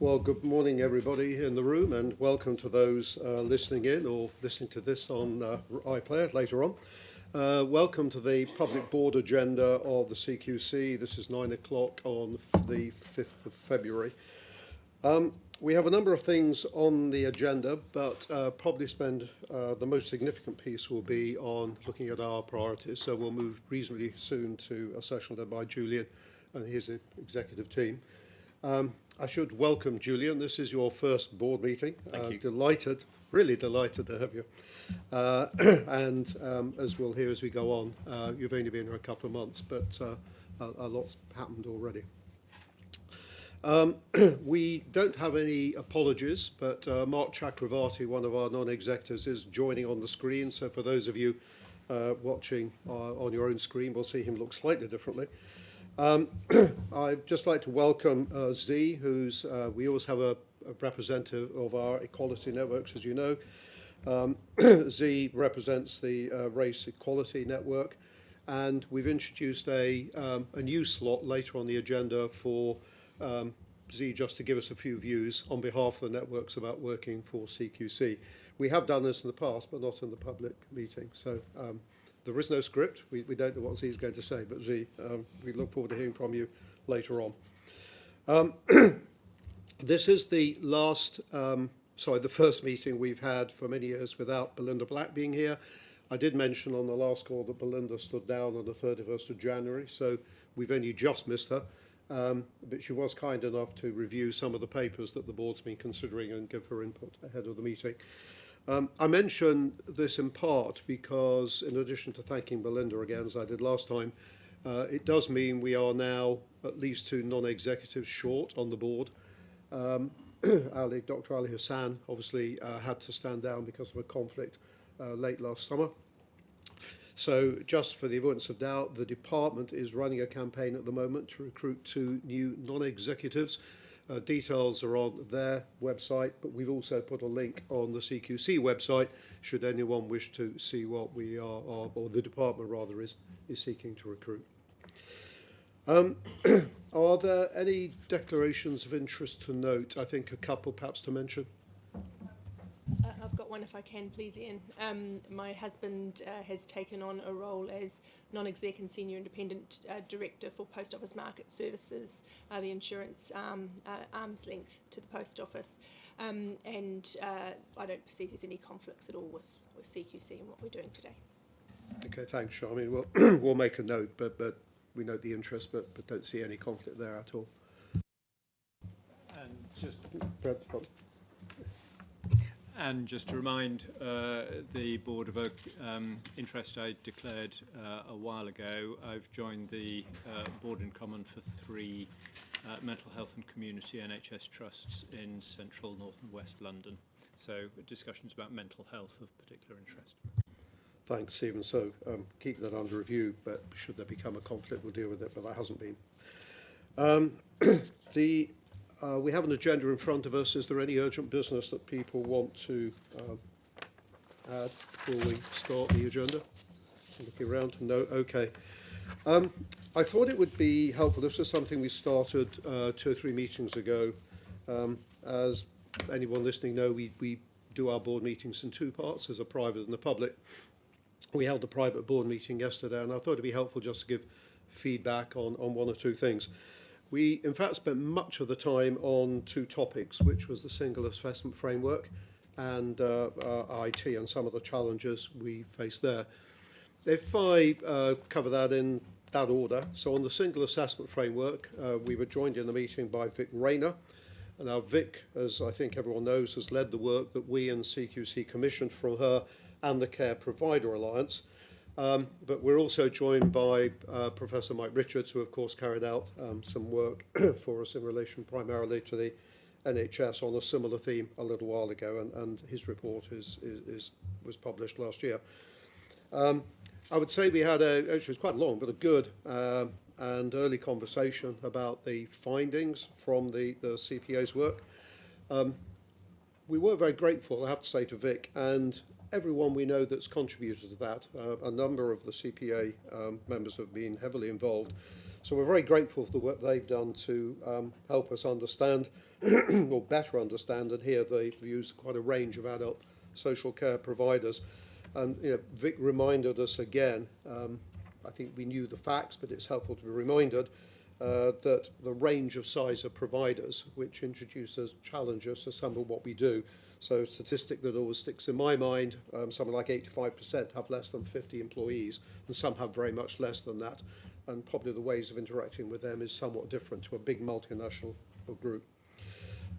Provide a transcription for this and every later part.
Well, good morning, everybody in the room, and welcome to those listening in or listening to this on iPlayer later on. Welcome to the public board agenda of the CQC. This is 9 o'clock on the 5th of February. We have a number of things on the agenda, but probably spend the most significant piece will be on looking at our priorities. So we'll move reasonably soon to a session led by Julian and his executive team. I should welcome Julian. This is your first board meeting. Thank you. Delighted, really delighted to have you. And as we'll hear as we go on, you've only been here a couple of months, but a lot's happened already. We don't have any apologies, but Mark Chakravarti, one of our non-executives, is joining on the screen. So for those of you watching on your own screen, we'll see him look slightly differently. I'd just like to welcome Z, who's, we always have a representative of our equality networks, as you know. Z represents the Race Equality Network, and we've introduced a new slot later on the agenda for Z just to give us a few views on behalf of the networks about working for CQC. We have done this in the past, but not in the public meeting. So there is no script. We don't know what Z is going to say, but Z, we look forward to hearing from you later on. This is the the first meeting we've had for many years without Belinda Black being here. I did mention on the last call that Belinda stood down on the 31st of January, so we've only just missed her. But she was kind enough to review some of the papers that the board's been considering and give her input ahead of the meeting. I mention this in part because, in addition to thanking Belinda again, as I did last time, it does mean we are now at least 2 non-executives short on the board. Dr. Ali Hassan obviously had to stand down because of a conflict late last summer. So just for the avoidance of doubt, the department is running a campaign at the moment to recruit 2 new non-executives. Details are on their website, but we've also put a link on the CQC website should anyone wish to see what we are, or the department rather, is seeking to recruit. Are there any declarations of interest to note? I think a couple perhaps to mention. I've got one if I can, please, Ian. My husband has taken on a role as non-exec and senior independent director for Post Office Market Services, the insurance arm's length to the post office. And I don't perceive there's any conflicts at all with CQC and what we're doing today. Okay, thanks, Sean. I mean, we'll make a note, but we note the interest, but don't see any conflict there at all. And just And just to remind the Board of interest I declared a while ago, I've joined the Board in Common for 3 mental health and community NHS trusts in central, north and west London. So discussions about mental health of particular interest. Thanks, Stephen. So keep that under review, but should there become a conflict, we'll deal with it, but that hasn't been. We have an agenda in front of us. Is there any urgent business that people want to add before we start the agenda? Looking around. No? Okay. I thought it would be helpful. This is something we started 2 or 3 meetings ago. As anyone listening know, we do our board meetings in 2 parts. There's a private and a public. We held a private board meeting yesterday, and I thought it'd be helpful just to give feedback on 1 or 2 things. We, in fact, spent much of the time on 2 topics, which was the single assessment framework and IT and some of the challenges we face there. If I cover that in that order, so on the single assessment framework, we were joined in the meeting by Vic Rayner. And now Vic, as I think everyone knows, has led the work that we and CQC commissioned from her and the Care Provider Alliance. But we're also joined by Professor Mike Richards, who of course carried out some work for us in relation primarily to the NHS on a similar theme a little while ago, and his report was published last year. I would say we had actually it was quite long, but a good and early conversation about the findings from the CPA's work. We were very grateful, I have to say, to Vic and everyone we know that's contributed to that. A number of the CPA members have been heavily involved. So we're very grateful for the work they've done to help us understand, or better understand, and hear the views of quite a range of adult social care providers. And Vic reminded us again, I think we knew the facts, but it's helpful to be reminded that the range of size of providers, which introduces challenges to some of what we do. So a statistic that always sticks in my mind, something like 85% have less than 50 employees, and some have very much less than that. And probably the ways of interacting with them is somewhat different to a big multinational group.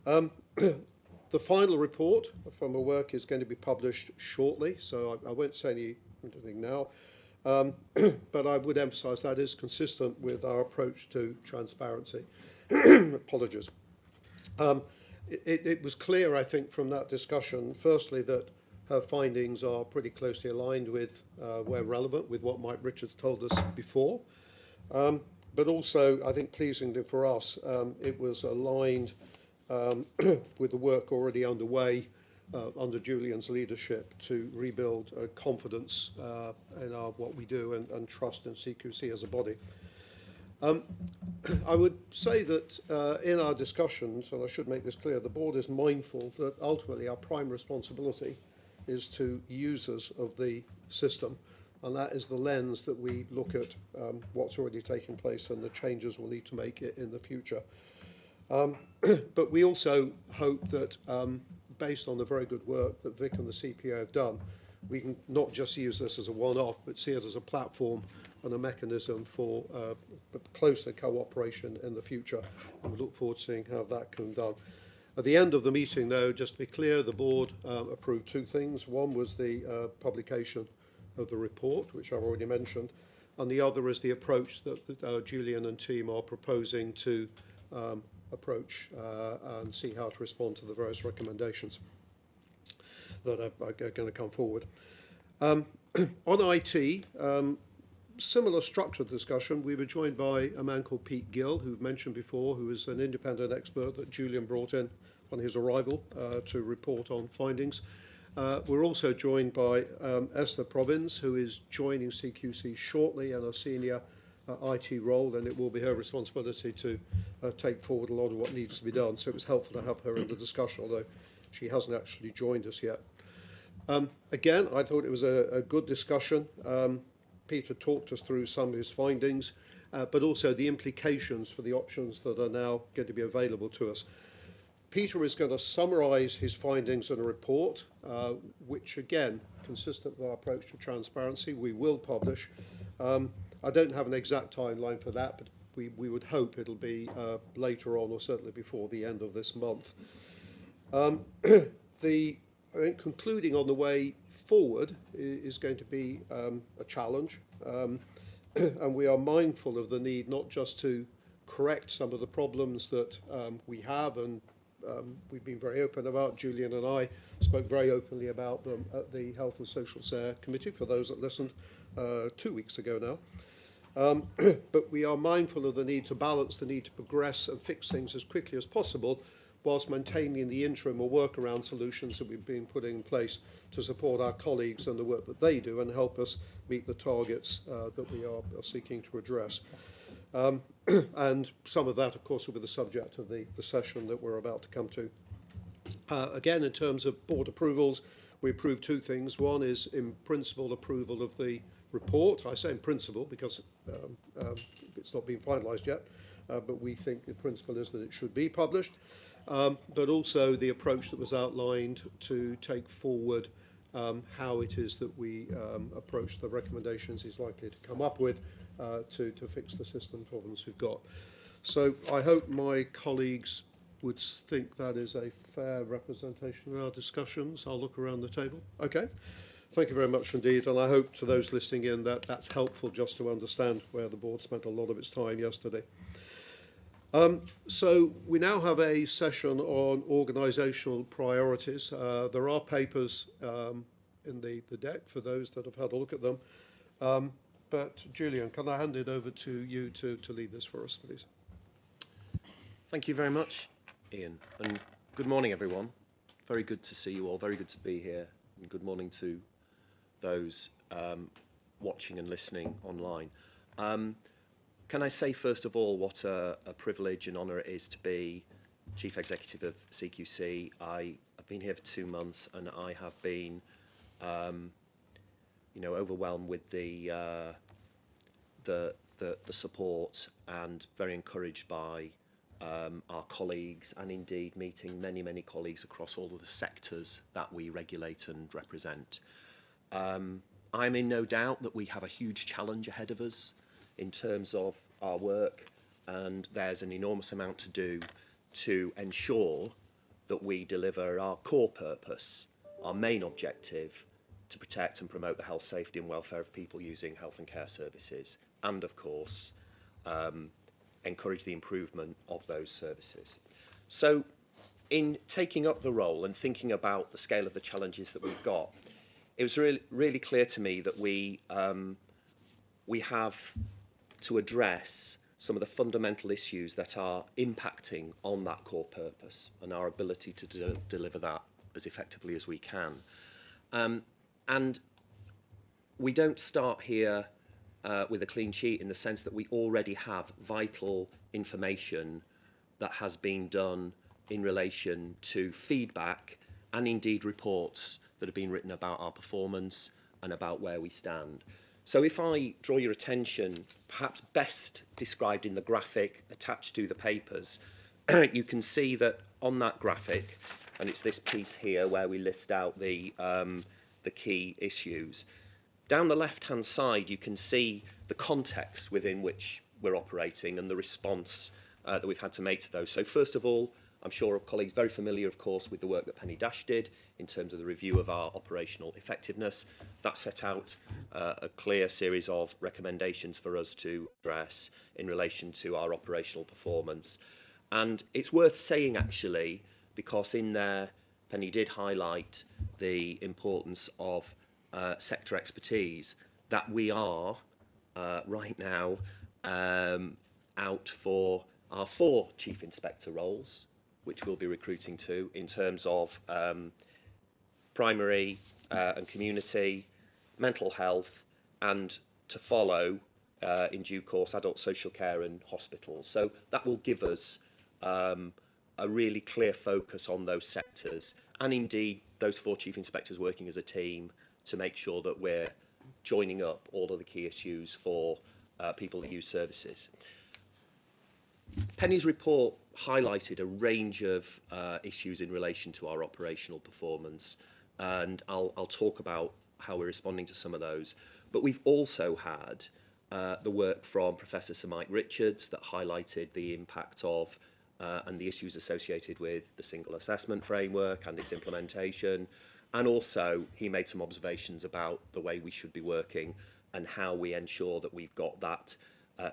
The final report from the work is going to be published shortly, so I won't say anything now. But I would emphasise that is consistent with our approach to transparency. Apologies. It was clear, I think, from that discussion, firstly, that her findings are pretty closely aligned with, where relevant, with what Mike Richards told us before. But also, I think pleasingly for us, it was aligned with the work already underway under Julian's leadership to rebuild confidence in what we do and trust in CQC as a body. I would say that in our discussions, and I should make this clear, the board is mindful that ultimately our prime responsibility is to users of the system, and that is the lens that we look at what's already taking place and the changes we'll need to make it in the future. But we also hope that based on the very good work that Vic and the CPO have done, we can not just use this as a one-off, but see it as a platform and a mechanism for closer cooperation in the future. And we look forward to seeing how that can be done. At the end of the meeting, though, just to be clear, the board approved two things. One was the publication of the report, which I've already mentioned, and the other is the approach that Julian and team are proposing to approach and see how to respond to the various recommendations that are going to come forward. On IT, similar structured discussion. We were joined by a man called Pete Gill, who've mentioned before, who is an independent expert that Julian brought in on his arrival to report on findings. We're also joined by Esther Probbins, who is joining CQC shortly in a senior IT role, and it will be her responsibility to take forward a lot of what needs to be done. So it was helpful to have her in the discussion, although she hasn't actually joined us yet. Again, I thought it was a good discussion. Peter talked us through some of his findings, but also the implications for the options that are now going to be available to us. Peter is going to summarise his findings in a report, which, again, consistent with our approach to transparency, we will publish. I don't have an exact timeline for that, but we would hope it'll be later on, or certainly before the end of this month. I think concluding on the way forward is going to be a challenge, and we are mindful of the need not just to correct some of the problems that we have, and we've been very open about. Julian and I spoke very openly about them at the Health and Social Care Committee, for those that listened 2 weeks ago now. But we are mindful of the need to balance the need to progress and fix things as quickly as possible, whilst maintaining the interim or workaround solutions that we've been putting in place to support our colleagues and the work that they do and help us meet the targets that we are seeking to address. And some of that, of course, will be the subject of the session that we're about to come to. Again, in terms of board approvals, we approved two things. One is in principle approval of the report. I say in principle because it's not been finalised yet, but we think the principle is that it should be published. But also the approach that was outlined to take forward how it is that we approach the recommendations he's likely to come up with to fix the system problems we've got. So I hope my colleagues would think that is a fair representation of our discussions. I'll look around the table. Okay. Thank you very much indeed, and I hope to those listening in that that's helpful just to understand where the board spent a lot of its time yesterday. So we now have a session on organisational priorities. There are papers in the deck for those that have had a look at them. But Julian, can I hand it over to you to lead this for us, please? Thank you very much, Ian, and good morning, everyone. Very good to see you all, very good to be here, and good morning to those watching and listening online. Can I say, first of all, what a privilege and honour it is to be Chief Executive of CQC. I've been here for 2 months, and I have been, overwhelmed with the support and very encouraged by our colleagues, and indeed meeting many, many colleagues across all of the sectors that we regulate and represent. I'm in no doubt that we have a huge challenge ahead of us in terms of our work, and there's an enormous amount to do to ensure that we deliver our core purpose, our main objective, to protect and promote the health, safety and welfare of people using health and care services, and of course encourage the improvement of those services. So in taking up the role and thinking about the scale of the challenges that we've got, it was really clear to me that we have to address some of the fundamental issues that are impacting on that core purpose and our ability to deliver that as effectively as we can. And we don't start here with a clean sheet, in the sense that we already have vital information that has been done in relation to feedback and indeed reports that have been written about our performance and about where we stand. So if I draw your attention, perhaps best described in the graphic attached to the papers, you can see that on that graphic, and it's this piece here where we list out the key issues. Down the left-hand side, you can see the context within which we're operating and the response that we've had to make to those. So first of all, I'm sure our colleagues are very familiar, of course, with the work that Penny Dash did in terms of the review of our operational effectiveness. That set out a clear series of recommendations for us to address in relation to our operational performance. And it's worth saying, actually, because in there, Penny did highlight the importance of sector expertise, that we are right now out for our 4 chief inspector roles, which we'll be recruiting to, in terms of primary and community, mental health, and to follow in due course adult social care and hospitals. So that will give us a really clear focus on those sectors, and indeed those 4 chief inspectors working as a team to make sure that we're joining up all of the key issues for people that use services. Penny's report highlighted a range of issues in relation to our operational performance, and I'll talk about how we're responding to some of those. But we've also had the work from Professor Sir Mike Richards that highlighted the impact of and the issues associated with the single assessment framework and its implementation. And also he made some observations about the way we should be working and how we ensure that we've got that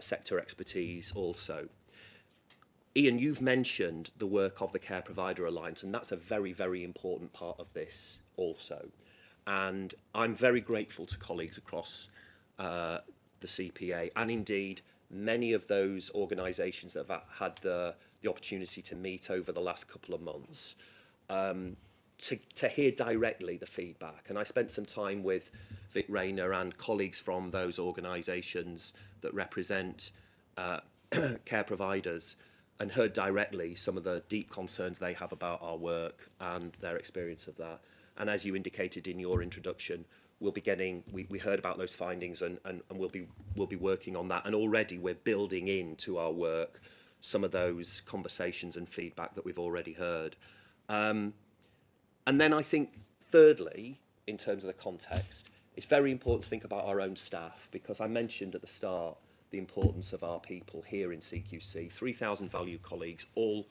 sector expertise also. Ian, you've mentioned the work of the Care Provider Alliance, and that's a very, very important part of this also. And I'm very grateful to colleagues across the CPA, and indeed many of those organisations that have had the opportunity to meet over the last couple of months, to hear directly the feedback. And I spent some time with Vic Rayner and colleagues from those organisations that represent care providers, and heard directly some of the deep concerns they have about our work and their experience of that. And as you indicated in your introduction, we'll be getting, we heard about those findings, and we'll be working on that. And already we're building into our work some of those conversations and feedback that we've already heard. And then I think, thirdly, in terms of the context, it's very important to think about our own staff, because I mentioned at the start the importance of our people here in CQC, 3,000 valued colleagues, all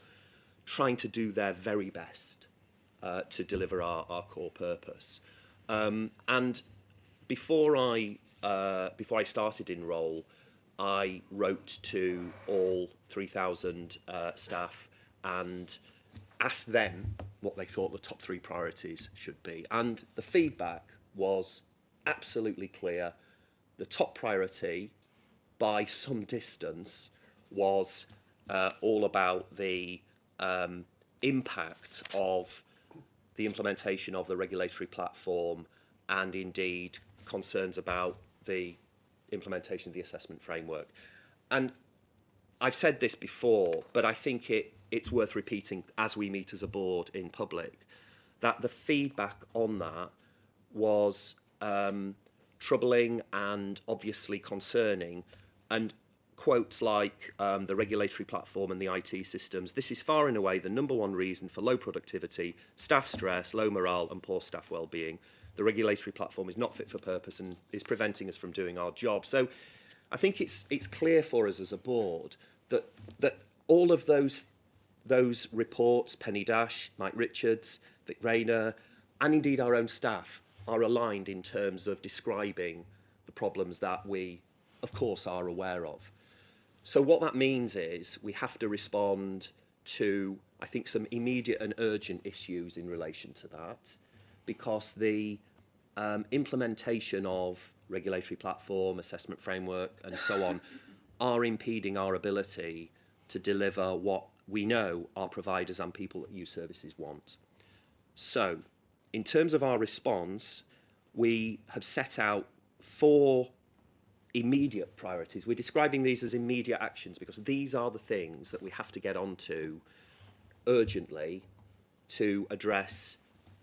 trying to do their very best to deliver our core purpose. And before I started in role, I wrote to all 3,000 staff and asked them what they thought the top 3 priorities should be. And the feedback was absolutely clear. The top priority, by some distance, was all about the impact of the implementation of the regulatory platform, and indeed concerns about the implementation of the assessment framework. And I've said this before, but I think it's worth repeating as we meet as a board in public, that the feedback on that was troubling and obviously concerning. And quotes like the regulatory platform and the IT systems, this is far and away the number one reason for low productivity, staff stress, low morale and poor staff well-being. The regulatory platform is not fit for purpose and is preventing us from doing our job. So I think it's clear for us as a board that all of those reports, Penny Dash, Mike Richards, Vic Rayner, and indeed our own staff are aligned in terms of describing the problems that we, of course, are aware of. So what that means is we have to respond to, I think, some immediate and urgent issues in relation to that, because the implementation of regulatory platform, assessment framework, and so on are impeding our ability to deliver what we know our providers and people that use services want. So, in terms of our response, we have set out 4 immediate priorities. We're describing these as immediate actions because these are the things that we have to get onto urgently to address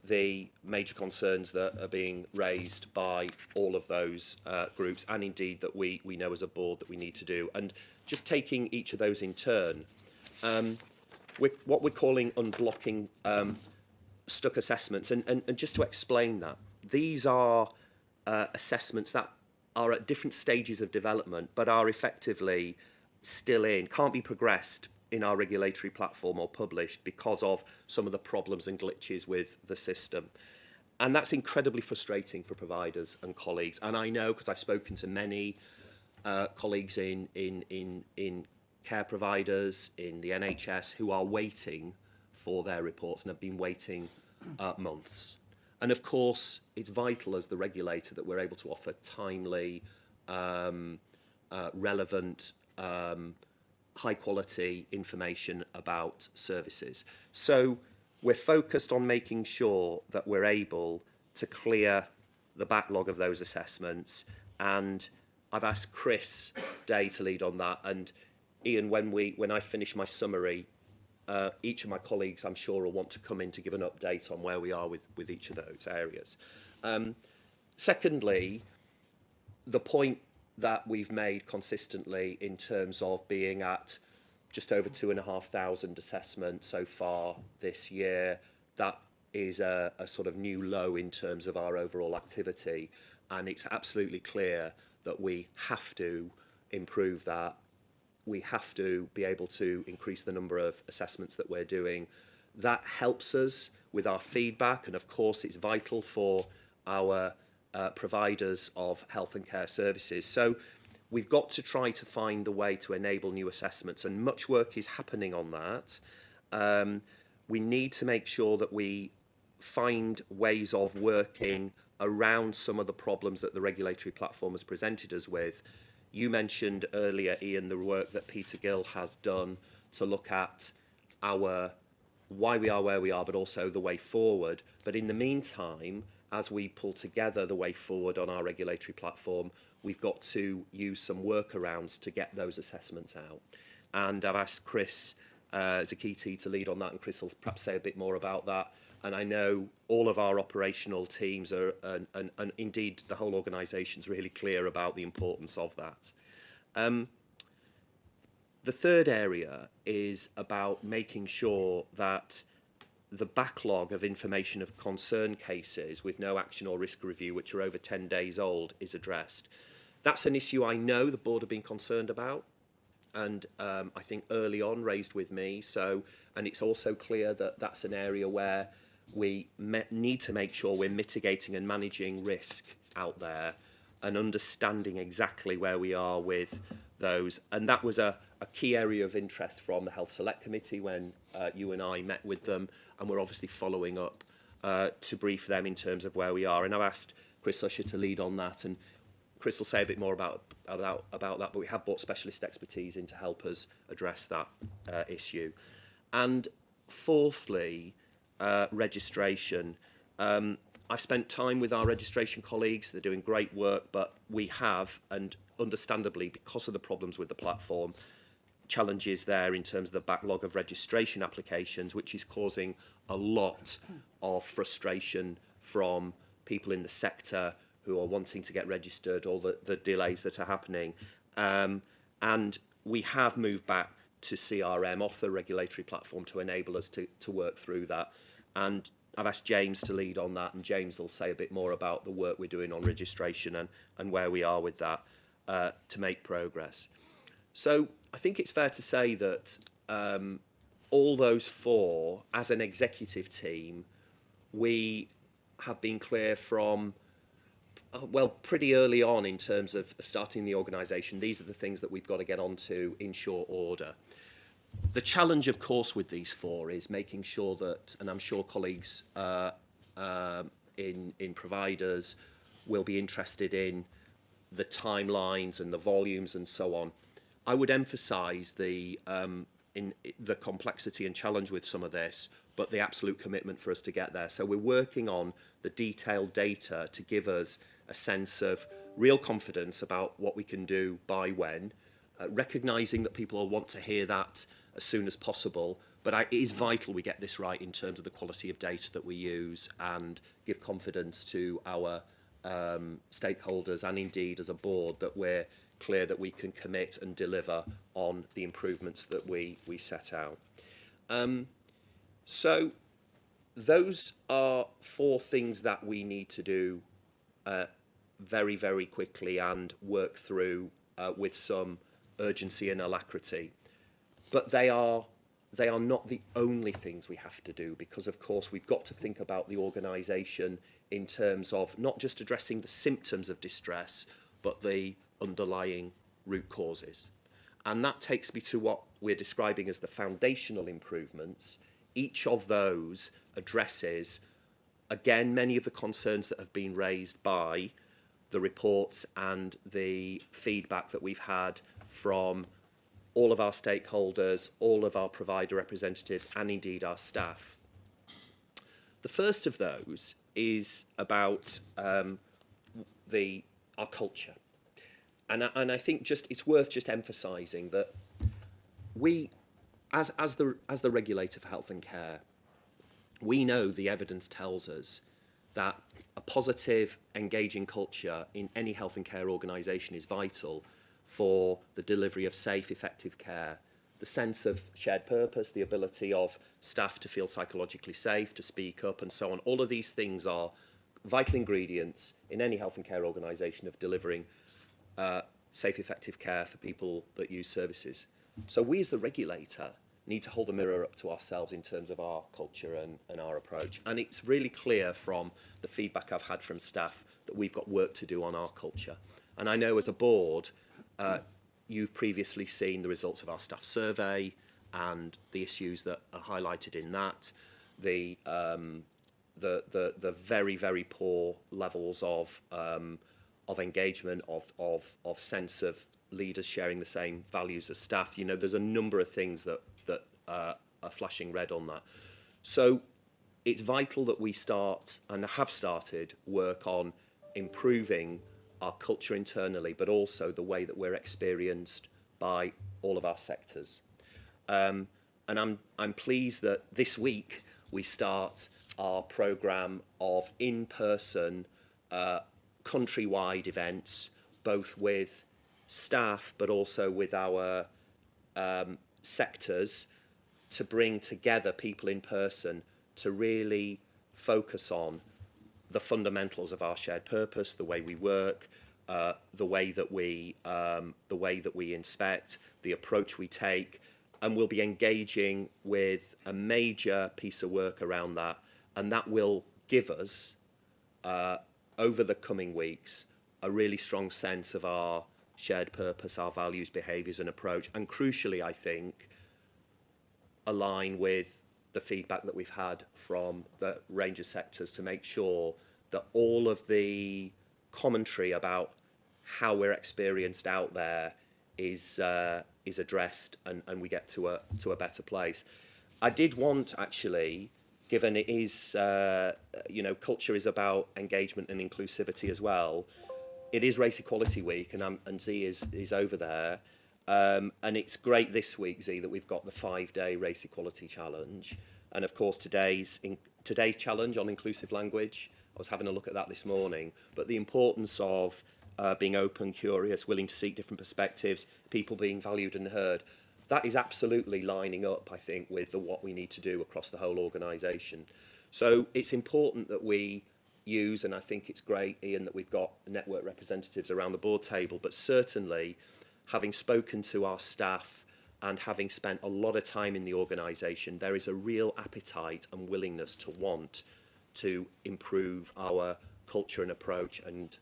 the major concerns that are being raised by all of those groups, and indeed that we know as a board that we need to do. And just taking each of those in turn, what we're calling unblocking stuck assessments. And just to explain that, these are assessments that are at different stages of development, but are effectively still can't be progressed in our regulatory platform or published because of some of the problems and glitches with the system. And that's incredibly frustrating for providers and colleagues. And I know, because I've spoken to many colleagues in care providers, in the NHS, who are waiting for their reports and have been waiting months. And of course, it's vital as the regulator that we're able to offer timely, relevant, high quality information about services. So we're focused on making sure that we're able to clear the backlog of those assessments. And I've asked Chris Day to lead on that. And Ian, when I finish my summary, each of my colleagues, I'm sure, will want to come in to give an update on where we are with each of those areas. Secondly, the point that we've made consistently in terms of being at just over 2,500 assessments so far this year, that is a sort of new low in terms of our overall activity. And it's absolutely clear that we have to improve that. We have to be able to increase the number of assessments that we're doing. That helps us with our feedback, and of course it's vital for our providers of health and care services. So we've got to try to find the way to enable new assessments, and much work is happening on that. We need to make sure that we find ways of working around some of the problems that the regulatory platform has presented us with. You mentioned earlier, Ian, the work that Peter Gill has done to look at why we are where we are, but also the way forward. But in the meantime, as we pull together the way forward on our regulatory platform, we've got to use some workarounds to get those assessments out. And I've asked Chris Zakiti to lead on that, and Chris will perhaps say a bit more about that. And I know all of our operational teams are, and indeed the whole organisation is really clear about the importance of that. The third area is about making sure that the backlog of information of concern cases with no action or risk review, which are over 10 days old, is addressed. That's an issue I know the board have been concerned about, and I think early on raised with me. So, and it's also clear that that's an area where we need to make sure we're mitigating and managing risk out there and understanding exactly where we are with those. And that was a key area of interest from the Health Select Committee when you and I met with them, and we're obviously following up to brief them in terms of where we are. And I've asked Chris Usher to lead on that, and Chris will say a bit more about that, but we have brought specialist expertise in to help us address that issue. And fourthly, registration. I've spent time with our registration colleagues. They're doing great work, but we have, and understandably, because of the problems with the platform, challenges there in terms of the backlog of registration applications, which is causing a lot of frustration from people in the sector who are wanting to get registered, all the delays that are happening. And we have moved back to CRM off the regulatory platform to enable us to work through that. And I've asked James to lead on that, and James will say a bit more about the work we're doing on registration and where we are with that to make progress. So I think it's fair to say that all those four, as an executive team, we have been clear from, well, pretty early on in terms of starting the organisation. These are the things that we've got to get onto in short order. The challenge, of course, with these four is making sure that, and I'm sure colleagues in providers will be interested in the timelines and the volumes and so on. I would emphasise the complexity and challenge with some of this, but the absolute commitment for us to get there. So we're working on the detailed data to give us a sense of real confidence about what we can do by when, recognising that people will want to hear that as soon as possible. But it is vital we get this right in terms of the quality of data that we use and give confidence to our stakeholders and indeed as a board that we're clear that we can commit and deliver on the improvements that we set out. So those are four things that we need to do very, very quickly and work through with some urgency and alacrity. But they are not the only things we have to do, because of course we've got to think about the organisation in terms of not just addressing the symptoms of distress, but the underlying root causes. And that takes me to what we're describing as the foundational improvements. Each of those addresses, again, many of the concerns that have been raised by the reports and the feedback that we've had from all of our stakeholders, all of our provider representatives, and indeed our staff. The first of those is about our culture. And I think it's worth just emphasising that we, as the regulator for health and care, we know the evidence tells us that a positive, engaging culture in any health and care organisation is vital for the delivery of safe, effective care, the sense of shared purpose, the ability of staff to feel psychologically safe, to speak up, and so on. All of these things are vital ingredients in any health and care organisation of delivering safe, effective care for people that use services. So we as the regulator need to hold a mirror up to ourselves in terms of our culture and our approach. And it's really clear from the feedback I've had from staff that we've got work to do on our culture. And I know as a board, you've previously seen the results of our staff survey and the issues that are highlighted in that, the very, very poor levels of engagement, of sense of leaders sharing the same values as staff. You know, there's a number of things that are flashing red on that. So it's vital that we start, and have started, work on improving our culture internally, but also the way that we're experienced by all of our sectors. And I'm pleased that this week we start our programme of in-person countrywide events, both with staff but also with our sectors, to bring together people in person to really focus on the fundamentals of our shared purpose, the way we work, the way that we inspect, the approach we take, and we'll be engaging with a major piece of work around that, and that will give us over the coming weeks a really strong sense of our shared purpose, our values, behaviours and approach, and crucially, I think, align with the feedback that we've had from the range of sectors to make sure that all of the commentary about how we're experienced out there is addressed and we get to a better place. I did want, actually, given it is, culture is about engagement and inclusivity as well, it is Race Equality Week, and Z is over there. And it's great this week, Z, that we've got the 5-day Race Equality Challenge. And of course, today's challenge on inclusive language. I was having a look at that this morning. But the importance of being open, curious, willing to seek different perspectives, people being valued and heard, that is absolutely lining up, I think, with what we need to do across the whole organisation. So it's important that we use, and I think it's great, Ian, that we've got network representatives around the board table, but certainly having spoken to our staff and having spent a lot of time in the organisation, there is a real appetite and willingness to want to improve our culture and approach and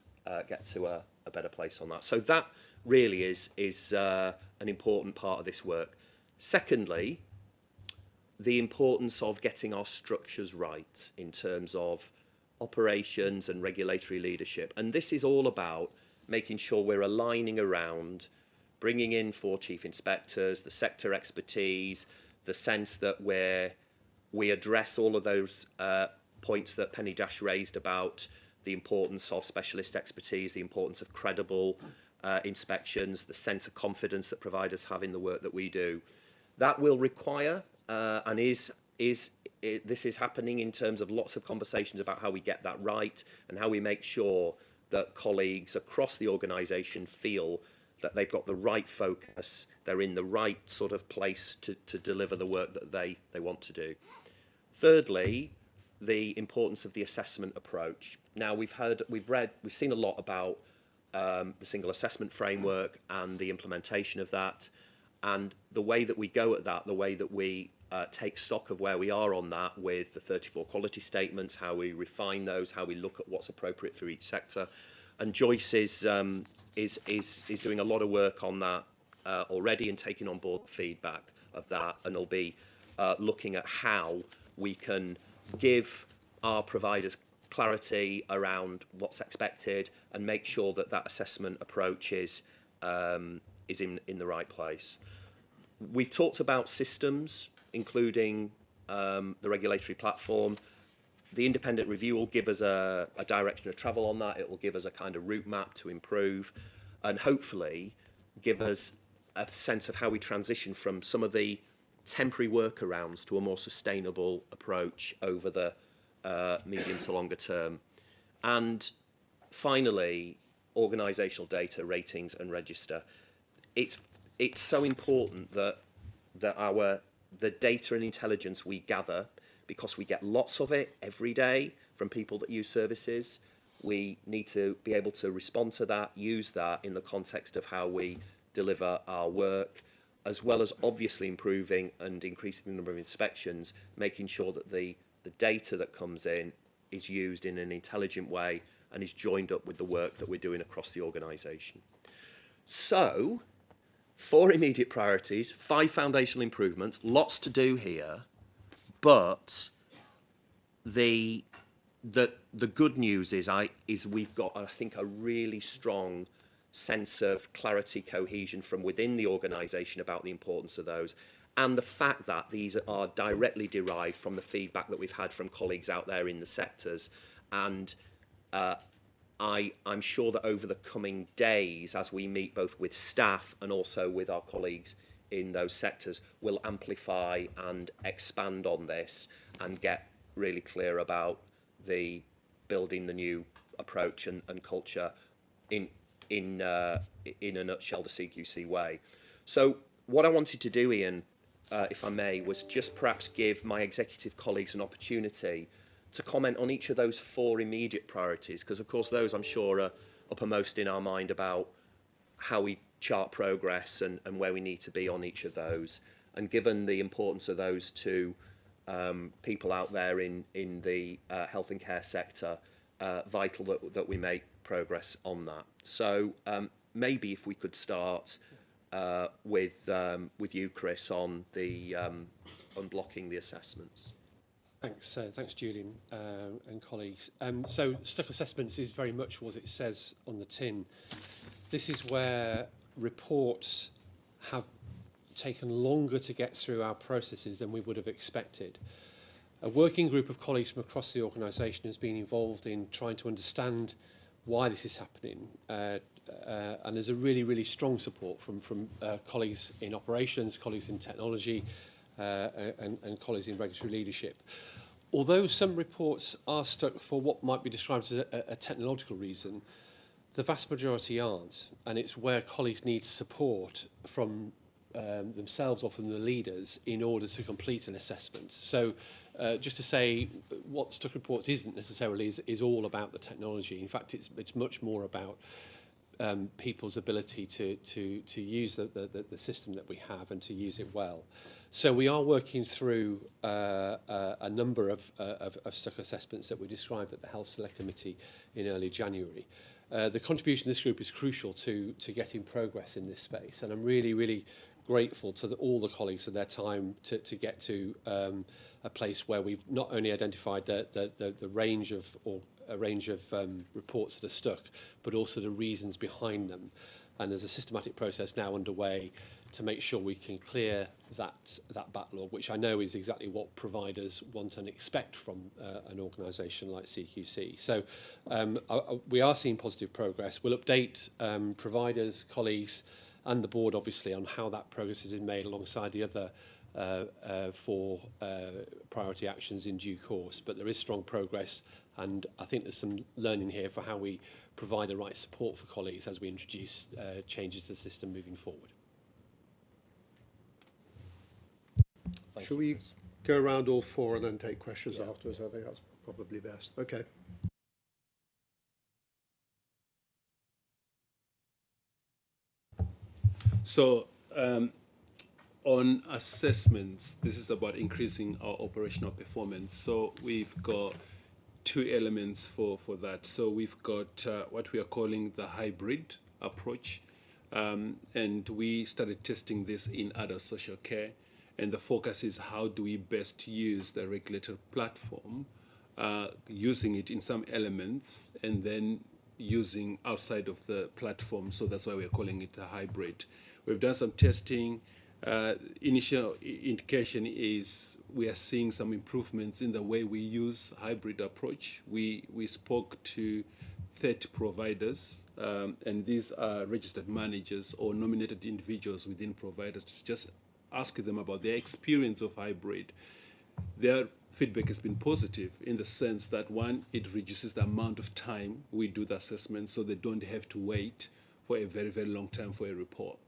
get to a better place on that. So that really is an important part of this work. Secondly, the importance of getting our structures right in terms of operations and regulatory leadership. And this is all about making sure we're aligning around bringing in 4 chief inspectors, the sector expertise, the sense that we address all of those points that Penny Dash raised about the importance of specialist expertise, the importance of credible inspections, the sense of confidence that providers have in the work that we do. That will require, and this is happening in terms of lots of conversations about how we get that right and how we make sure that colleagues across the organisation feel that they've got the right focus, they're in the right sort of place to deliver the work that they want to do. Thirdly, the importance of the assessment approach. Now we've seen a lot about the single assessment framework and the implementation of that, and the way that we go at that, the way that we take stock of where we are on that with the 34 quality statements, how we refine those, how we look at what's appropriate for each sector. And Joyce is doing a lot of work on that already and taking on board feedback of that, and will be looking at how we can give our providers clarity around what's expected and make sure that that assessment approach is in the right place. We've talked about systems, including the regulatory platform. The independent review will give us a direction of travel on that. It will give us a kind of route map to improve and hopefully give us a sense of how we transition from some of the temporary workarounds to a more sustainable approach over the medium to longer term. And finally, organisational data, ratings and register. It's so important that the data and intelligence we gather, because we get lots of it every day from people that use services, we need to be able to respond to that, use that in the context of how we deliver our work, as well as obviously improving and increasing the number of inspections, making sure that the data that comes in is used in an intelligent way and is joined up with the work that we're doing across the organisation. So, 4 immediate priorities, 5 foundational improvements, lots to do here, but the good news is we've got, I think, a really strong sense of clarity, cohesion from within the organisation about the importance of those, and the fact that these are directly derived from the feedback that we've had from colleagues out there in the sectors. And I'm sure that over the coming days, as we meet both with staff and also with our colleagues in those sectors, we'll amplify and expand on this and get really clear about the building the new approach and culture in a nutshell, the CQC way. So what I wanted to do, Ian, if I may, was just perhaps give my executive colleagues an opportunity to comment on each of those 4 immediate priorities, because of course those I'm sure are uppermost in our mind about how we chart progress and where we need to be on each of those. And given the importance of those to people out there in the health and care sector, vital that we make progress on that. So maybe if we could start with you, Chris, on the unblocking the assessments. Thanks, Julian and colleagues. So stuck assessments is very much what it says on the tin. This is where reports have taken longer to get through our processes than we would have expected. A working group of colleagues from across the organisation has been involved in trying to understand why this is happening. And there's a really, really strong support from colleagues in operations, colleagues in technology, and colleagues in regulatory leadership. Although some reports are stuck for what might be described as a technological reason, the vast majority aren't, and it's where colleagues need support from themselves or from the leaders in order to complete an assessment. So just to say, what Stuck Reports isn't necessarily is all about the technology. In fact, it's much more about people's ability to use the system that we have and to use it well. So we are working through a number of Stuck assessments that we described at the Health Select Committee in early January. The contribution of this group is crucial to getting progress in this space, and I'm really, really grateful to all the colleagues for their time to get to a place where we've not only identified the range of a range of reports that are stuck, but also the reasons behind them. And there's a systematic process now underway to make sure we can clear that backlog, which I know is exactly what providers want and expect from an organisation like CQC. So we are seeing positive progress. We'll update providers, colleagues, and the board, obviously, on how that progress has been made alongside the other four priority actions in due course. But there is strong progress, and I think there's some learning here for how we provide the right support for colleagues as we introduce changes to the system moving forward. Shall we go around all four and then take questions afterwards? I think that's probably best. Okay. So on assessments, this is about increasing our operational performance. So we've got two elements for that. So we've got what we are calling the hybrid approach. And we started testing this in adult social care. And the focus is how do we best use the regulator platform, using it in some elements, and then using outside of the platform. So that's why we're calling it a hybrid. We've done some testing. Initial indication is we are seeing some improvements in the way we use hybrid approach. We spoke to 30 providers, and these are registered managers or nominated individuals within providers, to just ask them about their experience of hybrid. Their feedback has been positive in the sense that, one, it reduces the amount of time we do the assessment, so they don't have to wait for a very, very long time for a report.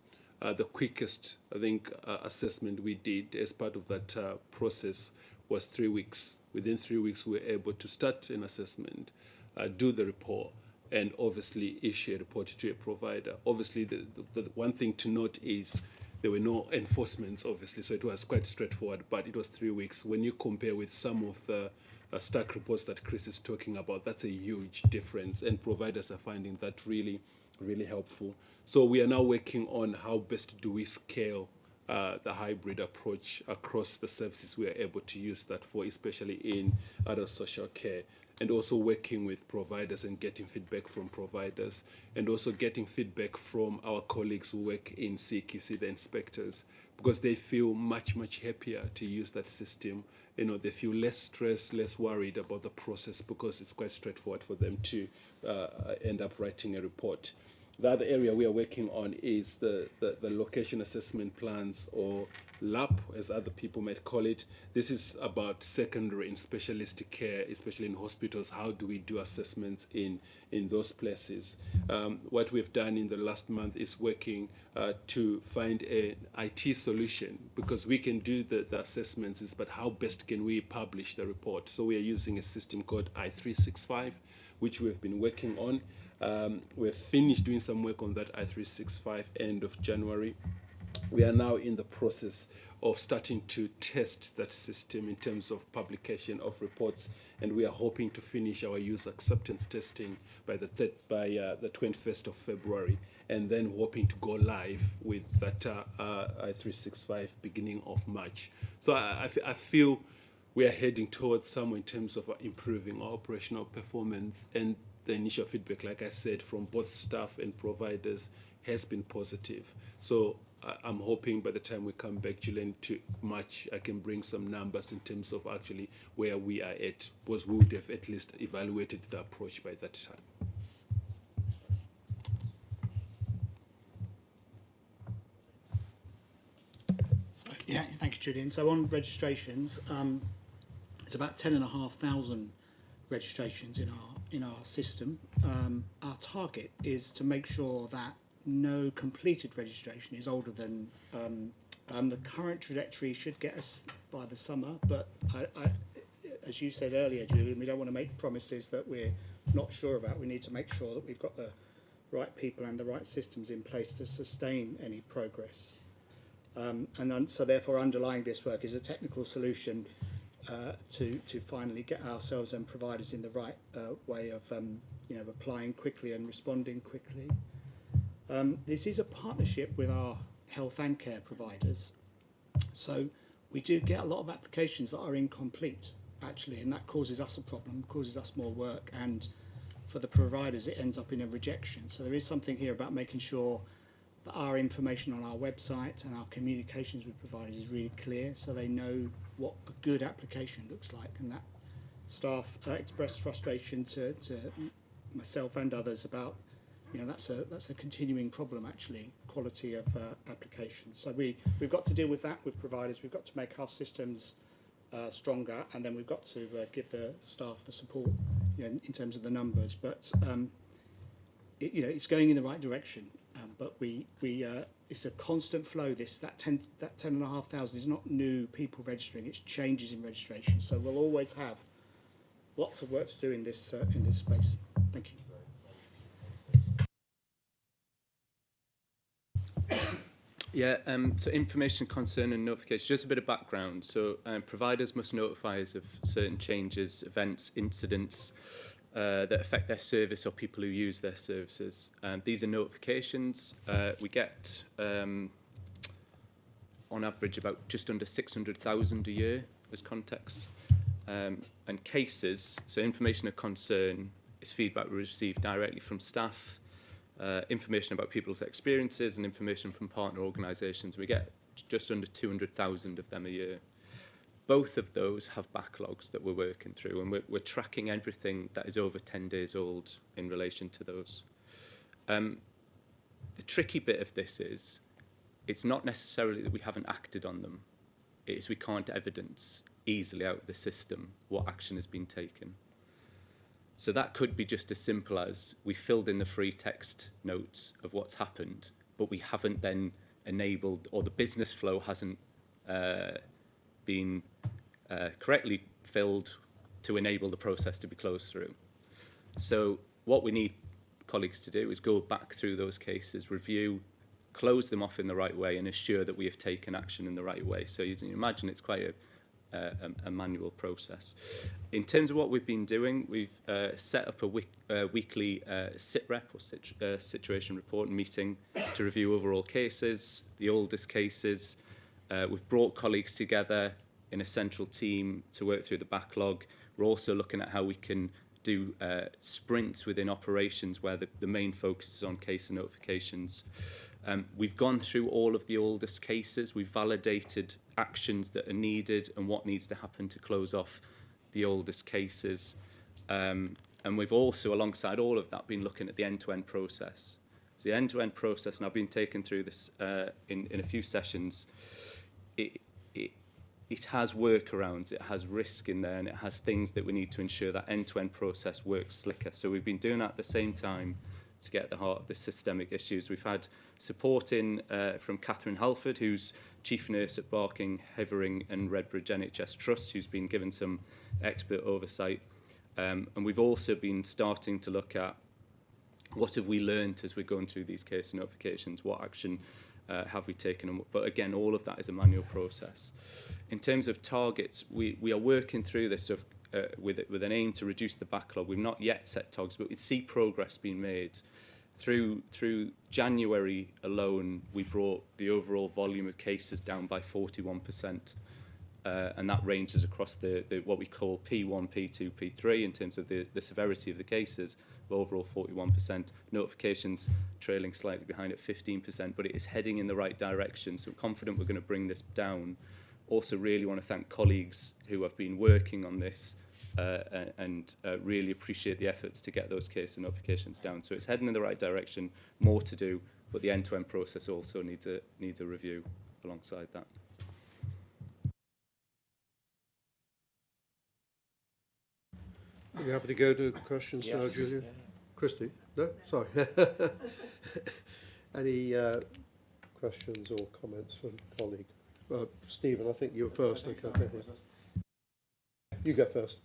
The quickest, I think, assessment we did as part of that process was 3 weeks. Within 3 weeks, we were able to start an assessment, do the report, and obviously issue a report to a provider. Obviously, the one thing to note is there were no enforcements, obviously, so it was quite straightforward, but it was 3 weeks. When you compare with some of the stack reports that Chris is talking about, that's a huge difference, and providers are finding that really, really helpful. So we are now working on how best do we scale the hybrid approach across the services we are able to use that for, especially in adult social care, and also working with providers and getting feedback from providers, and also getting feedback from our colleagues who work in CQC, the inspectors, because they feel much, much happier to use that system. You know, they feel less stressed, less worried about the process, because it's quite straightforward for them to end up writing a report. The other area we are working on is the location assessment plans, or LAP, as other people might call it. This is about secondary and specialist care, especially in hospitals. How do we do assessments in those places? What we've done in the last month is working to find an IT solution, because we can do the assessments, but how best can we publish the report? So we are using a system called I365, which we've been working on. We've finished doing some work on that I365 end of January. We are now in the process of starting to test that system in terms of publication of reports, and we are hoping to finish our user acceptance testing by the 21st of February, and then hoping to go live with that I365 beginning of March. So I feel we are heading towards somewhere in terms of improving our operational performance, and the initial feedback, like I said, from both staff and providers has been positive. So I'm hoping by the time we come back, Julian, to March, I can bring some numbers in terms of actually where we are at, because we would have at least evaluated the approach by that time. Yeah, thank you, Julian. So on registrations, it's about 10,500 registrations in our system. Our target is to make sure that no completed registration is older than the current trajectory should get us by the summer. But as you said earlier, Julian, we don't want to make promises that we're not sure about. We need to make sure that we've got the right people and the right systems in place to sustain any progress. So therefore underlying this work is a technical solution to finally get ourselves and providers in the right way of applying quickly and responding quickly. This is a partnership with our health and care providers. So we do get a lot of applications that are incomplete, actually, and that causes us a problem, causes us more work, and for the providers it ends up in a rejection. So there is something here about making sure that our information on our website and our communications with providers is really clear, so they know what a good application looks like, and that staff express frustration to myself and others about, that's a continuing problem, actually, quality of applications. So we've got to deal with that with providers. We've got to make our systems stronger, and then we've got to give the staff the support, in terms of the numbers. But it's going in the right direction. But it's a constant flow. That 10,500 is not new people registering; it's changes in registration. So we'll always have lots of work to do in this space. Thank you. Yeah, so information, concern and notification, just a bit of background. So providers must notify us of certain changes, events, incidents that affect their service or people who use their services. These are notifications. We get, on average, about just under 600,000 a year as context. And cases, so information of concern is feedback we receive directly from staff, information about people's experiences and information from partner organisations. We get just under 200,000 of them a year. Both of those have backlogs that we're working through, and we're tracking everything that is over 10 days old in relation to those. The tricky bit of this is, it's not necessarily that we haven't acted on them. It is we can't evidence easily out of the system what action has been taken. So that could be just as simple as we filled in the free text notes of what's happened, but we haven't then enabled, or the business flow hasn't been correctly filled to enable the process to be closed through. So what we need colleagues to do is go back through those cases, review, close them off in the right way, and assure that we have taken action in the right way. So you can imagine it's quite a manual process. In terms of what we've been doing, we've set up a weekly SITREP, or situation report meeting, to review overall cases, the oldest cases. We've brought colleagues together in a central team to work through the backlog. We're also looking at how we can do sprints within operations where the main focus is on case and notifications. We've gone through all of the oldest cases. We've validated actions that are needed and what needs to happen to close off the oldest cases. And we've also, alongside all of that, been looking at the end-to-end process. So the end-to-end process, and I've been taken through this in a few sessions, it has workarounds, it has risk in there, and it has things that we need to ensure that end-to-end process works slicker. So we've been doing that at the same time to get at the heart of the systemic issues. We've had support in from Catherine Halford, who's Chief Nurse at Barking, Havering and Redbridge NHS Trust, who's been given some expert oversight. And we've also been starting to look at what have we learned as we're going through these case notifications, what action have we taken? But again, all of that is a manual process. In terms of targets, we are working through this with an aim to reduce the backlog. We've not yet set targets, but we see progress being made. Through January alone, we brought the overall volume of cases down by 41%. And that ranges across the what we call P1, P2, P3 in terms of the severity of the cases, but overall 41%. Notifications trailing slightly behind at 15%, but it is heading in the right direction. So we're confident we're going to bring this down. Also really want to thank colleagues who have been working on this and really appreciate the efforts to get those case notifications down. So it's heading in the right direction, more to do, but the end-to-end process also needs a review alongside that. Are you happy to go to questions now, Yes, Julia? yeah. Christy? No? Sorry. Any questions or comments from colleague? Stephen, I think you were first. Okay. You go first.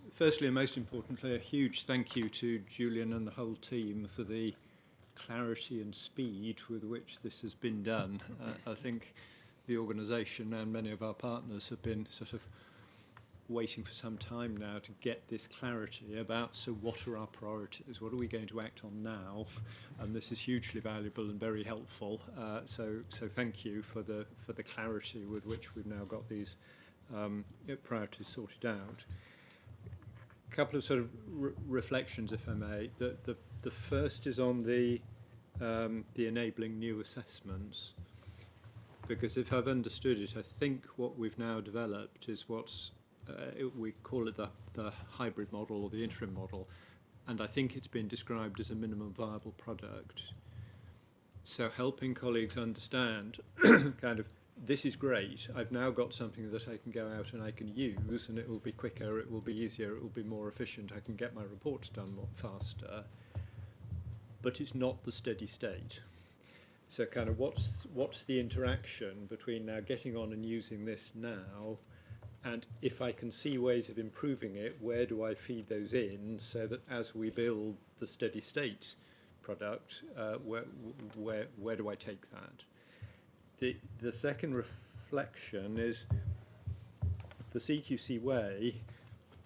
Firstly, and most importantly, a huge thank you to Julian and the whole team for the clarity and speed with which this has been done. I think the organisation and many of our partners have been sort of waiting for some time now to get this clarity about, so what are our priorities? What are we going to act on now? And this is hugely valuable and very helpful. So thank you for the clarity with which we've now got these priorities sorted out. A couple of sort of reflections, if I may. The first is on the enabling new assessments, because if I've understood it, I think what we've now developed is what's we call it the hybrid model or the interim model, and I think it's been described as a minimum viable product. So helping colleagues understand kind of, this is great, I've now got something that I can go out and I can use, and it will be quicker, it will be easier, it will be more efficient, I can get my reports done more faster, but it's not the steady state. So kind of what's the interaction between now getting on and using this now, and if I can see ways of improving it, where do I feed those in so that as we build the steady state product, where do I take that? The second reflection is the CQC way,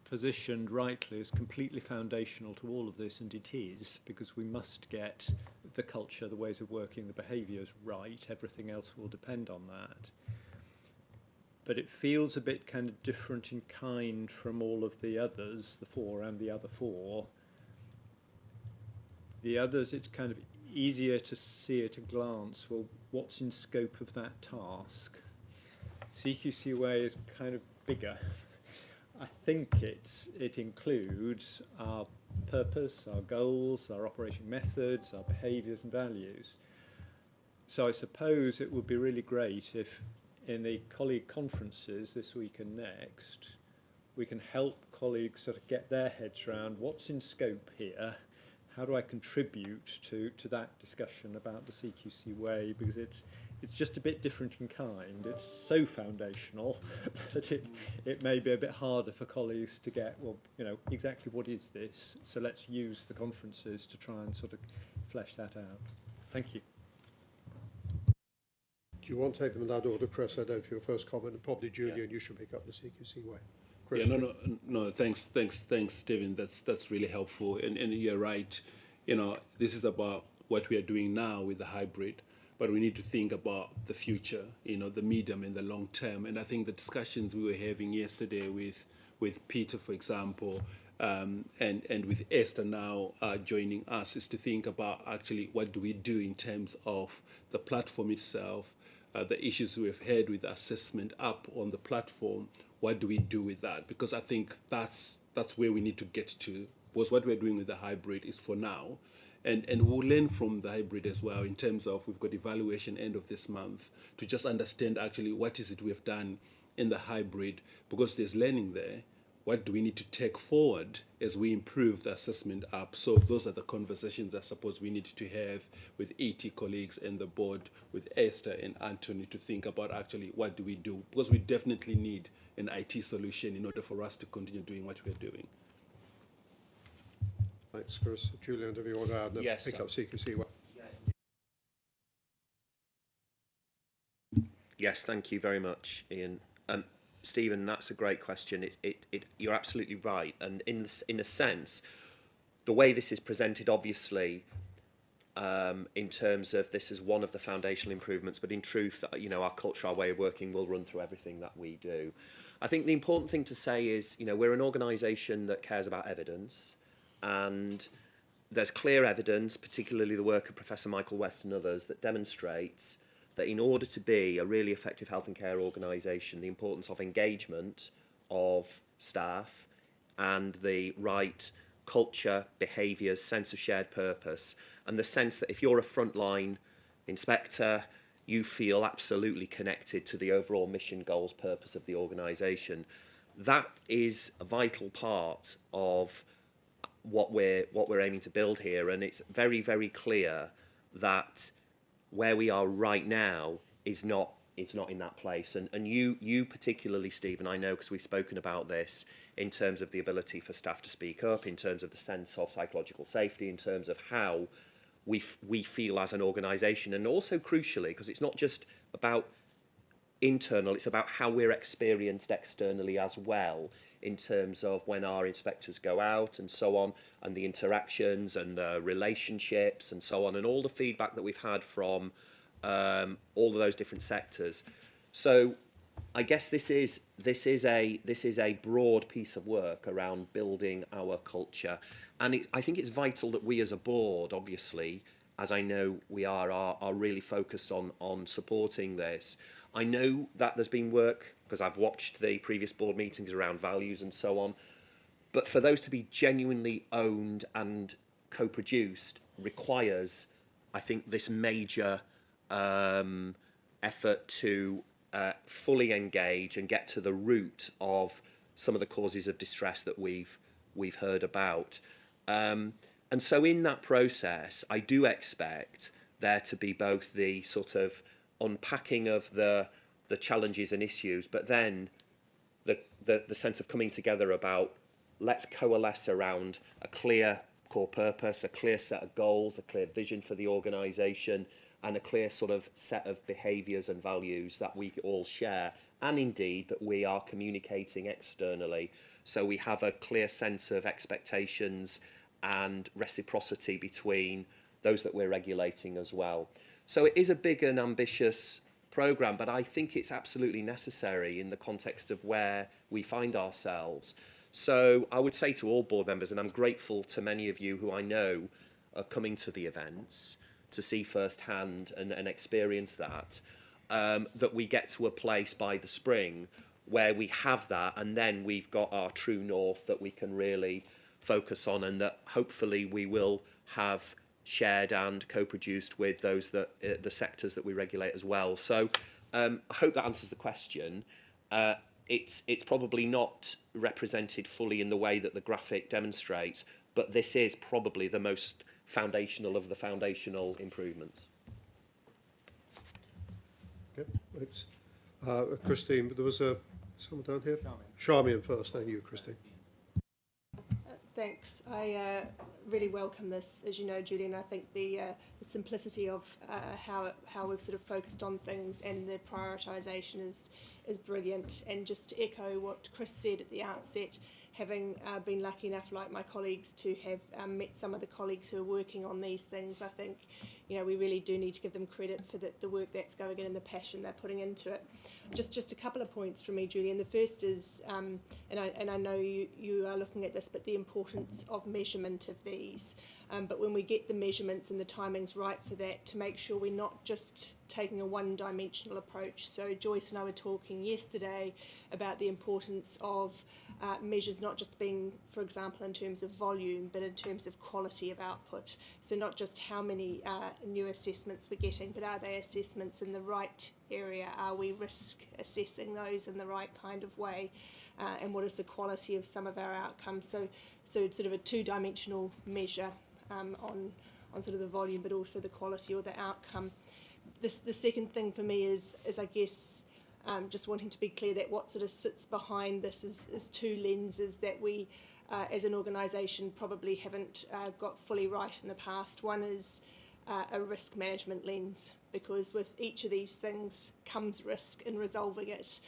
positioned rightly, is completely foundational to all of this, and it is, because we must get the culture, the ways of working, the behaviours right. Everything else will depend on that. But it feels a bit kind of different in kind from all of the others, the four and the other four. The others, it's kind of easier to see at a glance, well, what's in scope of that task? CQC way is kind of bigger. I think it includes our purpose, our goals, our operating methods, our behaviours and values. So I suppose it would be really great if in the colleague conferences this week and next, we can help colleagues sort of get their heads around what's in scope here, how do I contribute to that discussion about the CQC way, because it's just a bit different in kind. It's so foundational that it may be a bit harder for colleagues to get, well, you know, exactly what is this? So let's use the conferences to try and sort of flesh that out. Thank you. Do you want to take them in that order, Chris? I know for your first comment, and probably Julian, you should pick up the CQC way. Chris? Yeah, no. Thanks, Stephen. That's really helpful. And you're right. You know, this is about what we are doing now with the hybrid, but we need to think about the future. You know, the medium and the long term. And I think the discussions we were having yesterday with Peter, for example, and with Esther now joining us, is to think about actually what do we do in terms of the platform itself, the issues we've had with assessment up on the platform. What do we do with that? Because I think that's where we need to get to. Because what we're doing with the hybrid is for now. And we'll learn from the hybrid as well in terms of, we've got evaluation end of this month to just understand actually what is it we've done in the hybrid, because there's learning there. What do we need to take forward as we improve the assessment app? So those are the conversations I suppose we need to have with ET colleagues and the board, with Esther and Anthony, to think about actually what do we do? Because we definitely need an IT solution in order for us to continue doing what we're doing. Thanks, Chris. Julian, do you want to add? Yes. Pick up CQC way. Yes, thank you very much, Ian. Stephen, that's a great question. You're absolutely right. And in a sense, the way this is presented, obviously, in terms of this is one of the foundational improvements, but in truth, you know, our culture, our way of working will run through everything that we do. I think the important thing to say is, you know, we're an organisation that cares about evidence, and there's clear evidence, particularly the work of Professor Michael West and others, that demonstrates that in order to be a really effective health and care organisation, the importance of engagement of staff and the right culture, behaviours, sense of shared purpose, and the sense that if you're a frontline inspector, you feel absolutely connected to the overall mission, goals, purpose of the organisation. that is a vital part of what we're aiming to build here, and it's very, very clear that where we are right now is not in that place. And you particularly, Stephen, I know because we've spoken about this in terms of the ability for staff to speak up, in terms of the sense of psychological safety, in terms of how we feel as an organisation, and also crucially, because it's not just about internal, it's about how we're experienced externally as well, in terms of when our inspectors go out and so on, and the interactions and the relationships and so on, and all the feedback that we've had from all of those different sectors. So I guess this is a broad piece of work around building our culture, and I think it's vital that we as a board, obviously, as I know we are really focused on supporting this. I know that there's been work, because I've watched the previous board meetings around values and so on, but for those to be genuinely owned and co-produced requires, I think, this major effort to fully engage and get to the root of some of the causes of distress that we've heard about. And so in that process, I do expect there to be both the sort of unpacking of the challenges and issues, but then the sense of coming together about, let's coalesce around a clear core purpose, a clear set of goals, a clear vision for the organisation, and a clear sort of set of behaviours and values that we all share, and indeed that we are communicating externally. So we have a clear sense of expectations and reciprocity between those that we're regulating as well. So it is a big and ambitious programme, but I think it's absolutely necessary in the context of where we find ourselves. So I would say to all board members, and I'm grateful to many of you who I know are coming to the events to see firsthand and experience that, that we get to a place by the spring where we have that, and then we've got our true north that we can really focus on, and that hopefully we will have shared and co-produced with those that the sectors that we regulate as well. So I hope that answers the question. It's probably not represented fully in the way that the graphic demonstrates, but this is probably the most foundational of the foundational improvements. Okay, thanks. Christine, there was someone down here? Charmian first, then you, Christine. Thanks. I really welcome this, as you know, Julian. I think the simplicity of how we've sort of focused on things and the prioritisation is brilliant. And just to echo what Chris said at the outset, having been lucky enough, like my colleagues, to have met some of the colleagues who are working on these things, I think, you know, we really do need to give them credit for the work that's going in and the passion they're putting into it. Just a couple of points from me, Julian. The first is, and I know you are looking at this, but the importance of measurement of these. But when we get the measurements and the timings right for that, to make sure we're not just taking a one-dimensional approach. So Joyce and I were talking yesterday about the importance of measures not just being, for example, in terms of volume, but in terms of quality of output. So not just how many new assessments we're getting, but are they assessments in the right area? Are we risk assessing those in the right kind of way? And what is the quality of some of our outcomes? So it's sort of a two-dimensional measure on sort of the volume, but also the quality or the outcome. The second thing for me is I guess, just wanting to be clear that what sort of sits behind this is two lenses that we, as an organisation, probably haven't got fully right in the past. One is a risk management lens, because with each of these things comes risk in resolving it.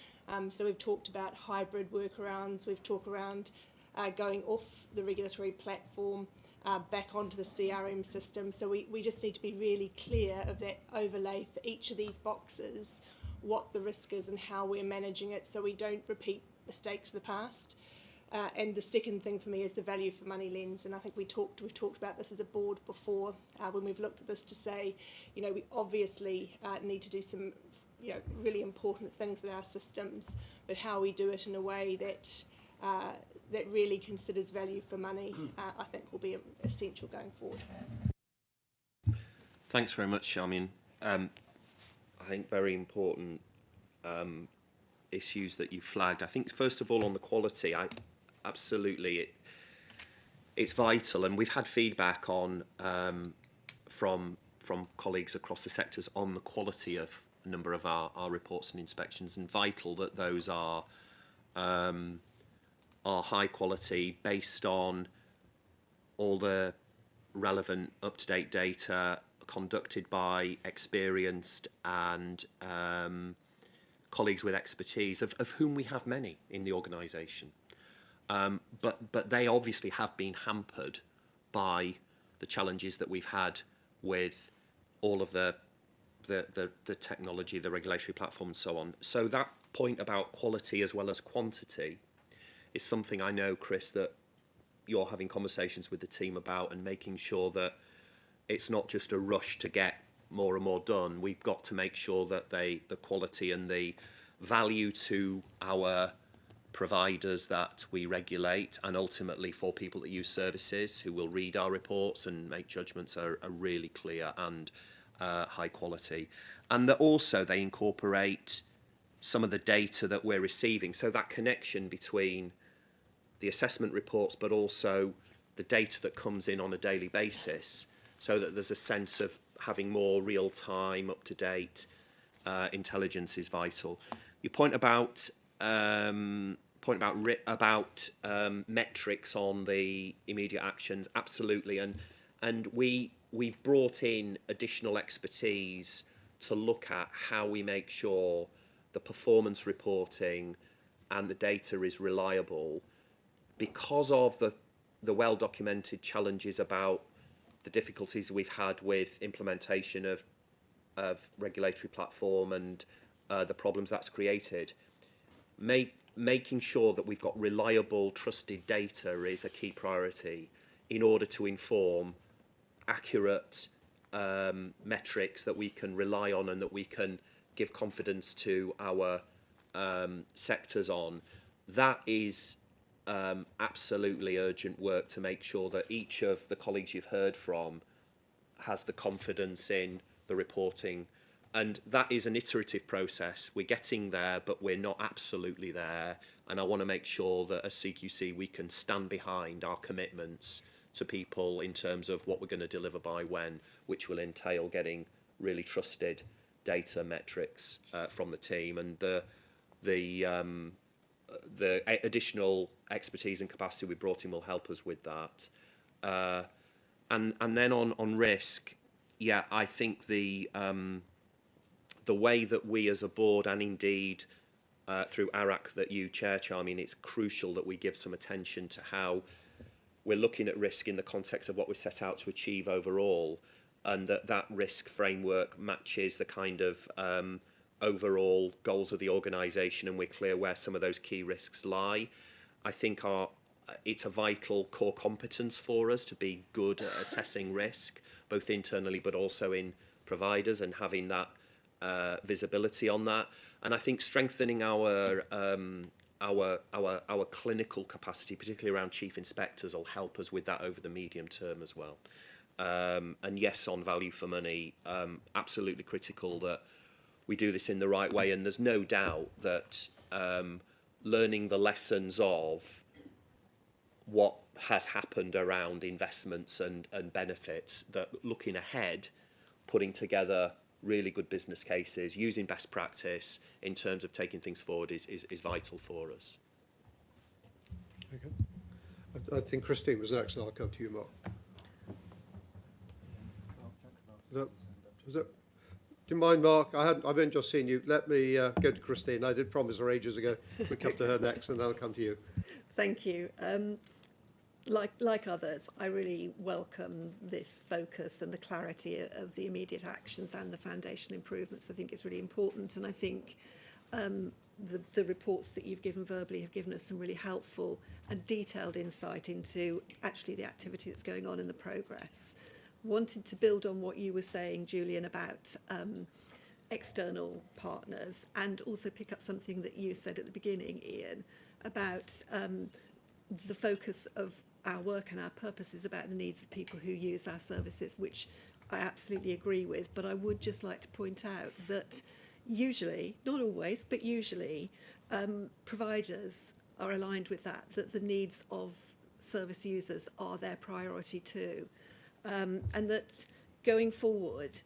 So we've talked about hybrid workarounds, we've talked around going off the regulatory platform, back onto the CRM system. So we just need to be really clear of that overlay for each of these boxes, what the risk is and how we're managing it, so we don't repeat mistakes of the past. And the second thing for me is the value for money lens, and I think we've talked about this as a board before when we've looked at this, to say, you know, we obviously need to do some, you know, really important things with our systems, but how we do it in a way that that really considers value for money, I think will be essential going forward. Thanks very much, Charmian. I think very important issues that you flagged. I think first of all on the quality, it's vital, and we've had feedback on from colleagues across the sectors on the quality of a number of our reports and inspections, and vital that those are high quality based on all the relevant up-to-date data conducted by experienced and colleagues with expertise, of whom we have many in the organisation. But they obviously have been hampered by the challenges that we've had with all of the technology, the regulatory platform and so on. So that point about quality as well as quantity is something I know, Chris, that you're having conversations with the team about, and making sure that it's not just a rush to get more and more done. We've got to make sure that the quality and the value to our providers that we regulate, and ultimately for people that use services who will read our reports and make judgments, are really clear and high quality. And that also they incorporate some of the data that we're receiving. So that connection between the assessment reports, but also the data that comes in on a daily basis, so that there's a sense of having more real-time, up-to-date intelligence is vital. Your point about metrics on the immediate actions, absolutely, and we've brought in additional expertise to look at how we make sure the performance reporting and the data is reliable, because of the well-documented challenges about the difficulties we've had with implementation of regulatory platform and the problems that's created. Making sure that we've got reliable, trusted data is a key priority in order to inform accurate metrics that we can rely on and that we can give confidence to our sectors on. That is absolutely urgent work to make sure that each of the colleagues you've heard from has the confidence in the reporting. And that is an iterative process. We're getting there, but we're not absolutely there. And I want to make sure that as CQC we can stand behind our commitments to people in terms of what we're going to deliver by when, which will entail getting really trusted data metrics from the team. And the additional expertise and capacity we brought in will help us with that. And then on risk, yeah, I think the way that we as a board, and indeed through ARAC that you chair, Charmian, it's crucial that we give some attention to how we're looking at risk in the context of what we set out to achieve overall, and that risk framework matches the kind of overall goals of the organisation, and we're clear where some of those key risks lie. I think it's a vital core competence for us to be good at assessing risk, both internally but also in providers, and having that visibility on that. And I think strengthening our clinical capacity, particularly around chief inspectors, will help us with that over the medium term as well. And yes, on value for money, absolutely critical that we do this in the right way. And there's no doubt that learning the lessons of what has happened around investments and benefits, that looking ahead, putting together really good business cases, using best practice in terms of taking things forward is vital for us. Okay. I think Christine was next, and I'll come to you, Mark. Do you mind, Mark? I've only just seen you. Let me go to Christine. I did promise her ages ago we'd come to her next, and then I'll come to you. Thank you. Like others, I really welcome this focus and the clarity of the immediate actions and the foundation improvements. I think it's really important, and I think the reports that you've given verbally have given us some really helpful and detailed insight into actually the activity that's going on in the progress. Wanted to build on what you were saying, Julian, about external partners, and also pick up something that you said at the beginning, Ian, about the focus of our work and our purpose is about the needs of people who use our services, which I absolutely agree with. But I would just like to point out that usually, not always, but usually, providers are aligned with that the needs of service users are their priority too. And that going forward,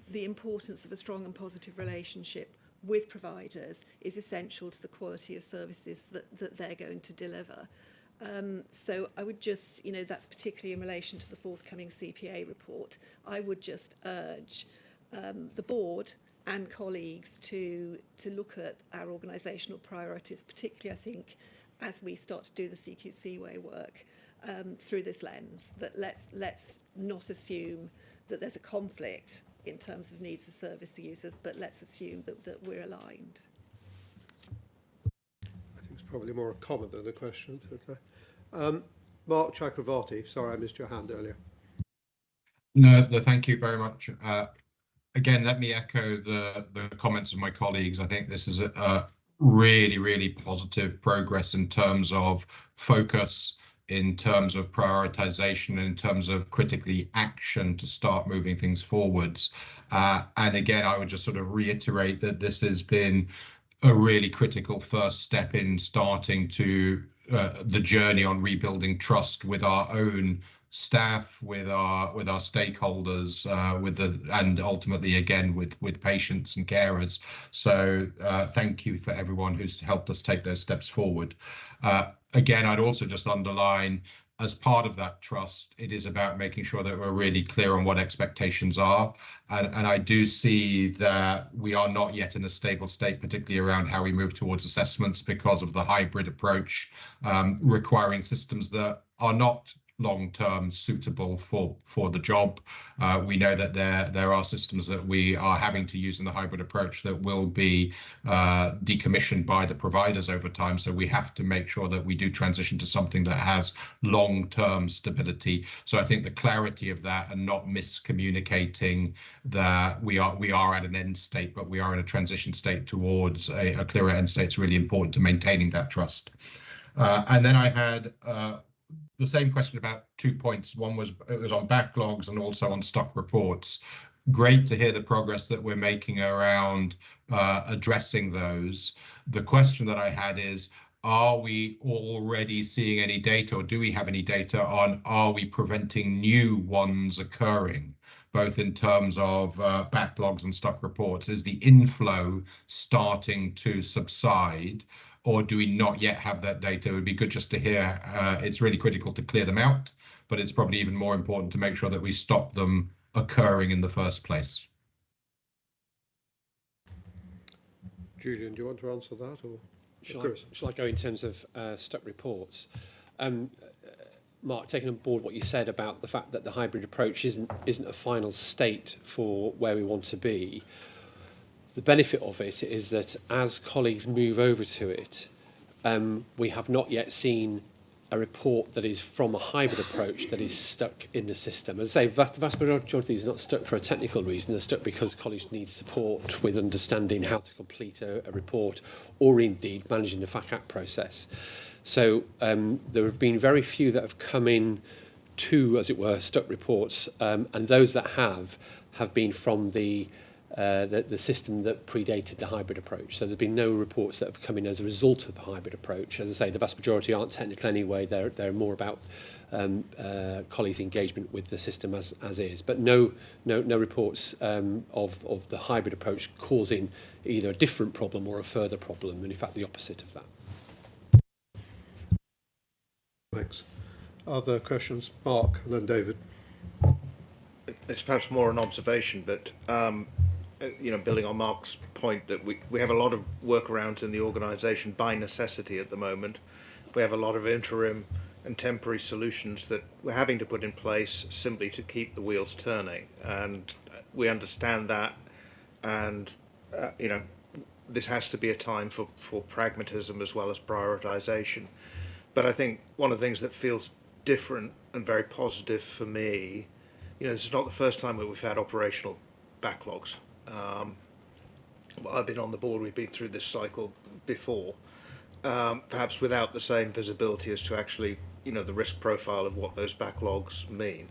the importance of a strong and positive relationship with providers is essential to the quality of services that they're going to deliver. So I would just, that's particularly in relation to the forthcoming CPA report, I would just urge the board and colleagues to look at our organisational priorities, particularly, I think, as we start to do the CQC way work through this lens, that let's not assume that there's a conflict in terms of needs of service users, but let's assume that we're aligned. I think it's probably more a comment than a question. But, Mark Chakravarti, sorry I missed your hand earlier. No, thank you very much. Again, let me echo the comments of my colleagues. I think this is a really, really positive progress in terms of focus, in terms of prioritization, in terms of critically action to start moving things forwards. And again, I would just sort of reiterate that this has been a really critical first step in starting to the journey on rebuilding trust with our own staff, with our stakeholders, and ultimately again with patients and carers. So thank you for everyone who's helped us take those steps forward. Again, I'd also just underline, as part of that trust, it is about making sure that we're really clear on what expectations are. And I do see that we are not yet in a stable state, particularly around how we move towards assessments because of the hybrid approach, requiring systems that are not long-term suitable for the job. We know that there are systems that we are having to use in the hybrid approach that will be decommissioned by the providers over time. So we have to make sure that we do transition to something that has long-term stability. So I think the clarity of that and not miscommunicating that we are at an end state, but we are in a transition state towards a clearer end state is really important to maintaining that trust. And then I had the same question about 2 points. One was on backlogs and also on stock reports. Great to hear the progress that we're making around addressing those. The question that I had is, are we already seeing any data, or do we have any data on, are we preventing new ones occurring, both in terms of backlogs and stock reports? Is the inflow starting to subside, or do we not yet have that data? It would be good just to hear. It's really critical to clear them out, but it's probably even more important to make sure that we stop them occurring in the first place. Julian, do you want to answer that, or shall I go in terms of stock reports? Mark, taking on board what you said about the fact that the hybrid approach isn't a final state for where we want to be. The benefit of it is that as colleagues move over to it, we have not yet seen a report that is from a hybrid approach that is stuck in the system. As I say, the vast majority of these are not stuck for a technical reason. They're stuck because colleagues need support with understanding how to complete a report, or indeed managing the FACAP process. So there have been very few that have come in to, as it were, stuck reports, and those that have been from the system that predated the hybrid approach. So there's been no reports that have come in as a result of the hybrid approach. As I say, the vast majority aren't technical anyway. They're more about colleagues' engagement with the system as is. But no reports of the hybrid approach causing either a different problem or a further problem, and in fact the opposite of that. Thanks. Other questions? Mark and then David. It's perhaps more an observation, but building on Mark's point that we have a lot of workarounds in the organisation by necessity at the moment. We have a lot of interim and temporary solutions that we're having to put in place simply to keep the wheels turning, and we understand that, and this has to be a time for pragmatism as well as prioritisation. But I think one of the things that feels different and very positive for me, this is not the first time that we've had operational backlogs. Well, I've been on the board, we've been through this cycle before, perhaps without the same visibility as to actually, the risk profile of what those backlogs mean.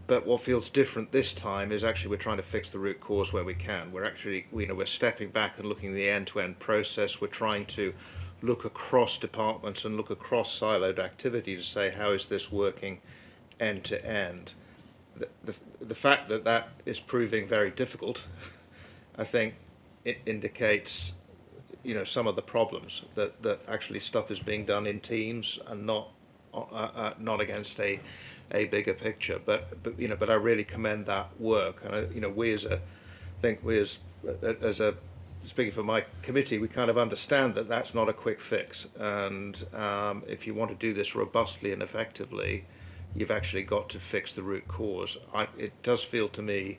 But what feels different this time is actually we're trying to fix the root cause where we can. We're actually, we're stepping back and looking at the end-to-end process. We're trying to look across departments and look across siloed activity to say, how is this working end to end? The fact that that is proving very difficult, I think it indicates, some of the problems, that actually stuff is being done in teams and not against a bigger picture. But I really commend that work. And we as a speaking for my committee, we kind of understand that that's not a quick fix. And if you want to do this robustly and effectively, you've actually got to fix the root cause. It does feel to me,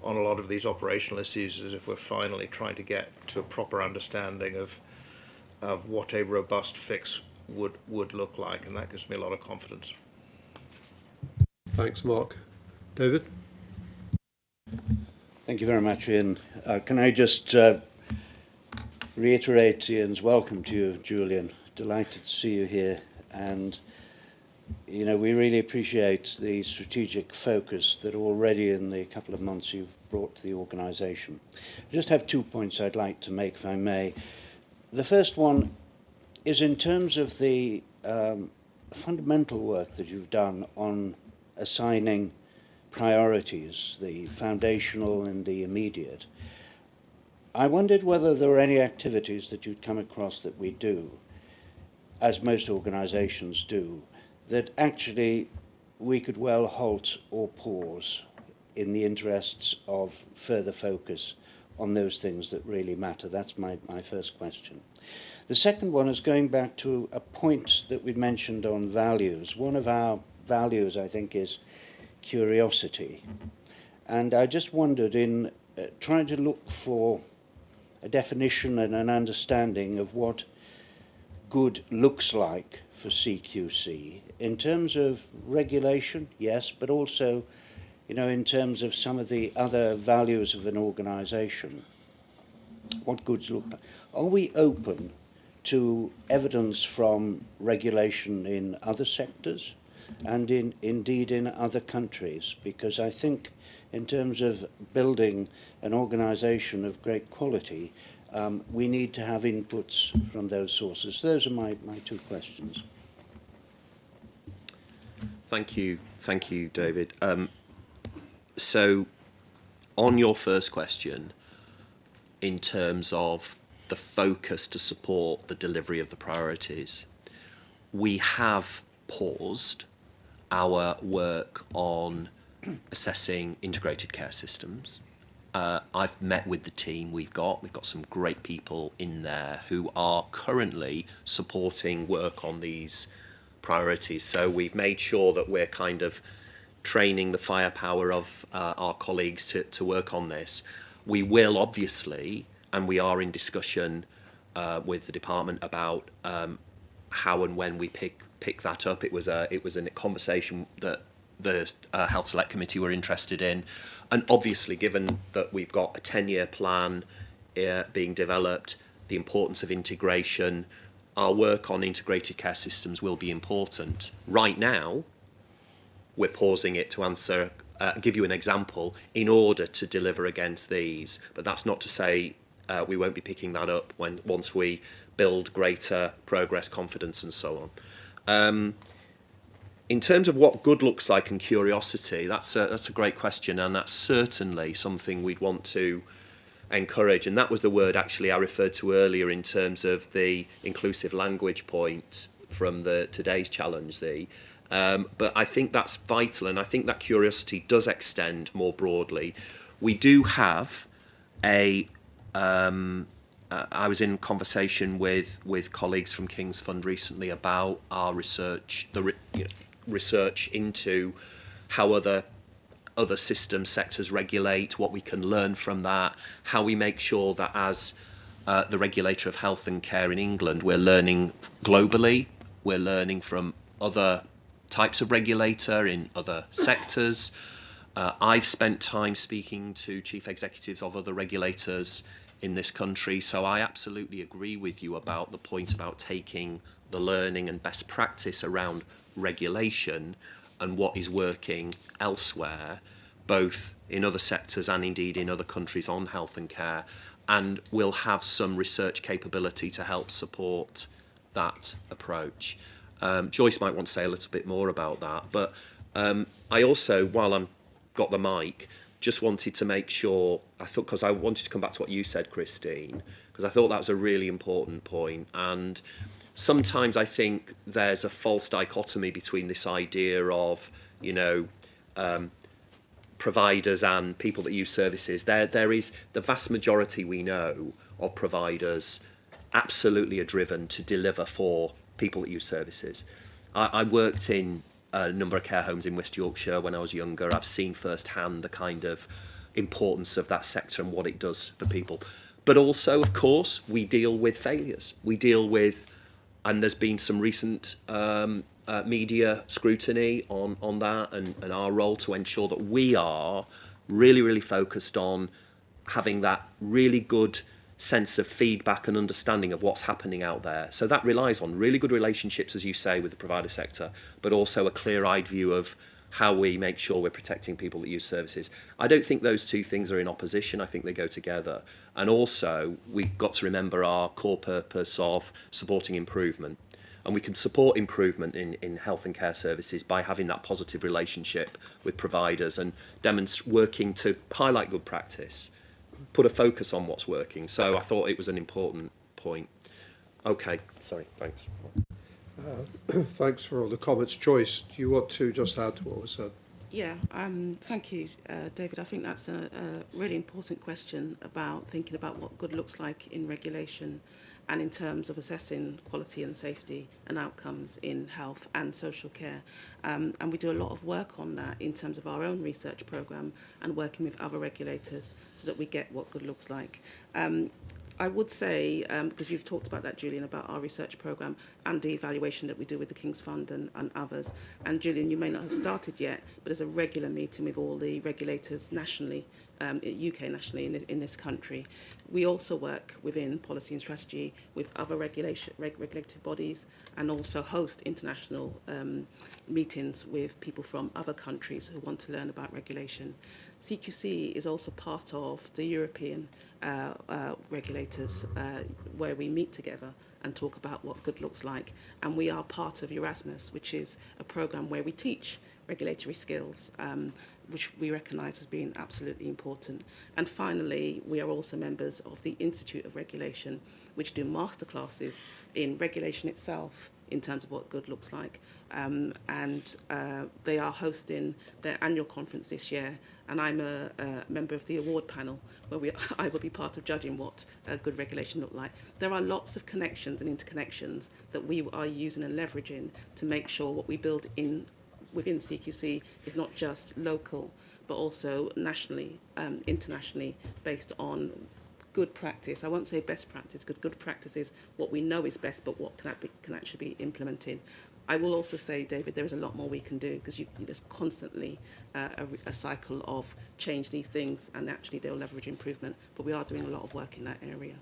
on a lot of these operational issues, as if we're finally trying to get to a proper understanding of what a robust fix would look like, and that gives me a lot of confidence. Thanks, Mark. David? Thank you very much, Ian. Can I just reiterate Ian's welcome to you, Julian. Delighted to see you here. And, we really appreciate the strategic focus that already in the couple of months you've brought to the organisation. I just have 2 points I'd like to make, if I may. The first one is in terms of the fundamental work that you've done on assigning priorities, the foundational and the immediate. I wondered whether there were any activities that you'd come across that we do, as most organisations do, that actually we could well halt or pause in the interests of further focus on those things that really matter. That's my first question. The second one is going back to a point that we mentioned on values. One of our values, I think, is curiosity. And I just wondered, in trying to look for a definition and an understanding of what good looks like for CQC, in terms of regulation, yes, but also, in terms of some of the other values of an organisation, what goods look like. Are we open to evidence from regulation in other sectors and indeed in other countries? Because I think in terms of building an organisation of great quality, we need to have inputs from those sources. Those are my 2 questions. Thank you, David. So, on your first question, in terms of the focus to support the delivery of the priorities, we have paused our work on assessing integrated care systems. I've met with the team we've got some great people in there who are currently supporting work on these priorities. So we've made sure that we're kind of training the firepower of our colleagues to work on this. We will obviously, and we are in discussion with the department about how and when we pick that up. It was a conversation that the Health Select Committee were interested in, and obviously given that we've got a 10-year plan being developed, the importance of integration, our work on integrated care systems will be important. Right now, we're pausing it to answer, give you an example, in order to deliver against these. But that's not to say we won't be picking that up once we build greater progress, confidence, and so on. In terms of what good looks like and curiosity, that's a great question, and that's certainly something we'd want to encourage. And that was the word actually I referred to earlier in terms of the inclusive language point from today's challenge, but I think that's vital, and I think that curiosity does extend more broadly. We do have I was in conversation with colleagues from King's Fund recently about our research, research into how other system sectors regulate, what we can learn from that, how we make sure that as the regulator of health and care in England, we're learning globally, we're learning from other types of regulator in other sectors. I've spent time speaking to chief executives of other regulators in this country, so I absolutely agree with you about the point about taking the learning and best practice around regulation and what is working elsewhere, both in other sectors and indeed in other countries on health and care, and we'll have some research capability to help support that approach. Joyce might want to say a little bit more about that, but I also, while I'm got the mic, just wanted to make sure, because I wanted to come back to what you said, Christine, because I thought that was a really important point. And sometimes I think there's a false dichotomy between this idea of, providers and people that use services. There is the vast majority we know of providers absolutely are driven to deliver for people that use services. I worked in a number of care homes in West Yorkshire when I was younger. I've seen firsthand the kind of importance of that sector and what it does for people. But also, of course, we deal with failures. We deal with, and there's been some recent media scrutiny on that and our role to ensure that we are really, really focused on having that really good sense of feedback and understanding of what's happening out there. So that relies on really good relationships, as you say, with the provider sector, but also a clear-eyed view of how we make sure we're protecting people that use services. I don't think those two things are in opposition. I think they go together. And also, we've got to remember our core purpose of supporting improvement. And we can support improvement in health and care services by having that positive relationship with providers and working to highlight good practice, put a focus on what's working. So I thought it was an important point. Okay, sorry, thanks. Thanks for all the comments. Joyce, do you want to just add to what was said? Yeah, thank you, David. I think that's a really important question about thinking about what good looks like in regulation and in terms of assessing quality and safety and outcomes in health and social care. And we do a lot of work on that in terms of our own research programme and working with other regulators so that we get what good looks like. I would say, because you've talked about that, Julian, about our research programme and the evaluation that we do with the King's Fund and others. And Julian, you may not have started yet, but there's a regular meeting with all the regulators nationally, UK nationally in this country. We also work within policy and strategy with other regulatory bodies and also host international meetings with people from other countries who want to learn about regulation. CQC is also part of the European regulators where we meet together and talk about what good looks like. And we are part of Erasmus, which is a programme where we teach regulatory skills, which we recognise as being absolutely important. And finally, we are also members of the Institute of Regulation, which do masterclasses in regulation itself in terms of what good looks like. And they are hosting their annual conference this year, and I'm a member of the award panel where I will be part of judging what good regulation look like. There are lots of connections and interconnections that we are using and leveraging to make sure what we build within CQC is not just local, but also nationally, internationally, based on good practice. I won't say best practice, good practice is what we know is best, but what can actually be implemented. I will also say, David, there is a lot more we can do because there's constantly a cycle of change these things, and actually they'll leverage improvement. But we are doing a lot of work in that area.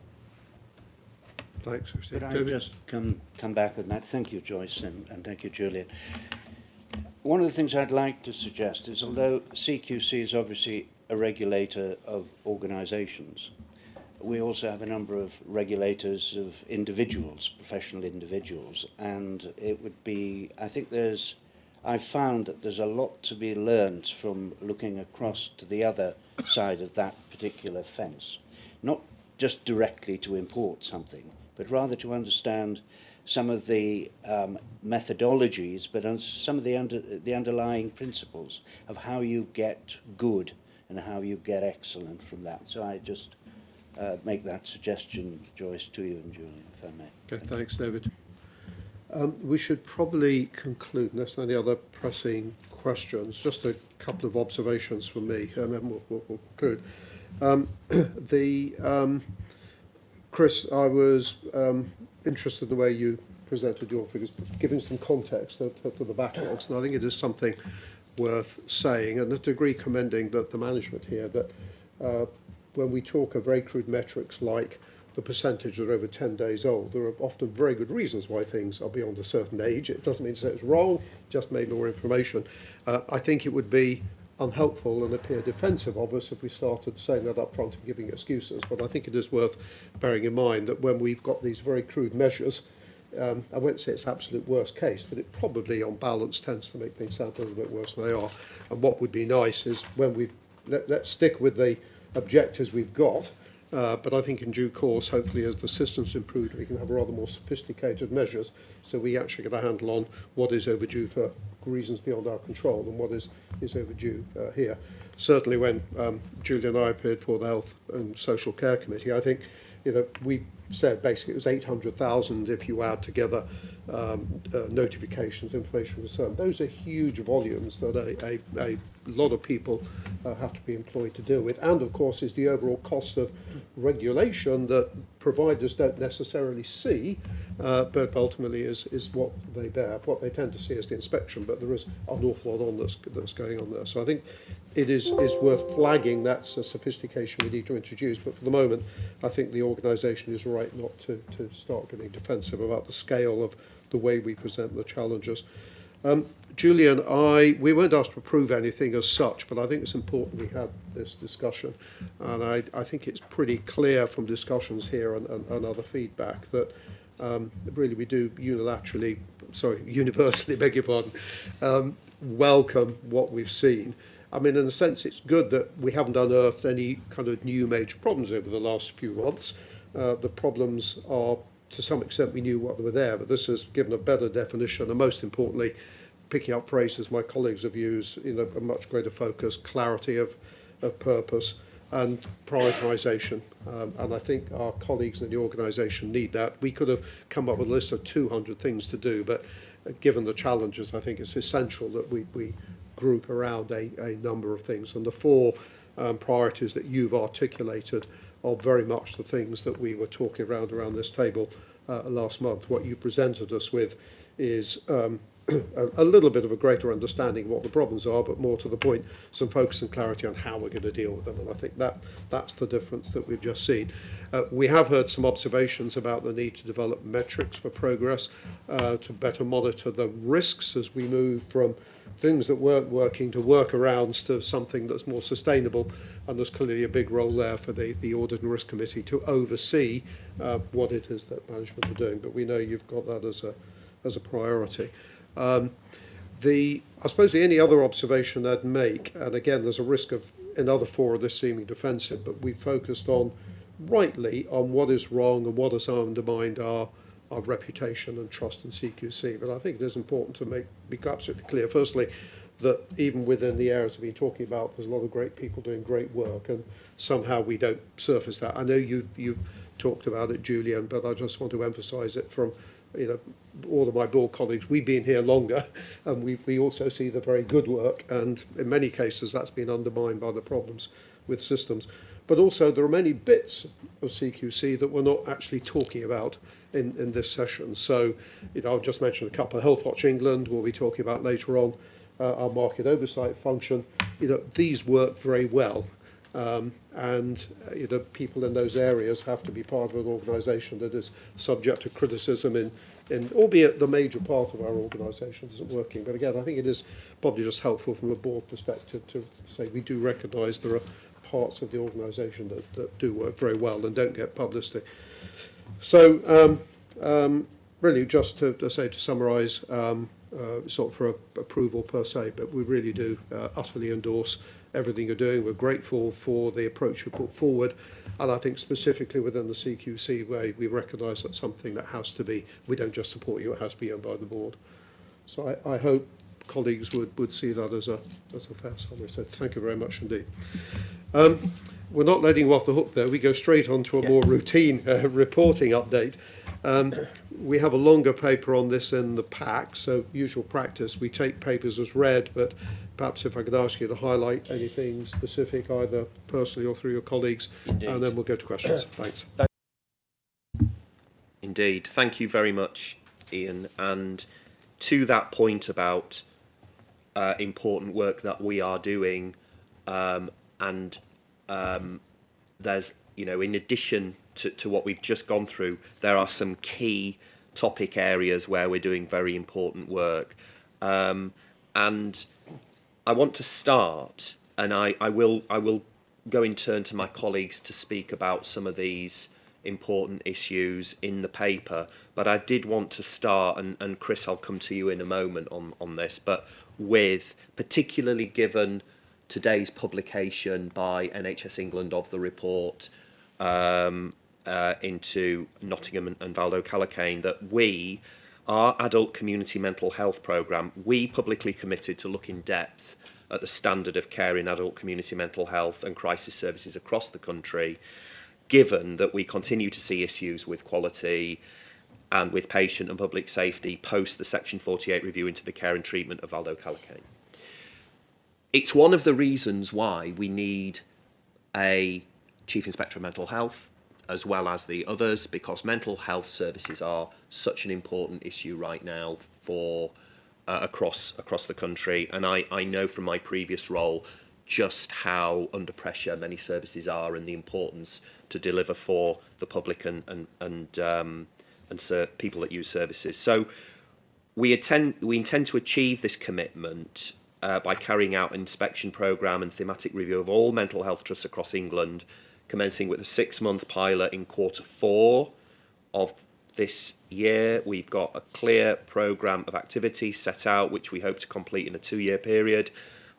Thanks, Christine. Could I just come back on that? Thank you, Joyce, and thank you, Julian. One of the things I'd like to suggest is, although CQC is obviously a regulator of organisations, we also have a number of regulators of individuals, professional individuals, and it would be, I've found that there's a lot to be learned from looking across to the other side of that particular fence. Not just directly to import something, but rather to understand some of the methodologies, but some of the underlying principles of how you get good and how you get excellent from that. So I just make that suggestion, Joyce, to you and Julian, if I may. Okay, thanks, David. We should probably conclude, unless there are any other pressing questions. Just a couple of observations from me, and then we'll conclude. Chris, I was interested in the way you presented your figures, giving some context to the backlogs, and I think it is something worth saying, and a degree commending the management here, that when we talk of very crude metrics like the percentage that are over 10 days old. There are often very good reasons why things are beyond a certain age. It doesn't mean to say it's wrong, just maybe more information. I think it would be unhelpful and appear defensive of us if we started saying that up front and giving excuses. But I think it is worth bearing in mind that when we've got these very crude measures, I won't say it's absolute worst case, but it probably on balance tends to make things sound a little bit worse than they are. And what would be nice is when let's stick with the objectives we've got, but I think in due course, hopefully as the system's improved, we can have rather more sophisticated measures so we actually get a handle on what is overdue for reasons beyond our control and what is overdue here. Certainly when Julie and I appeared for the Health and Social Care Committee, I think we said basically it was 800,000 if you add together notifications, information concern. Those are huge volumes that a lot of people have to be employed to deal with. And of course is the overall cost of regulation that providers don't necessarily see, but ultimately is what they bear. What they tend to see is the inspection, but there is an awful lot on that's going on there. So I think it is worth flagging that's a sophistication we need to introduce. But for the moment, I think the organisation is right not to start getting defensive about the scale of the way we present the challenges. Julie and we weren't asked to approve anything as such, but I think it's important we had this discussion. And I think it's pretty clear from discussions here and other feedback that really we do universally, beg your pardon, welcome what we've seen. I mean, in a sense, it's good that we haven't unearthed any kind of new major problems over the last few months. The problems are, to some extent, we knew what they were there, but this has given a better definition, and most importantly, picking up phrases my colleagues have used, a much greater focus, clarity of purpose, and prioritisation. And I think our colleagues in the organisation need that. We could have come up with a list of 200 things to do, but given the challenges, I think it's essential that we group around a number of things. And the four priorities that you've articulated are very much the things that we were talking around this table last month. What you presented us with is a little bit of a greater understanding of what the problems are, but more to the point, some focus and clarity on how we're going to deal with them. And I think that's the difference that we've just seen. We have heard some observations about the need to develop metrics for progress, to better monitor the risks as we move from things that weren't working to workarounds to something that's more sustainable. And there's clearly a big role there for the Audit and Risk Committee to oversee what it is that management are doing. But we know you've got that as a priority. I suppose the only other observation I'd make, and again, there's a risk of in other four of this seeming defensive, but we focused rightly on what is wrong and what has undermined our reputation and trust in CQC. But I think it is important to be absolutely clear, firstly, that even within the areas we've been talking about, there's a lot of great people doing great work, and somehow we don't surface that. I know you've talked about it, Julian, but I just want to emphasise it from all of my board colleagues. We've been here longer, and we also see the very good work, and in many cases that's been undermined by the problems with systems. But also there are many bits of CQC that we're not actually talking about in this session. So I'll just mention a couple. Health Watch England, we'll be talking about later on, our market oversight function. These work very well. And people in those areas have to be part of an organisation that is subject to criticism in albeit the major part of our organisation isn't working. But again, I think it is probably just helpful from a board perspective to say we do recognise there are parts of the organisation that do work very well and don't get publicity. So really just to summarise, it's not for approval per se, but we really do utterly endorse everything you're doing. We're grateful for the approach you put forward, and I think specifically within the CQC way, we recognise that's something that has to be, we don't just support you, it has to be owned by the board. So I hope colleagues would see that as a fair summary. So thank you very much indeed. We're not letting you off the hook there. We go straight on to a more routine reporting update. We have a longer paper on this in the pack, so usual practice, we take papers as read, but perhaps if I could ask you to highlight anything specific, either personally or through your colleagues, Indeed. And then we'll go to questions. Thanks. Indeed. Thank you very much, Ian. And to that point about important work that we are doing, there's, in addition to what we've just gone through, there are some key topic areas where we're doing very important work. And I want to start, and I will go in turn to my colleagues to speak about some of these important issues in the paper, but I did want to start, and Chris, I'll come to you in a moment on this, but with, particularly given today's publication by NHS England of the report into Nottingham and Valdo Calacane, that our adult community mental health programme, we publicly committed to look in depth at the standard of care in adult community mental health and crisis services across the country, given that we continue to see issues with quality and with patient and public safety post the Section 48 review into the care and treatment of Valdo Calacane. It's one of the reasons why we need a Chief Inspector of Mental Health, as well as the others, because mental health services are such an important issue right now for across the country. And I know from my previous role just how under pressure many services are, and the importance to deliver for the public and people that use services. So we intend to achieve this commitment by carrying out an inspection programme and thematic review of all mental health trusts across England, commencing with a 6-month pilot in Q4 of this year. We've got a clear programme of activities set out, which we hope to complete in a 2-year period.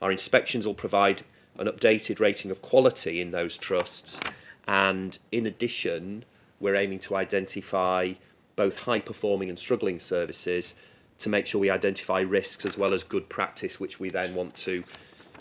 Our inspections will provide an updated rating of quality in those trusts, and in addition, we're aiming to identify both high-performing and struggling services to make sure we identify risks as well as good practice, which we then want to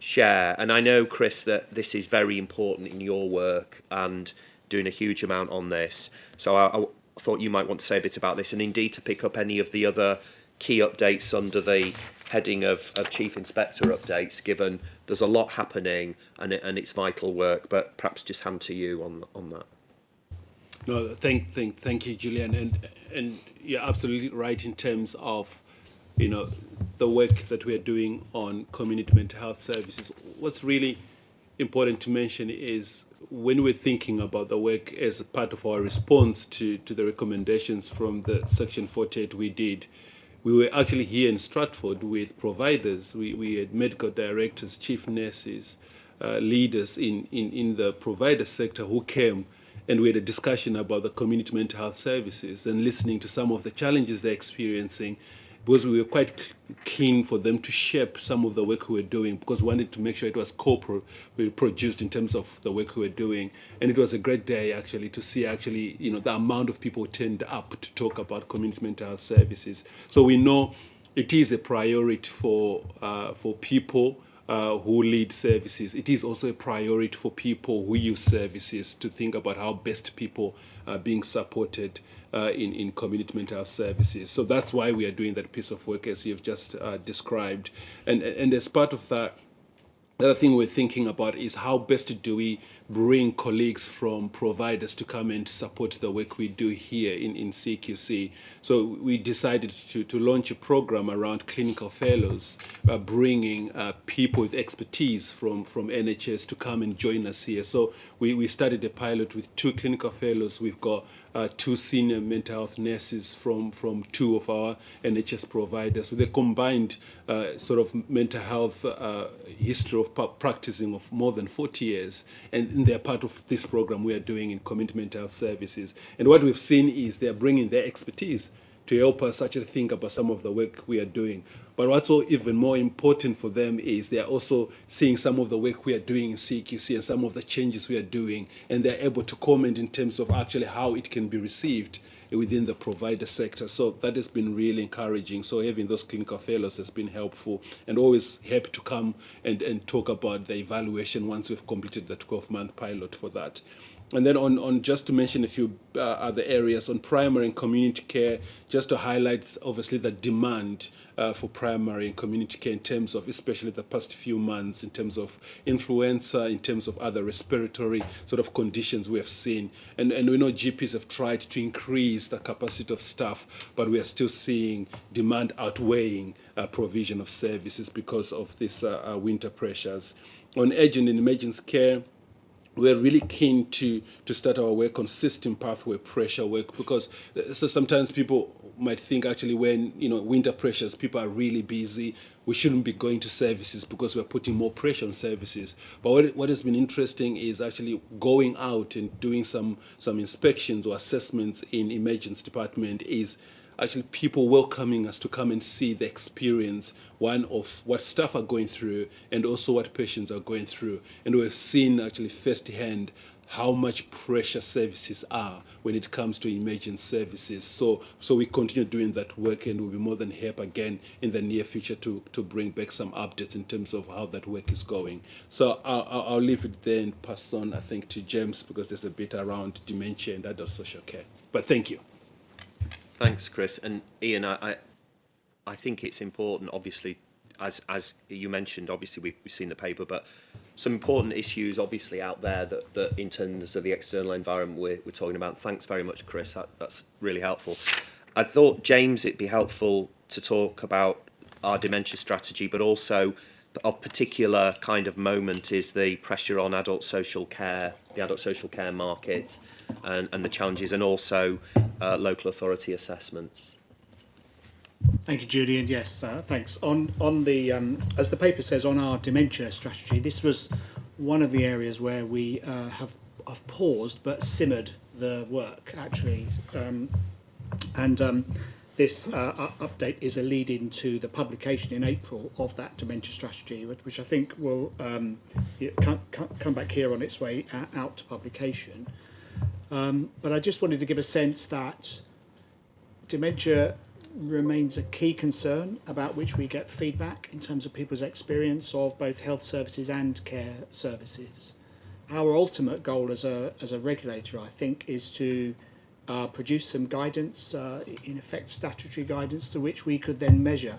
share. And I know, Chris, that this is very important in your work and doing a huge amount on this. So I thought you might want to say a bit about this, and indeed to pick up any of the other key updates under the heading of Chief Inspector updates, given there's a lot happening and it's vital work, but perhaps just hand to you on that. No, thank you, Julian, and you're absolutely right in terms of, you know, the work that we are doing on community mental health services. What's really important to mention is when we're thinking about the work as a part of our response to the recommendations from the Section 48 we did, we were actually here in Stratford with providers. We had medical directors, chief nurses, leaders in the provider sector who came, and we had a discussion about the community mental health services and listening to some of the challenges they're experiencing, because we were quite keen for them to shape some of the work we were doing, because we wanted to make sure it was co-produced in terms of the work we were doing. And it was a great day, actually, to see, actually, you know, the amount of people who turned up to talk about community mental health services. So we know it is a priority for people who lead services. It is also a priority for people who use services to think about how best people are being supported in community mental health services. So that's why we are doing that piece of work as you've just described. And as part of that, the other thing we're thinking about is how best do we bring colleagues from providers to come and support the work we do here in CQC. So we decided to launch a program around clinical fellows, bringing people with expertise from NHS to come and join us here. So we started a pilot with 2 clinical fellows. We've got 2 senior mental health nurses from 2 of our NHS providers with a combined sort of mental health history of practicing of more than 40 years, and they're part of this program we are doing in community mental health services. And what we've seen is they're bringing their expertise to help us actually think about some of the work we are doing. But what's even more important for them is they're also seeing some of the work we are doing in CQC and some of the changes we are doing, and they're able to comment in terms of actually how it can be received within the provider sector. So that has been really encouraging. So having those clinical fellows has been helpful, and always happy to come and talk about the evaluation once we've completed the 12-month pilot for that. And then on just to mention a few other areas, on primary and community care, just to highlight obviously the demand for primary and community care in terms of, especially the past few months, in terms of influenza, in terms of other respiratory sort of conditions we have seen. And we know GPs have tried to increase the capacity of staff, but we are still seeing demand outweighing provision of services because of these winter pressures. On urgent and emergency care, we're really keen to start our work on system pathway pressure work, because so sometimes people might think actually when, you know, winter pressures, people are really busy, we shouldn't be going to services because we're putting more pressure on services. But what has been interesting is actually going out and doing some inspections or assessments in emergency department, is actually people welcoming us to come and see the experience, one of what staff are going through and also what patients are going through. And we've seen actually firsthand how much pressure services are when it comes to emergency services. So we continue doing that work, and we'll be more than happy again in the near future to bring back some updates in terms of how that work is going. So I'll leave it there and pass on, I think, to James, because there's a bit around dementia and adult social care. But thank you. Thanks, Chris. And Ian, I think it's important, obviously, as you mentioned, obviously we've seen the paper, but some important issues obviously out there that in terms of the external environment we're talking about. Thanks very much, Chris. That's really helpful. I thought, James, it'd be helpful to talk about our dementia strategy, but also a particular kind of moment is the pressure on adult social care, the adult social care market, and the challenges, and also local authority assessments. Thank you, Julian. Yes, thanks. On the as the paper says, on our dementia strategy, this was one of the areas where we have paused but simmered the work actually, this update is a lead into the publication in April of that dementia strategy, which I think will come back here on its way out to publication. But I just wanted to give a sense that dementia remains a key concern about which we get feedback in terms of people's experience of both health services and care services. Our ultimate goal as a regulator, I think, is to produce some guidance, in effect statutory guidance, to which we could then measure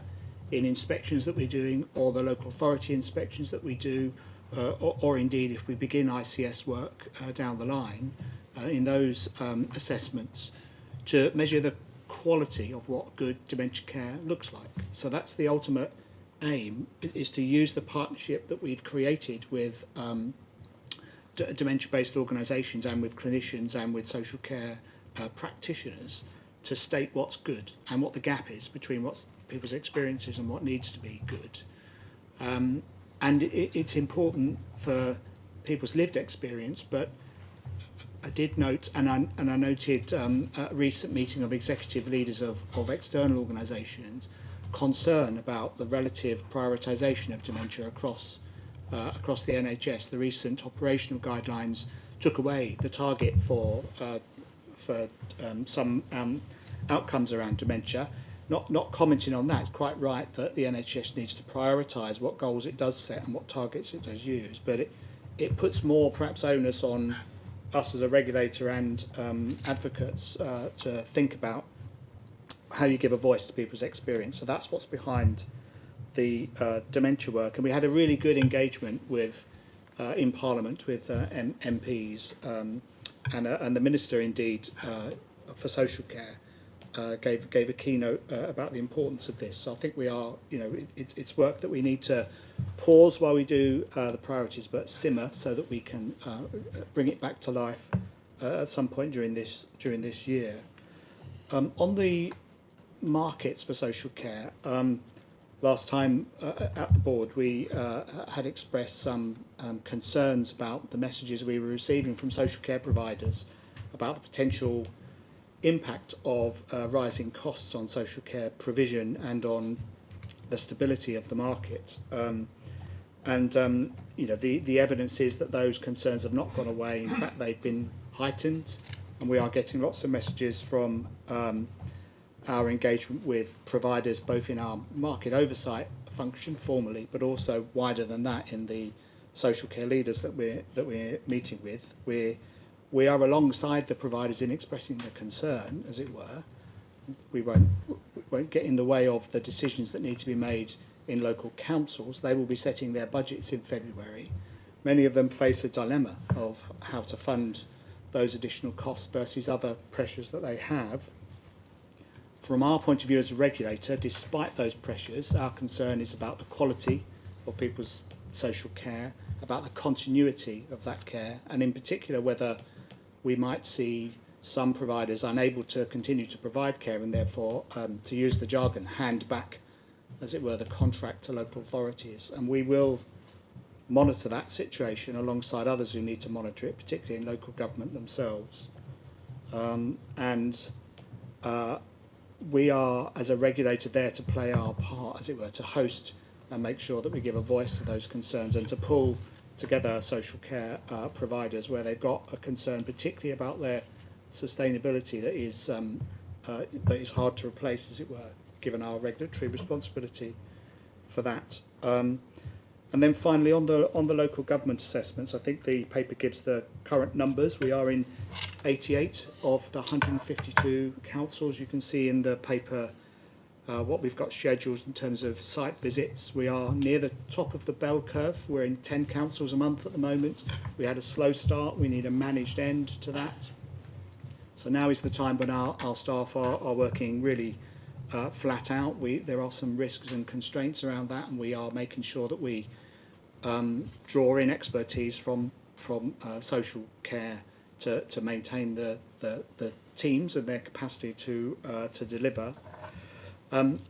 in inspections that we're doing, or the local authority inspections that we do, or indeed if we begin ICS work down the line, in those assessments, to measure the quality of what good dementia care looks like. So that's the ultimate aim, is to use the partnership that we've created with dementia-based organisations and with clinicians and with social care practitioners to state what's good and what the gap is between what people's experiences and what needs to be good. And it's important for people's lived experience, but I did note, and I noted at a recent meeting of executive leaders of external organisations, concern about the relative prioritisation of dementia across the NHS. The recent operational guidelines took away the target for some outcomes around dementia. Not commenting on that, it's quite right that the NHS needs to prioritise what goals it does set and what targets it does use, but it puts more perhaps onus on us as a regulator and advocates to think about how you give a voice to people's experience. So that's what's behind the dementia work. And we had a really good engagement with in Parliament with MPs, and the Minister indeed for social care gave a keynote about the importance of this. So I think we are, it's work that we need to pause while we do the priorities, but simmer so that we can bring it back to life at some point during this year. On the markets for social care, last time at the board we had expressed some concerns about the messages we were receiving from social care providers about the potential impact of rising costs on social care provision and on the stability of the market. The evidence is that those concerns have not gone away. In fact, they've been heightened, and we are getting lots of messages from our engagement with providers, both in our market oversight function formally, but also wider than that in the social care leaders that we're meeting with. We are alongside the providers in expressing the concern, as it were. We won't get in the way of the decisions that need to be made in local councils. They will be setting their budgets in February. Many of them face a dilemma of how to fund those additional costs versus other pressures that they have. From our point of view as a regulator, despite those pressures, our concern is about the quality of people's social care, about the continuity of that care, and in particular whether we might see some providers unable to continue to provide care and therefore, to use the jargon, hand back, as it were, the contract to local authorities. And we will monitor that situation alongside others who need to monitor it, particularly in local government themselves. We are, as a regulator, there to play our part, as it were, to host and make sure that we give a voice to those concerns and to pull together social care providers where they've got a concern, particularly about their sustainability that is hard to replace, as it were, given our regulatory responsibility for that. And then finally, on the local government assessments, I think the paper gives the current numbers. We are in 88 of the 152 councils. You can see in the paper what we've got scheduled in terms of site visits. We are near the top of the bell curve. We're in 10 councils a month at the moment. We had a slow start. We need a managed end to that. So now is the time when our staff are working really flat out. There are some risks and constraints around that, and we are making sure that we draw in expertise from social care to maintain the teams and their capacity to deliver.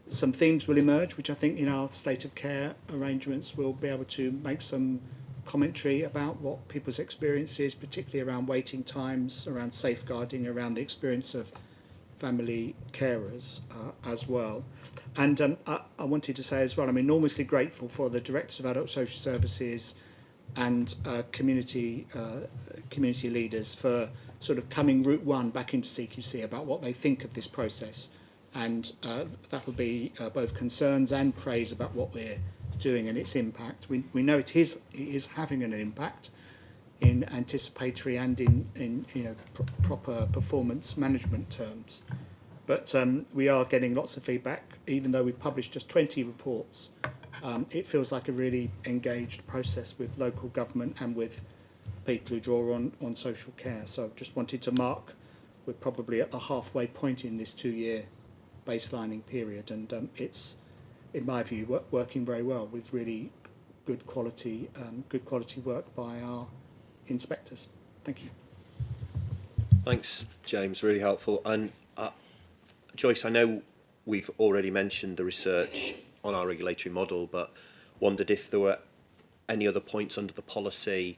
Some themes will emerge, which I think in our state of care arrangements we'll be able to make some commentary about what people's experience is, particularly around waiting times, around safeguarding, around the experience of family carers as well. And I wanted to say as well, I'm enormously grateful for the Directors of Adult Social Services and community leaders for sort of coming route one back into CQC about what they think of this process. And that will be both concerns and praise about what we're doing and its impact. We know it is having an impact in anticipatory and in proper performance management terms. But we are getting lots of feedback, even though we've published just 20 reports. It feels like a really engaged process with local government and with people who draw on social care. So just wanted to mark we're probably at the halfway point in this 2-year baselining period, and it's, in my view, working very well with really good quality work by our inspectors. Thank you. Thanks, James. Really helpful. And Joyce, I know we've already mentioned the research on our regulatory model, but wondered if there were any other points under the policy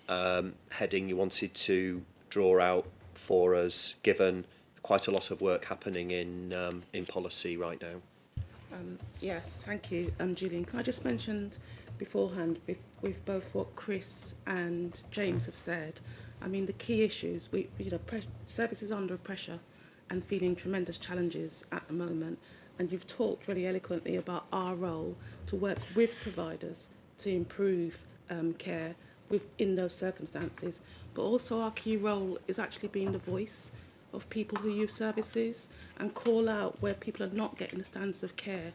heading you wanted to draw out for us, given quite a lot of work happening in policy right now. Yes, thank you, Julian. Can I just mention beforehand, with both what Chris and James have said, I mean, the key issues, services are under pressure and feeling tremendous challenges at the moment. And you've talked really eloquently about our role to work with providers to improve care in those circumstances. But also our key role is actually being the voice of people who use services and call out where people are not getting the standards of care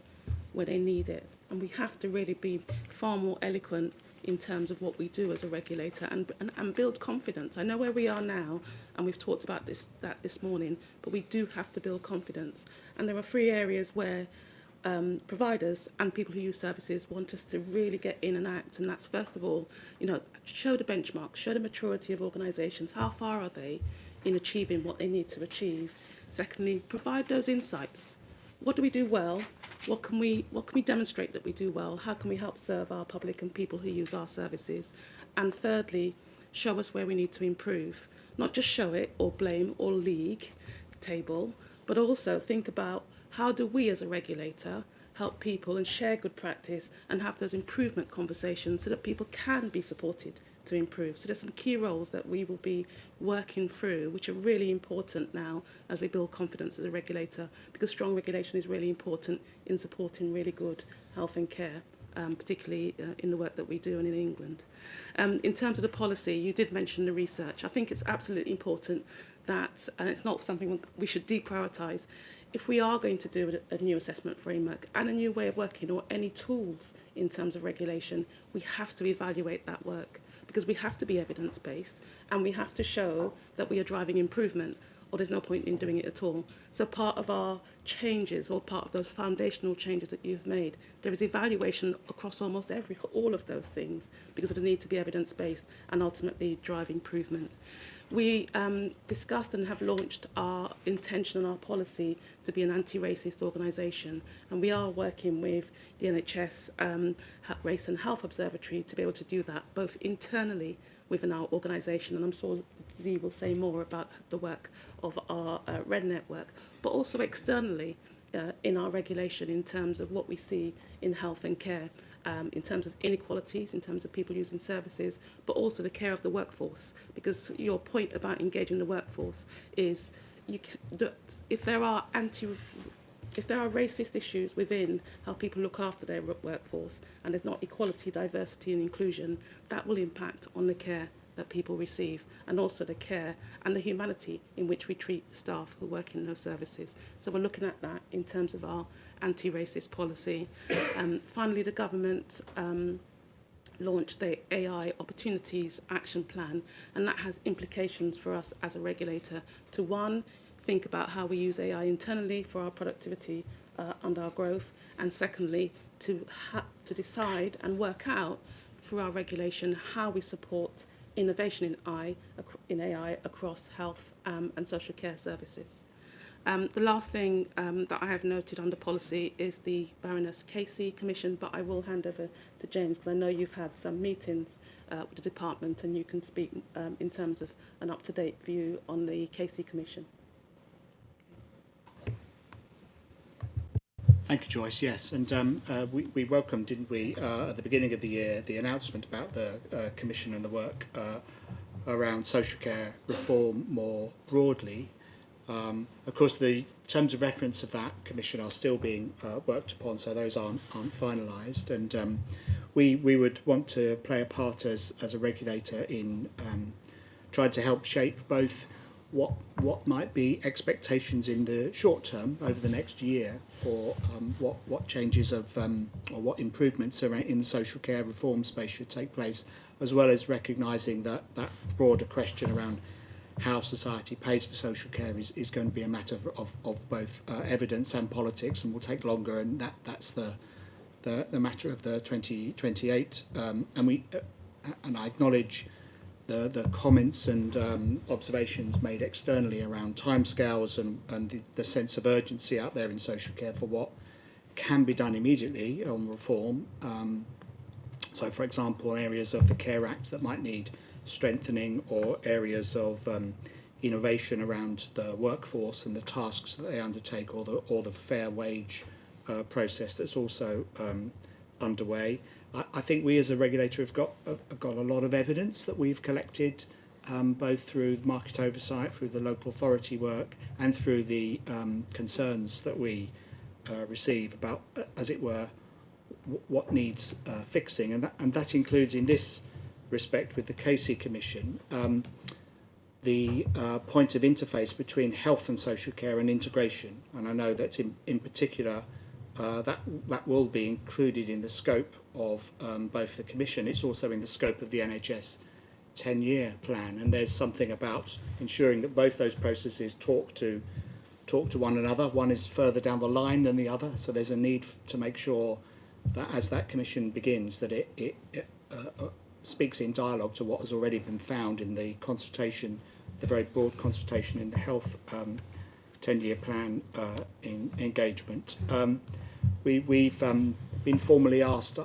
where they need it. And we have to really be far more eloquent in terms of what we do as a regulator and build confidence. I know where we are now, and we've talked about this morning, but we do have to build confidence. And there are 3 areas where providers and people who use services want us to really get in and act. And that's, first of all, show the benchmark, show the maturity of organisations. How far are they in achieving what they need to achieve? Secondly, provide those insights. What do we do well? What can we demonstrate that we do well? How can we help serve our public and people who use our services? And thirdly, show us where we need to improve. Not just show it or blame or league table, but also think about how do we as a regulator help people and share good practice and have those improvement conversations so that people can be supported to improve. So there's some key roles that we will be working through, which are really important now as we build confidence as a regulator, because strong regulation is really important in supporting really good health and care, particularly in the work that we do and in England. In terms of the policy, you did mention the research. I think it's absolutely important that, and it's not something we should deprioritise, if we are going to do a new assessment framework and a new way of working or any tools in terms of regulation, we have to evaluate that work, because we have to be evidence-based and we have to show that we are driving improvement. or there's no point in doing it at all. So part of our changes, or part of those foundational changes that you've made, there is evaluation across almost all of those things because of the need to be evidence-based and ultimately drive improvement. We discussed and have launched our intention and our policy to be an anti-racist organisation, and we are working with the NHS Race and Health Observatory to be able to do that, both internally within our organisation, and I'm sure Zee will say more about the work of our RED network, but also externally in our regulation in terms of what we see in health and care, in terms of inequalities, in terms of people using services, but also the care of the workforce. Because your point about engaging the workforce is, if there are racist issues within how people look after their workforce, and there's not equality, diversity and inclusion, that will impact on the care that people receive, and also the care and the humanity in which we treat staff who work in those services. So we're looking at that in terms of our anti-racist policy. Finally, the government launched the AI Opportunities Action Plan, and that has implications for us as a regulator to, one, think about how we use AI internally for our productivity and our growth, and secondly, to decide and work out through our regulation how we support innovation in AI across health and social care services. The last thing that I have noted under policy is the Baroness Casey Commission, but I will hand over to James because I know you've had some meetings with the department and you can speak in terms of an up-to-date view on the Casey Commission. Thank you, Joyce. Yes, and we welcomed, didn't we, at the beginning of the year, the announcement about the Commission and the work around social care reform more broadly. Of course, the terms of reference of that Commission are still being worked upon, so those aren't finalised. And we would want to play a part as a regulator in trying to help shape both what might be expectations in the short term over the next year for what changes of or what improvements in the social care reform space should take place, as well as recognising that broader question around how society pays for social care is going to be a matter of both evidence and politics, and will take longer, and that's the matter of the 2028. And I acknowledge the comments and observations made externally around timescales and the sense of urgency out there in social care for what can be done immediately on reform. So, for example, areas of the Care Act that might need strengthening, or areas of innovation around the workforce and the tasks that they undertake, or the fair wage process that's also underway. I think we as a regulator have got a lot of evidence that we've collected, both through market oversight, through the local authority work, and through the concerns that we receive about, as it were, what needs fixing, and that includes in this respect with the Casey Commission the point of interface between health and social care and integration, and I know that in particular that will be included in the scope of both the Commission. It's also in the scope of the NHS 10-year plan, and there's something about ensuring that both those processes talk to one another. One is further down the line than the other, so there's a need to make sure that as that Commission begins, that it speaks in dialogue to what has already been found in the consultation, the very broad consultation in the health 10-year plan in engagement. We've been formally asked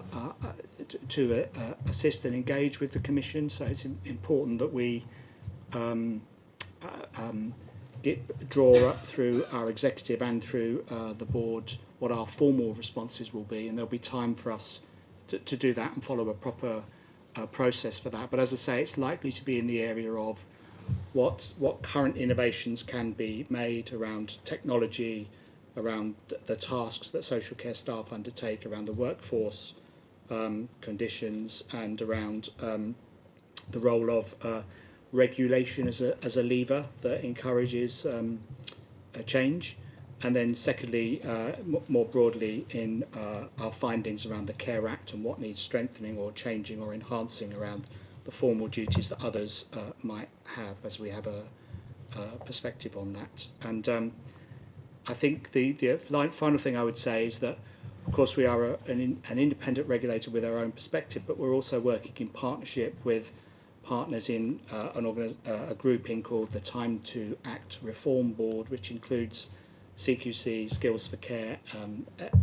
to assist and engage with the Commission, so it's important that we draw up through our executive and through the board what our formal responses will be, and there'll be time for us to do that and follow a proper process for that. But as I say, it's likely to be in the area of what current innovations can be made around technology, around the tasks that social care staff undertake, around the workforce conditions, and around the role of regulation as a lever that encourages a change. And then secondly, more broadly, in our findings around the Care Act and what needs strengthening or changing or enhancing around the formal duties that others might have, as we have perspective on that. And I think the final thing I would say is that, of course, we are an independent regulator with our own perspective, but we're also working in partnership with partners in a grouping called the Time to Act Reform Board, which includes CQC, Skills for Care,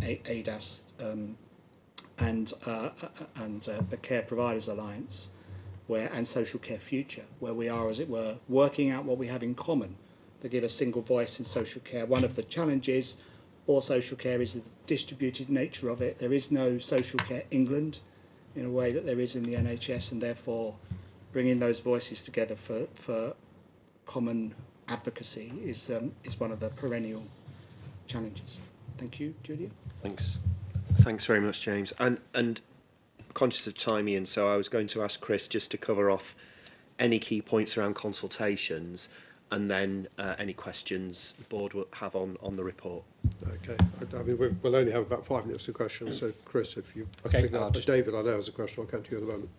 ADAS, and the Care Providers Alliance, and Social Care Future, where we are, as it were, working out what we have in common to give a single voice in social care. One of the challenges for social care is the distributed nature of it. There is no Social Care England in a way that there is in the NHS, and therefore bringing those voices together for common advocacy is one of the perennial challenges. Thank you, Julia. Thanks very much, James. And conscious of time, Ian, so I was going to ask Chris just to cover off any key points around consultations, and then any questions the board will have on the report. Okay. I mean, we'll only have about 5 minutes of questions, so Chris, if you Okay, pick that up. David, I know has a question. I'll come to you in a moment.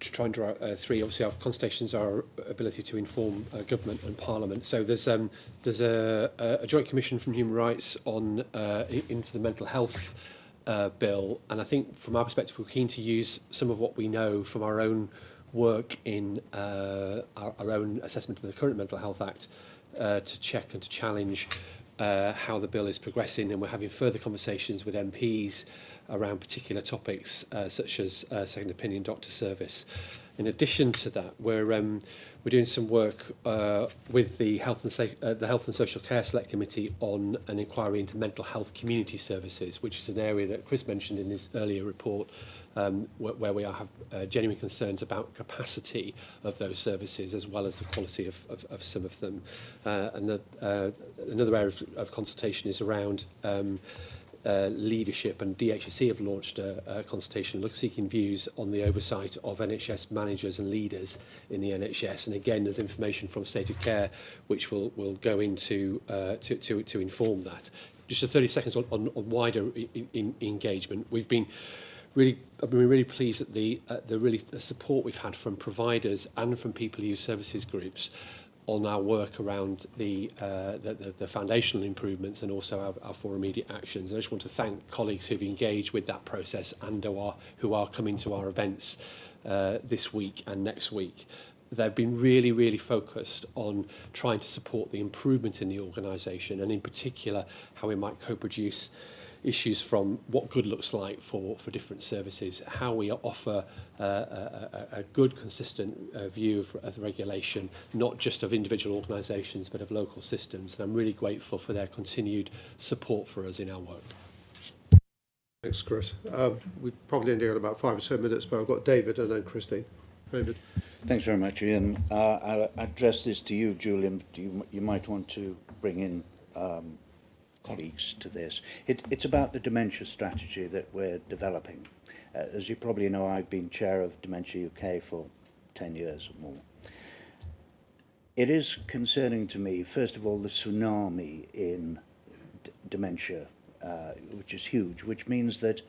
To try and draw out 3, obviously our consultations are our ability to inform government and Parliament. So there's a joint commission from Human Rights on into the mental health bill, and I think from our perspective we're keen to use some of what we know from our own work in our own assessment of the current Mental Health Act to check and to challenge how the bill is progressing, and we're having further conversations with MPs around particular topics such as second opinion doctor service. In addition to that, we're doing some work with the Health and Social Care Select Committee on an inquiry into mental health community services, which is an area that Chris mentioned in his earlier report, where we have genuine concerns about capacity of those services as well as the quality of some of them. Another area of consultation is around leadership, and DHSC have launched a consultation seeking views on the oversight of NHS managers and leaders in the NHS. And again, there's information from State of Care which will go into to inform that. Just 30 seconds on wider engagement. I've been really pleased at the support we've had from providers and from people who use services groups on our work around the foundational improvements and also our 4 immediate actions. And I just want to thank colleagues who've engaged with that process and who are coming to our events this week and next week. They've been really, really focused on trying to support the improvement in the organisation, and in particular how we might co-produce issues from what good looks like for different services, how we offer a good, consistent view of the regulation, not just of individual organisations, but of local systems. And I'm really grateful for their continued support for us in our work. Thanks, Chris. We probably only got about 5 or so minutes, but I've got David and then Christine. David. Thanks very much, Ian. I'll address this to you, Julian. You might want to bring in colleagues to this. It's about the dementia strategy that we're developing. As you probably know, I've been chair of Dementia UK for 10 years or more. It is concerning to me, first of all, the tsunami in dementia, which is huge, which means that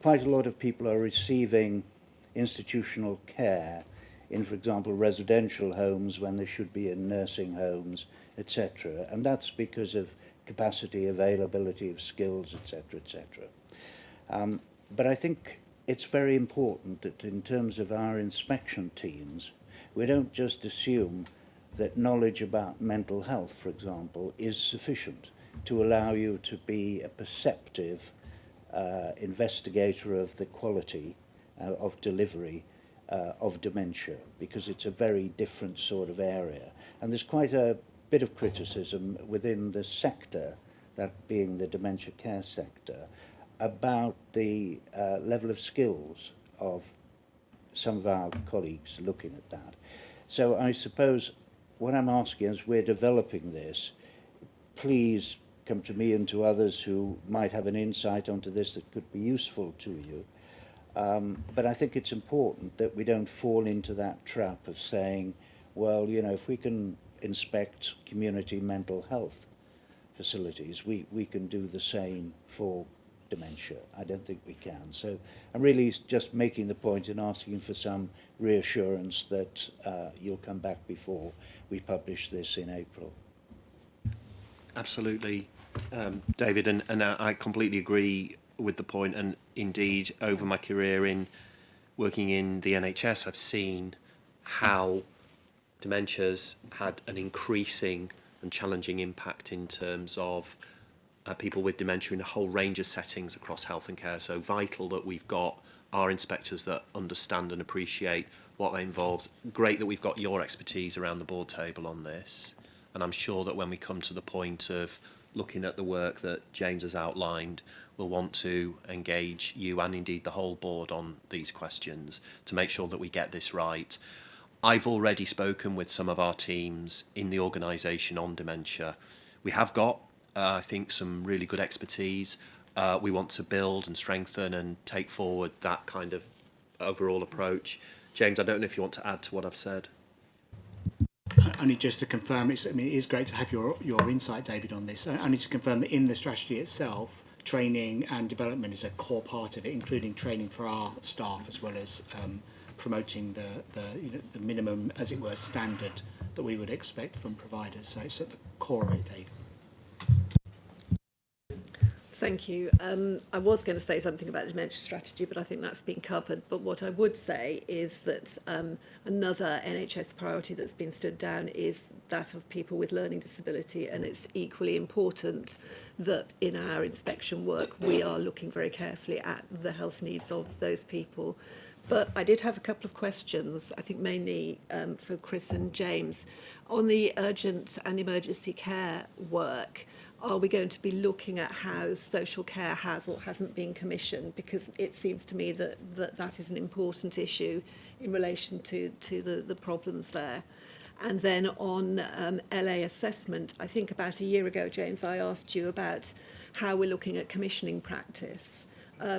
quite a lot of people are receiving institutional care in, for example, residential homes when they should be in nursing homes, etc. And that's because of capacity, availability of skills, etc., etc. But I think it's very important that in terms of our inspection teams, we don't just assume that knowledge about mental health, for example, is sufficient to allow you to be a perceptive investigator of the quality of delivery of dementia, because it's a very different sort of area. And there's quite a bit of criticism within the sector, that being the dementia care sector, about the level of skills of some of our colleagues looking at that. So I suppose what I'm asking is, we're developing this, please come to me and to others who might have an insight onto this that could be useful to you. But I think it's important that we don't fall into that trap of saying, well, you know, if we can inspect community mental health facilities, we can do the same for dementia. I don't think we can. So I'm really just making the point and asking for some reassurance that you'll come back before we publish this in April. Absolutely, David, and I completely agree with the point. And indeed, over my career in working in the NHS, I've seen how dementia's had an increasing and challenging impact in terms of people with dementia in a whole range of settings across health and care. So vital that we've got our inspectors that understand and appreciate what that involves. Great that we've got your expertise around the board table on this. And I'm sure that when we come to the point of looking at the work that James has outlined, we'll want to engage you and indeed the whole board on these questions to make sure that we get this right. I've already spoken with some of our teams in the organisation on dementia. We have got, I think, some really good expertise. We want to build and strengthen and take forward that kind of overall approach. James, I don't know if you want to add to what I've said. Only just to confirm, it is great to have your insight, David, on this. I need to confirm that in the strategy itself, training and development is a core part of it, including training for our staff as well as promoting the minimum, as it were, standard that we would expect from providers. So it's at the core of it, David. Thank you. I was going to say something about the dementia strategy, but I think that's been covered. But what I would say is that another NHS priority that's been stood down is that of people with learning disability, and it's equally important that in our inspection work we are looking very carefully at the health needs of those people. But I did have a couple of questions, I think mainly for Chris and James. On the urgent and emergency care work, are we going to be looking at how social care has or hasn't been commissioned? Because it seems to me that that is an important issue in relation to the problems there. And then on LA assessment, I think about a year ago, James, I asked you about how we're looking at commissioning practice.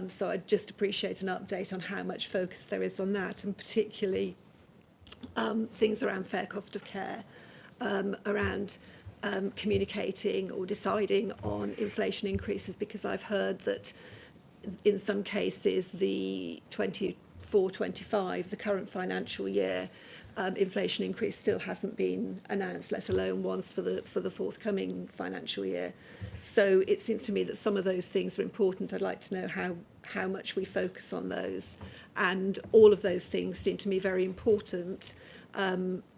So I'd just appreciate an update on how much focus there is on that, and particularly things around fair cost of care, around communicating or deciding on inflation increases, because I've heard that in some cases the 24-25, the current financial year, inflation increase still hasn't been announced, let alone once for the forthcoming financial year. So it seems to me that some of those things are important. I'd like to know how much we focus on those, and all of those things seem to me very important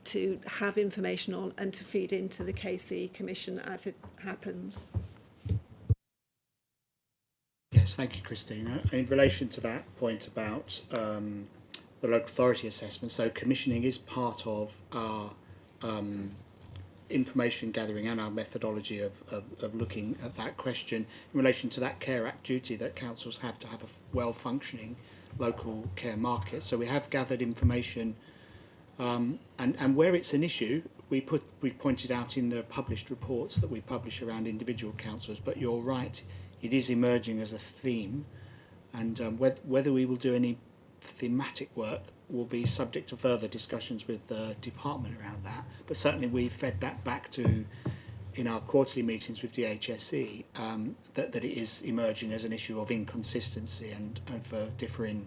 to have information on and to feed into the KC Commission as it happens. Yes, thank you, Christine. In relation to that point about the local authority assessment, so commissioning is part of our information gathering and our methodology of looking at that question in relation to that Care Act duty that councils have to have a well-functioning local care market. So we have gathered information, and where it's an issue, we pointed out in the published reports that we publish around individual councils, but you're right, it is emerging as a theme, and whether we will do any thematic work will be subject to further discussions with the department around that. But certainly we've fed that back to, in our quarterly meetings with DHSE, that it is emerging as an issue of inconsistency and for differing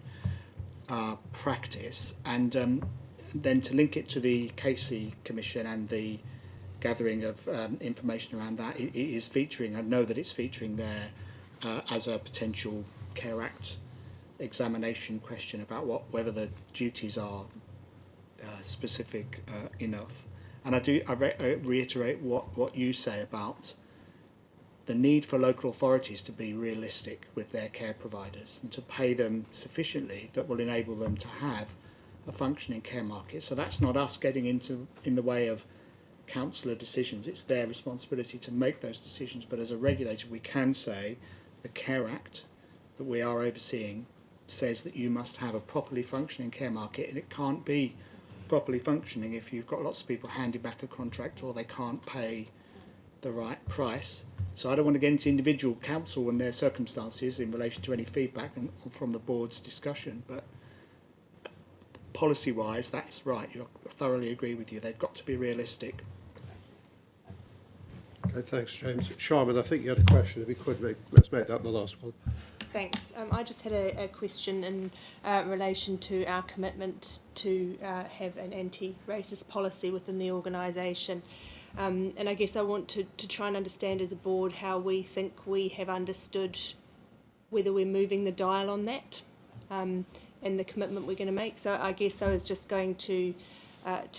practice. And then to link it to the KC Commission and the gathering of information around that, it is featuring, I know that it's featuring there as a potential Care Act examination question about whether the duties are specific enough. And I reiterate what you say about the need for local authorities to be realistic with their care providers and to pay them sufficiently that will enable them to have a functioning care market. So that's not us getting in the way of councillor decisions. It's their responsibility to make those decisions. But as a regulator, we can say the Care Act that we are overseeing says that you must have a properly functioning care market, and it can't be properly functioning if you've got lots of people handing back a contract or they can't pay the right price. So I don't want to get into individual council and their circumstances in relation to any feedback from the board's discussion, but policy-wise, that's right. I thoroughly agree with you. They've got to be realistic. Okay, thanks, James. Sharman, I think you had a question. If you could, let's make that the last one. Thanks. I just had a question in relation to our commitment to have an anti-racist policy within the organisation. And I guess I want to try and understand as a board how we think we have understood whether we're moving the dial on that and the commitment we're going to make. So I guess I was just going to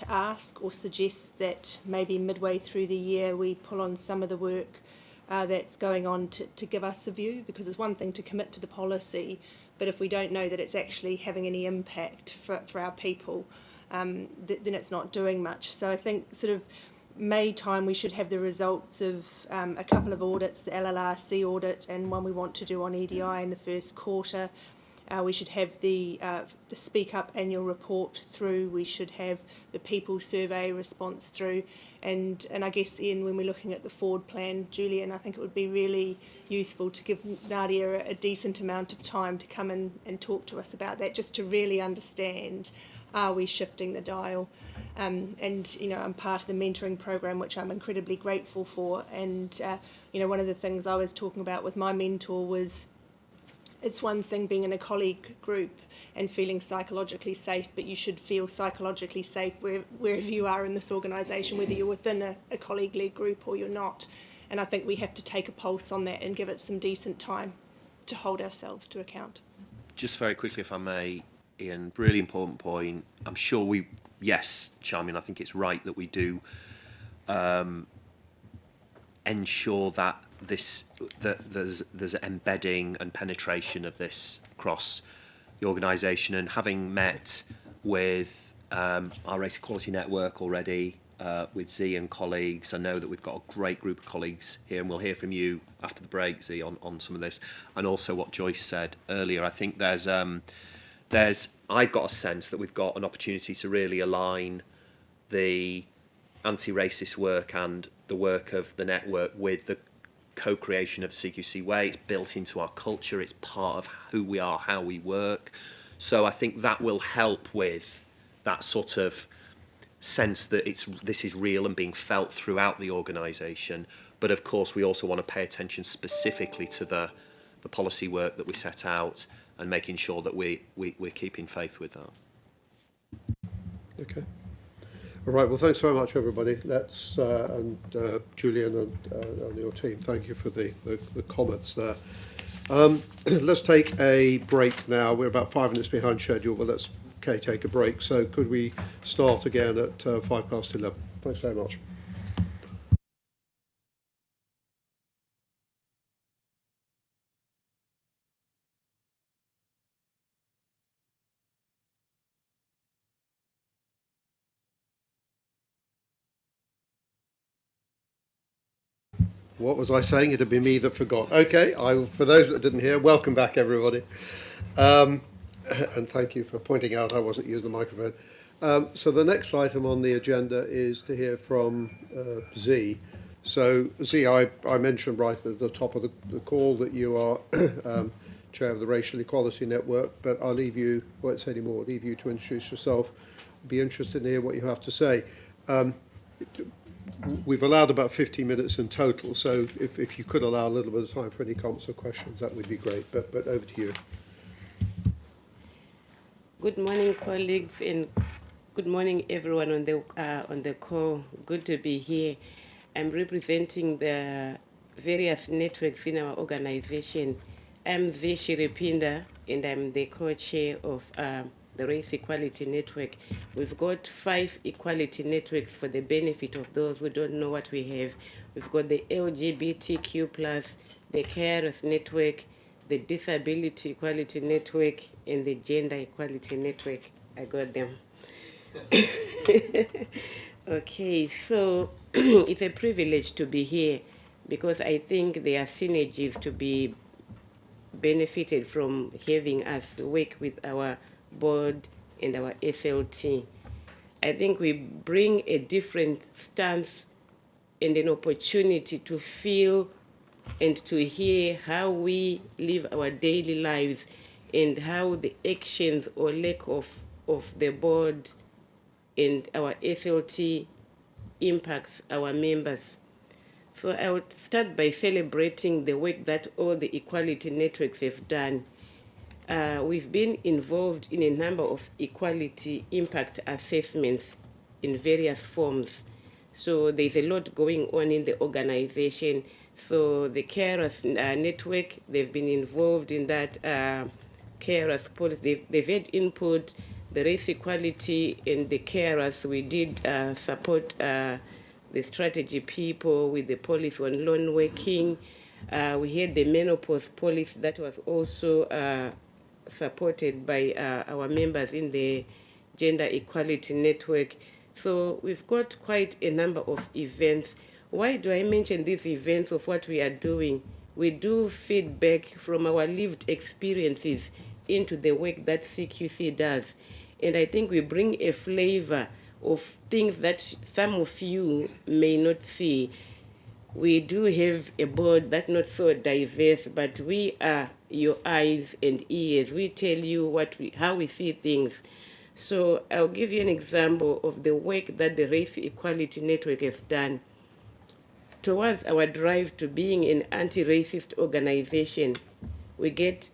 ask or suggest that maybe midway through the year we pull on some of the work that's going on to give us a view, because it's one thing to commit to the policy, but if we don't know that it's actually having any impact for our people, then it's not doing much. So I think sort of May time we should have the results of a couple of audits, the LLRC audit and one we want to do on EDI in the first quarter. We should have the Speak Up annual report through. We should have the People Survey response through. And I guess, Ian, when we're looking at the forward plan, Julian, I think it would be really useful to give Nadia a decent amount of time to come in and talk to us about that, just to really understand, are we shifting the dial? And, you know, I'm part of the mentoring program, which I'm incredibly grateful for. And, you know, one of the things I was talking about with my mentor was, it's one thing being in a colleague group and feeling psychologically safe, but you should feel psychologically safe wherever you are in this organisation, whether you're within a colleague-led group or you're not. And I think we have to take a pulse on that and give it some decent time to hold ourselves to account. Just very quickly, if I may, Ian, really important point. I'm sure yes, Charmian, I think it's right that we do ensure that there's embedding and penetration of this across the organisation. And having met with our Race Equality Network already, with Z and colleagues, I know that we've got a great group of colleagues here, and we'll hear from you after the break, Z, on some of this. And also what Joyce said earlier, I think I've got a sense that we've got an opportunity to really align the anti-racist work and the work of the network with the co-creation of CQC Way. It's built into our culture. It's part of who we are, how we work. So I think that will help with that sort of sense that this is real and being felt throughout the organisation. But of course, we also want to pay attention specifically to the policy work that we set out and making sure that we're keeping faith with that. Okay. All right, well, thanks very much, everybody. And Julian and your team, thank you for the comments there. Let's take a break now. We're about 5 minutes behind schedule, but let's take a break. So could we start again at 11:05? Thanks very much. What was I saying? It'd be me that forgot. Okay, for those that didn't hear, welcome back, everybody. And thank you for pointing out I wasn't using the microphone. So the next item on the agenda is to hear from Z. So Z, I mentioned right at the top of the call that you are chair of the Racial Equality Network, but I'll leave you, won't say any more, leave you to introduce yourself. Be interested to hear what you have to say. We've allowed about 15 minutes in total, so if you could allow a little bit of time for any comments or questions, that would be great. But over to you. Good morning, colleagues, and good morning, everyone on the call. Good to be here. I'm representing the various networks in our organization. I'm Z Shiripinda, and I'm the co-chair of the Race Equality Network. We've got 5 equality networks for the benefit of those who don't know what we have. We've got the LGBTQ+, the Carers Network, the Disability Equality Network, and the Gender Equality Network. I got them. Okay, so it's a privilege to be here because I think there are synergies to be benefited from having us work with our board and our SLT. I think we bring a different stance and an opportunity to feel and to hear how we live our daily lives and how the actions or lack of the board and our SLT impacts our members. So I would start by celebrating the work that all the equality networks have done. We've been involved in a number of equality impact assessments in various forms. So there's a lot going on in the organization. So the carers network, they've been involved in that carers policy. They've had input, the race equality and the carers. We did support the strategy people with the policy on loan working. We had the menopause policy that was also supported by our members in the Gender Equality Network. So we've got quite a number of events. Why do I mention these events of what we are doing? We do feedback from our lived experiences into the work that CQC does. And I think we bring a flavor of things that some of you may not see. We do have a board that's not so diverse, but we are your eyes and ears. We tell you how we see things. So I'll give you an example of the work that the Race Equality Network has done. Towards our drive to being an anti-racist organization, we get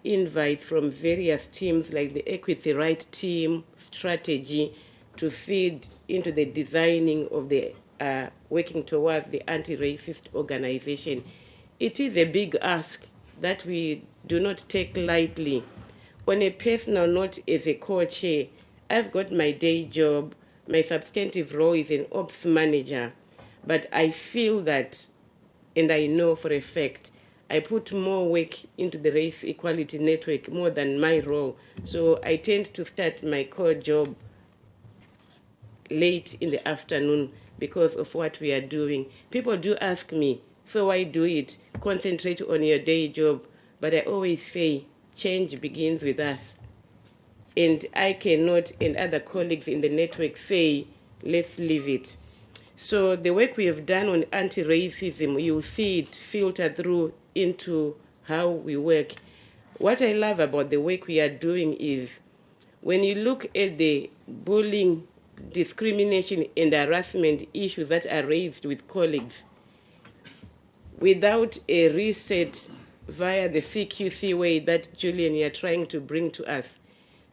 invites from various teams like the Equity Right team, strategy, to feed into the designing of the working towards the anti-racist organization. It is a big ask that we do not take lightly. On a personal note, as a co-chair, I've got my day job. My substantive role is an ops manager, but I feel that, and I know for a fact, I put more work into the Race Equality Network more than my role. So I tend to start my core job late in the afternoon because of what we are doing. People do ask me, so why do it? Concentrate on your day job. But I always say, change begins with us. And I cannot, and other colleagues in the network say, let's leave it. So the work we have done on anti-racism, you'll see it filter through into how we work. What I love about the work we are doing is when you look at the bullying, discrimination and harassment issues that are raised with colleagues, without a reset via the CQC way that Julian, you're trying to bring to us,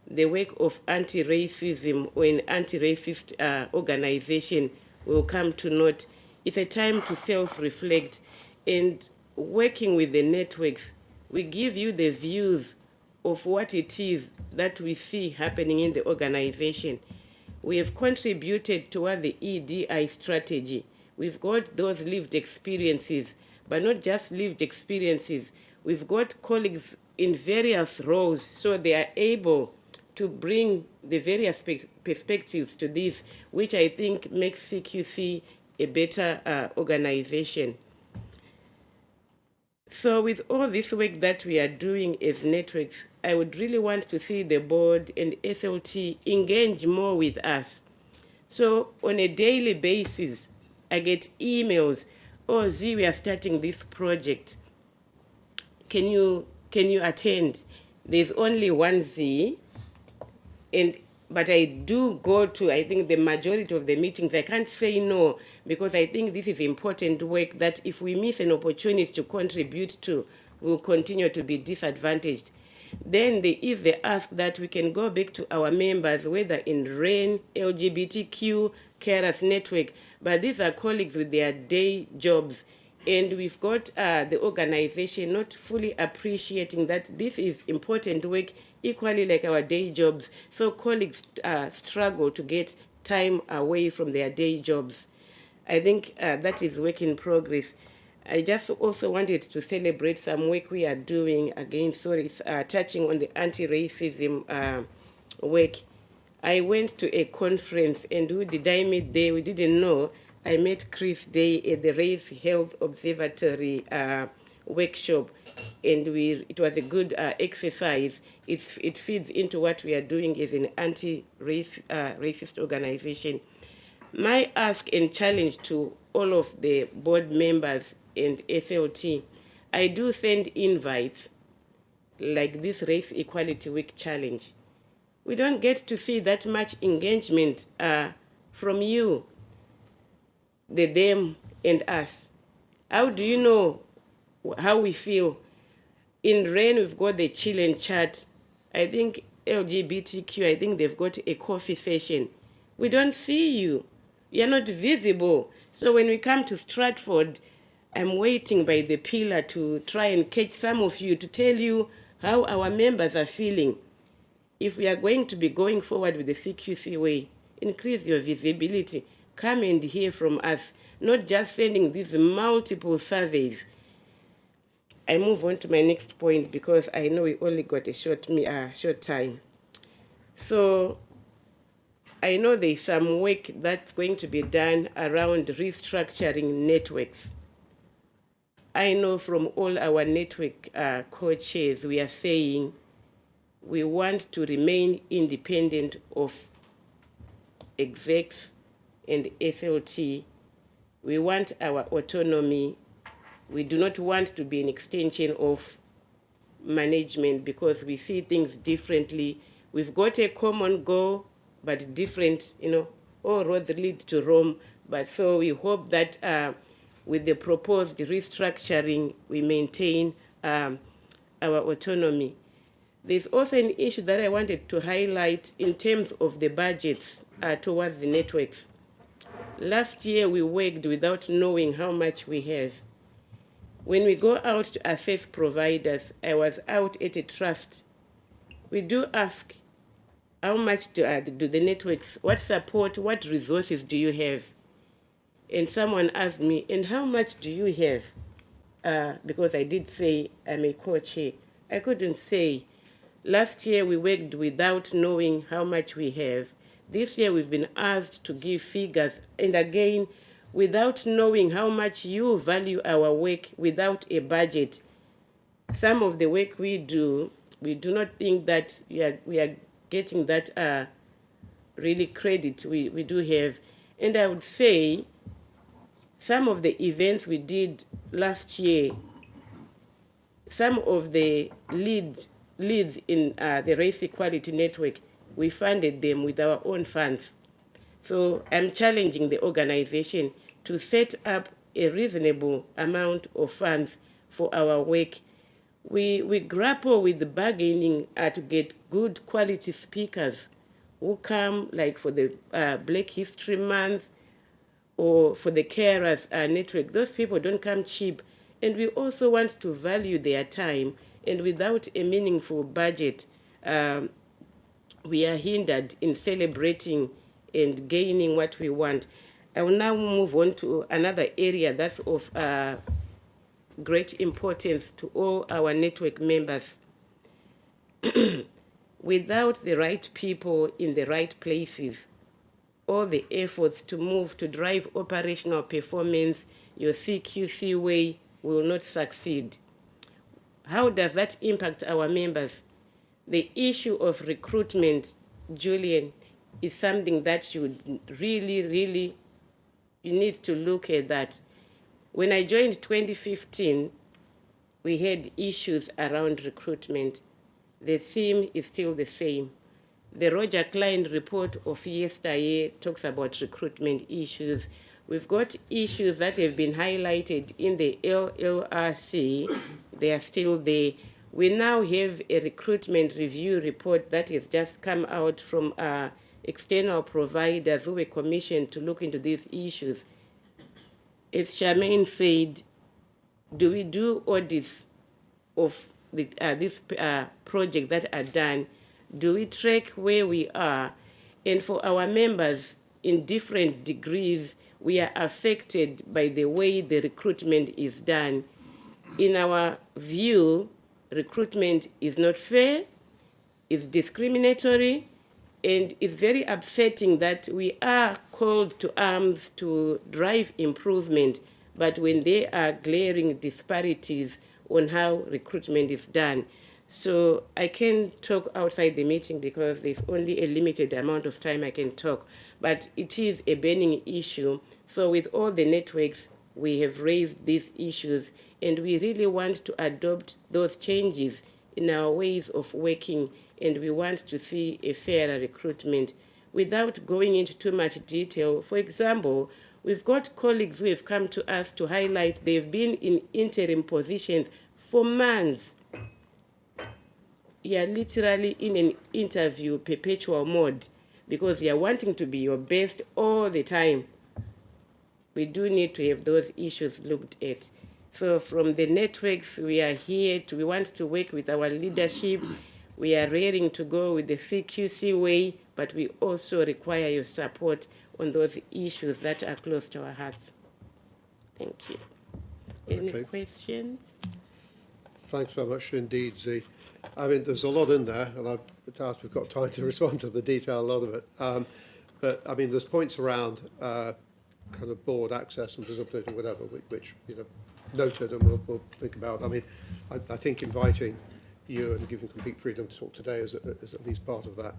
the work of anti-racism or an anti-racist organization will come to naught. It's a time to self-reflect, and working with the networks, we give you the views of what it is that we see happening in the organization. We have contributed toward the EDI strategy. We've got those lived experiences, but not just lived experiences. We've got colleagues in various roles, so they are able to bring the various perspectives to this, which I think makes CQC a better organization. So with all this work that we are doing as networks, I would really want to see the board and SLT engage more with us. So on a daily basis, I get emails, oh, Z, we are starting this project. Can you attend? There's only one Z, but I do go to, I think, the majority of the meetings. I can't say no, because I think this is important work that if we miss an opportunity to contribute to, we'll continue to be disadvantaged. Then there is the ask that we can go back to our members, whether in RAIN, LGBTQ, Carers Network, but these are colleagues with their day jobs. And we've got the organization not fully appreciating that this is important work, equally like our day jobs. So colleagues struggle to get time away from their day jobs. I think that is work in progress. I just also wanted to celebrate some work we are doing, again, touching on the anti-racism work. I went to a conference, and who did I meet there? We didn't know. I met Chris Day at the Race Health Observatory workshop, and it was a good exercise. It feeds into what we are doing as an anti-racist organization. My ask and challenge to all of the board members and SLT, I do send invites like this Race Equality Week challenge. We don't get to see that much engagement from you, the them and us. How do you know how we feel? In RAIN, we've got the chill and chat. I think LGBTQ, I think they've got a coffee session. We don't see you. You're not visible. So when we come to Stratford, I'm waiting by the pillar to try and catch some of you to tell you how our members are feeling. If we are going to be going forward with the CQC way, increase your visibility. Come and hear from us, not just sending these multiple surveys. I move on to my next point because I know we only got a short time. So I know there's some work that's going to be done around restructuring networks. I know from all our network co-chairs, we are saying we want to remain independent of execs and SLT. We want our autonomy. We do not want to be an extension of management because we see things differently. We've got a common goal, but different, all roads lead to Rome. But so we hope that with the proposed restructuring, we maintain our autonomy. There's also an issue that I wanted to highlight in terms of the budgets towards the networks. Last year, we worked without knowing how much we have. When we go out to assess providers, I was out at a trust. We do ask, how much do the networks, what support, what resources do you have? And someone asked me, and how much do you have? Because I did say I'm a co-chair. I couldn't say. Last year, we worked without knowing how much we have. This year, we've been asked to give figures. And again, without knowing how much you value our work without a budget. Some of the work we do not think that we are getting that really credit we do have. And I would say some of the events we did last year, some of the leads in the Race Equality Network, we funded them with our own funds. So I'm challenging the organization to set up a reasonable amount of funds for our work. We grapple with the bargaining to get good quality speakers who come, like for the Black History Month or for the carers network. Those people don't come cheap. And we also want to value their time. And without a meaningful budget, we are hindered in celebrating and gaining what we want. I will now move on to another area that's of great importance to all our network members. Without the right people in the right places, all the efforts to move to drive operational performance, your CQC way, will not succeed. How does that impact our members? The issue of recruitment, Julian, is something that you really need to look at that. When I joined 2015, we had issues around recruitment. The theme is still the same. The Roger Klein report of yesteryear talks about recruitment issues. We've got issues that have been highlighted in the LLRC. They are still there. We now have a recruitment review report that has just come out from external providers who were commissioned to look into these issues. As Charmaine said, do we do audits of this project that are done? Do we track where we are? And for our members in different degrees, we are affected by the way the recruitment is done. In our view, recruitment is not fair, it's discriminatory, and it's very upsetting that we are called to arms to drive improvement, but when there are glaring disparities on how recruitment is done. So I can talk outside the meeting because there's only a limited amount of time I can talk, but it is a burning issue. So with all the networks, we have raised these issues, and we really want to adopt those changes in our ways of working, and we want to see a fairer recruitment. Without going into too much detail, for example, We've got colleagues who have come to us to highlight they've been in interim positions for months. You're literally in an interview perpetual mode because you're wanting to be your best all the time. We do need to have those issues looked at. So from the networks, we are here we want to work with our leadership. We are raring to go with the CQC way, but we also require your support on those issues that are close to our hearts. Thank you. Any Okay. questions? Thanks very much indeed, Z. I mean, there's a lot in there, and I doubt we've got time to respond to the detail, a lot of it. But, I mean, there's points around kind of board access and visibility, whatever, which you know, noted, and we'll think about. I mean, I think inviting you and giving complete freedom to talk today is at least part of that.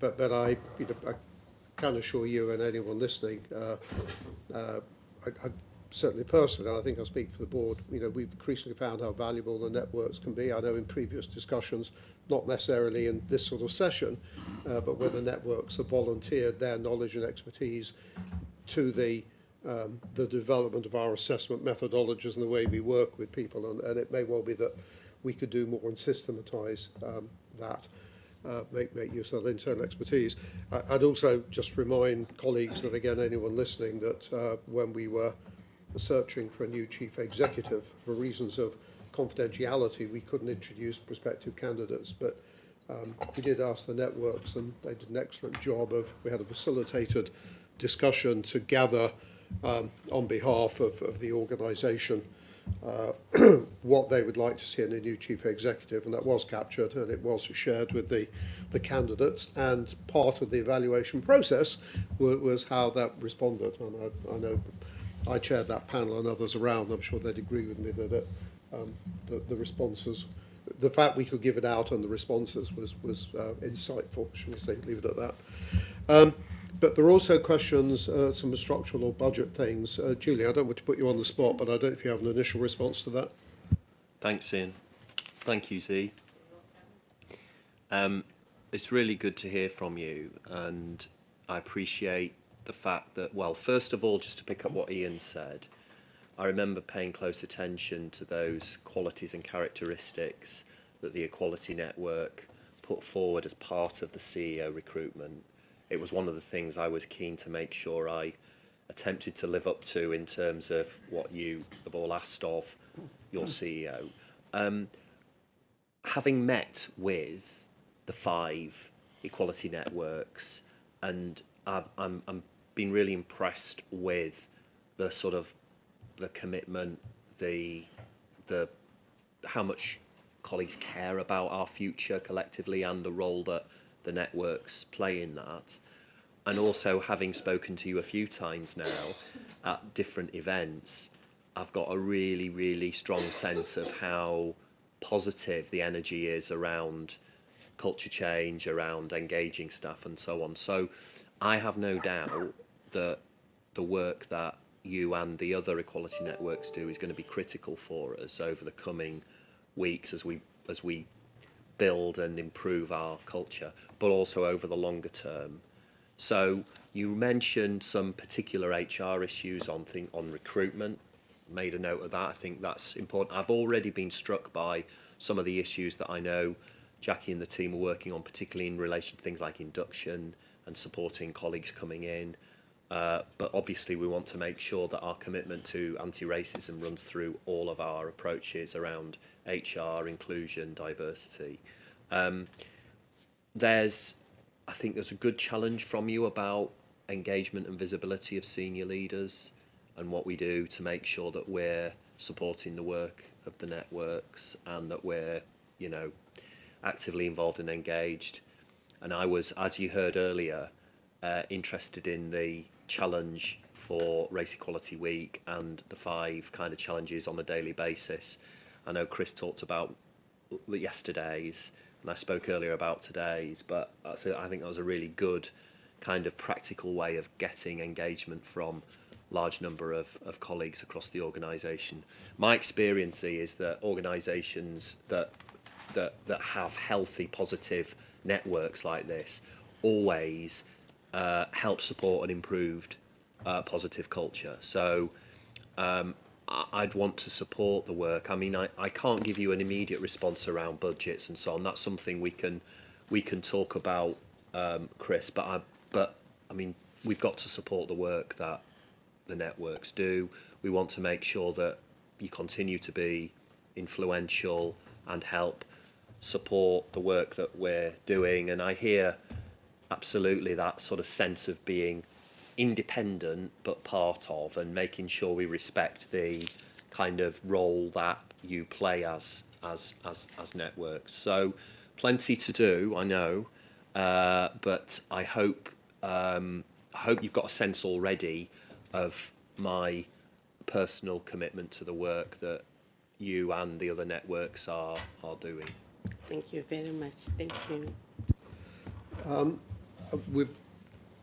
But I can assure you and anyone listening, I certainly personally, and I think I'll speak for the board, you know, we've increasingly found how valuable the networks can be. I know in previous discussions, not necessarily in this sort of session, but where the networks have volunteered their knowledge and expertise to the development of our assessment methodologies and the way we work with people, and it may well be that we could do more and systematise that, make use of that internal expertise. I'd also just remind colleagues that, again, anyone listening, that when we were searching for a new chief executive, for reasons of confidentiality, we couldn't introduce prospective candidates, but we did ask the networks, and they did an excellent job we had a facilitated discussion to gather on behalf of the organisation what they would like to see in a new chief executive, and that was captured and it was shared with the candidates, and part of the evaluation process was how that responded. And I know I chaired that panel and others around. I'm sure they'd agree with me that the responses, the fact we could give it out and the responses was insightful, shall we say, leave it at that. But there are also questions, some structural or budget things. Julie, I don't want to put you on the spot, but I don't know if you have an initial response to that. Thanks, Ian. Thank you, Z. It's really good to hear from you, and I appreciate the fact that, well, first of all, just to pick up what Ian said, I remember paying close attention to those qualities and characteristics that the Equality Network put forward as part of the CEO recruitment. It was one of the things I was keen to make sure I attempted to live up to in terms of what you have all asked of your CEO. Having met with the 5 equality networks, and I'm been really impressed with the sort of the commitment, the how much colleagues care about our future collectively and the role that the networks play in that. And also, having spoken to you a few times now at different events, I've got a really, really strong sense of how positive the energy is around culture change, around engaging staff and so on. So I have no doubt that the work that you and the other equality networks do is going to be critical for us over the coming weeks as we build and improve our culture, but also over the longer term. So you mentioned some particular HR issues on recruitment. Made a note of that. I think that's important. I've already been struck by some of the issues that I know Jackie and the team are working on, particularly in relation to things like induction and supporting colleagues coming in. But obviously we want to make sure that our commitment to anti-racism runs through all of our approaches around HR, inclusion, diversity. I think there's a good challenge from you about engagement and visibility of senior leaders and what we do to make sure that we're supporting the work of the networks and that we're, you know, actively involved and engaged. And I was, as you heard earlier, interested in the challenge for Race Equality Week and the 5 kind of challenges on a daily basis. I know Chris talked about yesterday's, and I spoke earlier about today's, but I think that was a really good kind of practical way of getting engagement from a large number of colleagues across the organisation. My experience is that organisations that have healthy, positive networks like this always help support an improved positive culture. So I'd want to support the work. I mean, I can't give you an immediate response around budgets and so on. That's something we can talk about, Chris. But I mean, we've got to support the work that the networks do. We want to make sure that you continue to be influential and help support the work that we're doing. And I hear absolutely that sort of sense of being independent but part of, and making sure we respect the kind of role that you play as networks. So plenty to do, I know, but I hope you've got a sense already of my personal commitment to the work that you and the other networks are doing. Thank you very much. Thank you. We're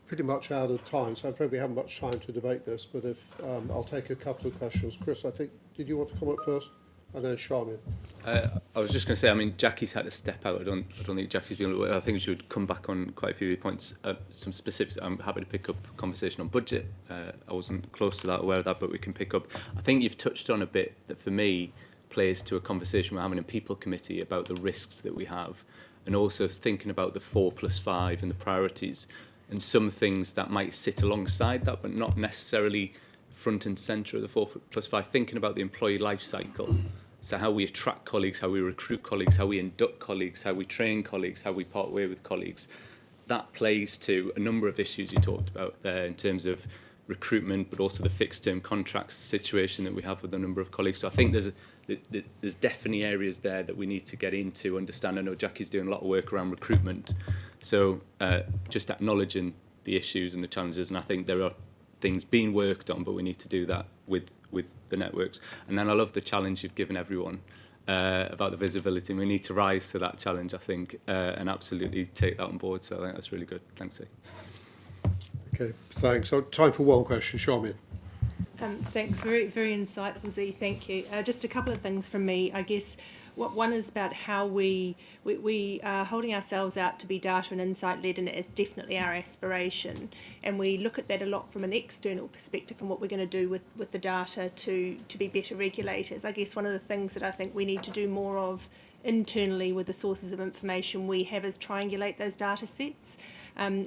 pretty much out of time, so I'm afraid we haven't much time to debate this, but if I'll take a couple of questions. Chris, I think, did you want to come up first? And then Charmian. I was just going to say, I mean, Jackie's had to step out. I don't think Jackie's been. I think she would come back on quite a few points. Some specifics. I'm happy to pick up conversation on budget. I wasn't close to that, aware of that, but we can pick up. I think you've touched on a bit that for me plays to a conversation we're having in People Committee about the risks that we have, and also thinking about the 4+5 and the priorities, and some things that might sit alongside that, but not necessarily front and centre of the 4+5. Thinking about the employee life cycle. So how we attract colleagues, how we recruit colleagues, how we induct colleagues, how we train colleagues, how we part way with colleagues. That plays to a number of issues you talked about there in terms of recruitment, but also the fixed term contracts situation that we have with a number of colleagues. So I think there's definitely areas there that we need to get into, understand. I know Jackie's doing a lot of work around recruitment. So just acknowledging the issues and the challenges, and I think there are things being worked on, but we need to do that with the networks. And then I love the challenge you've given everyone about the visibility, and we need to rise to that challenge, I think, and absolutely take that on board. So I think that's really good. Thanks, Steve. Okay, thanks. So time for one question, Charmian. Thanks, very, very insightful, Z, thank you. Just a couple of things from me. I guess one is about how we are holding ourselves out to be data and insight led, and it is definitely our aspiration. And we look at that a lot from an external perspective and what we're going to do with the data to be better regulators. I guess one of the things that I think we need to do more of internally with the sources of information we have is triangulate those data sets.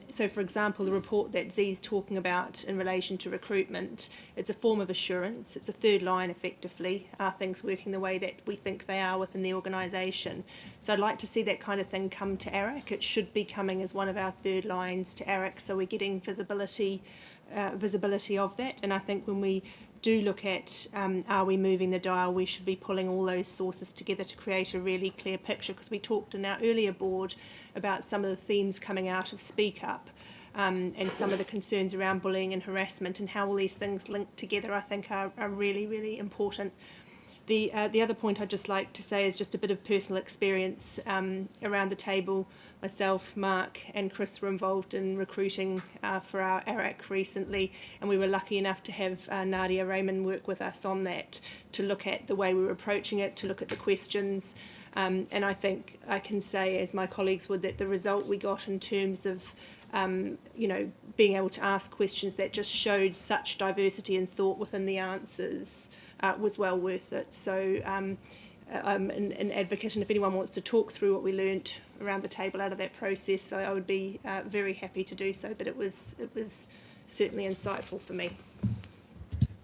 So, for example, the report that Z's talking about in relation to recruitment, it's a form of assurance. It's a third line, effectively. Are things working the way that we think they are within the organisation? So I'd like to see that kind of thing come to ARIC. It should be coming as one of our third lines to ARIC, so we're getting visibility of that. And I think when we do look at are we moving the dial, we should be pulling all those sources together to create a really clear picture, because we talked in our earlier board about some of the themes coming out of Speak Up and some of the concerns around bullying and harassment, and how all these things linked together I think are really, really important. The other point I'd just like to say is just a bit of personal experience around the table. Myself, Mark and Chris were involved in recruiting for our ARAC recently, and we were lucky enough to have Nadia Raymond work with us on that, to look at the way we were approaching it, to look at the questions. And I think I can say, as my colleagues would, that the result we got in terms of being able to ask questions that just showed such diversity and thought within the answers was well worth it. So I'm an advocate, and if anyone wants to talk through what we learnt around the table out of that process, I would be very happy to do so, but it was certainly insightful for me.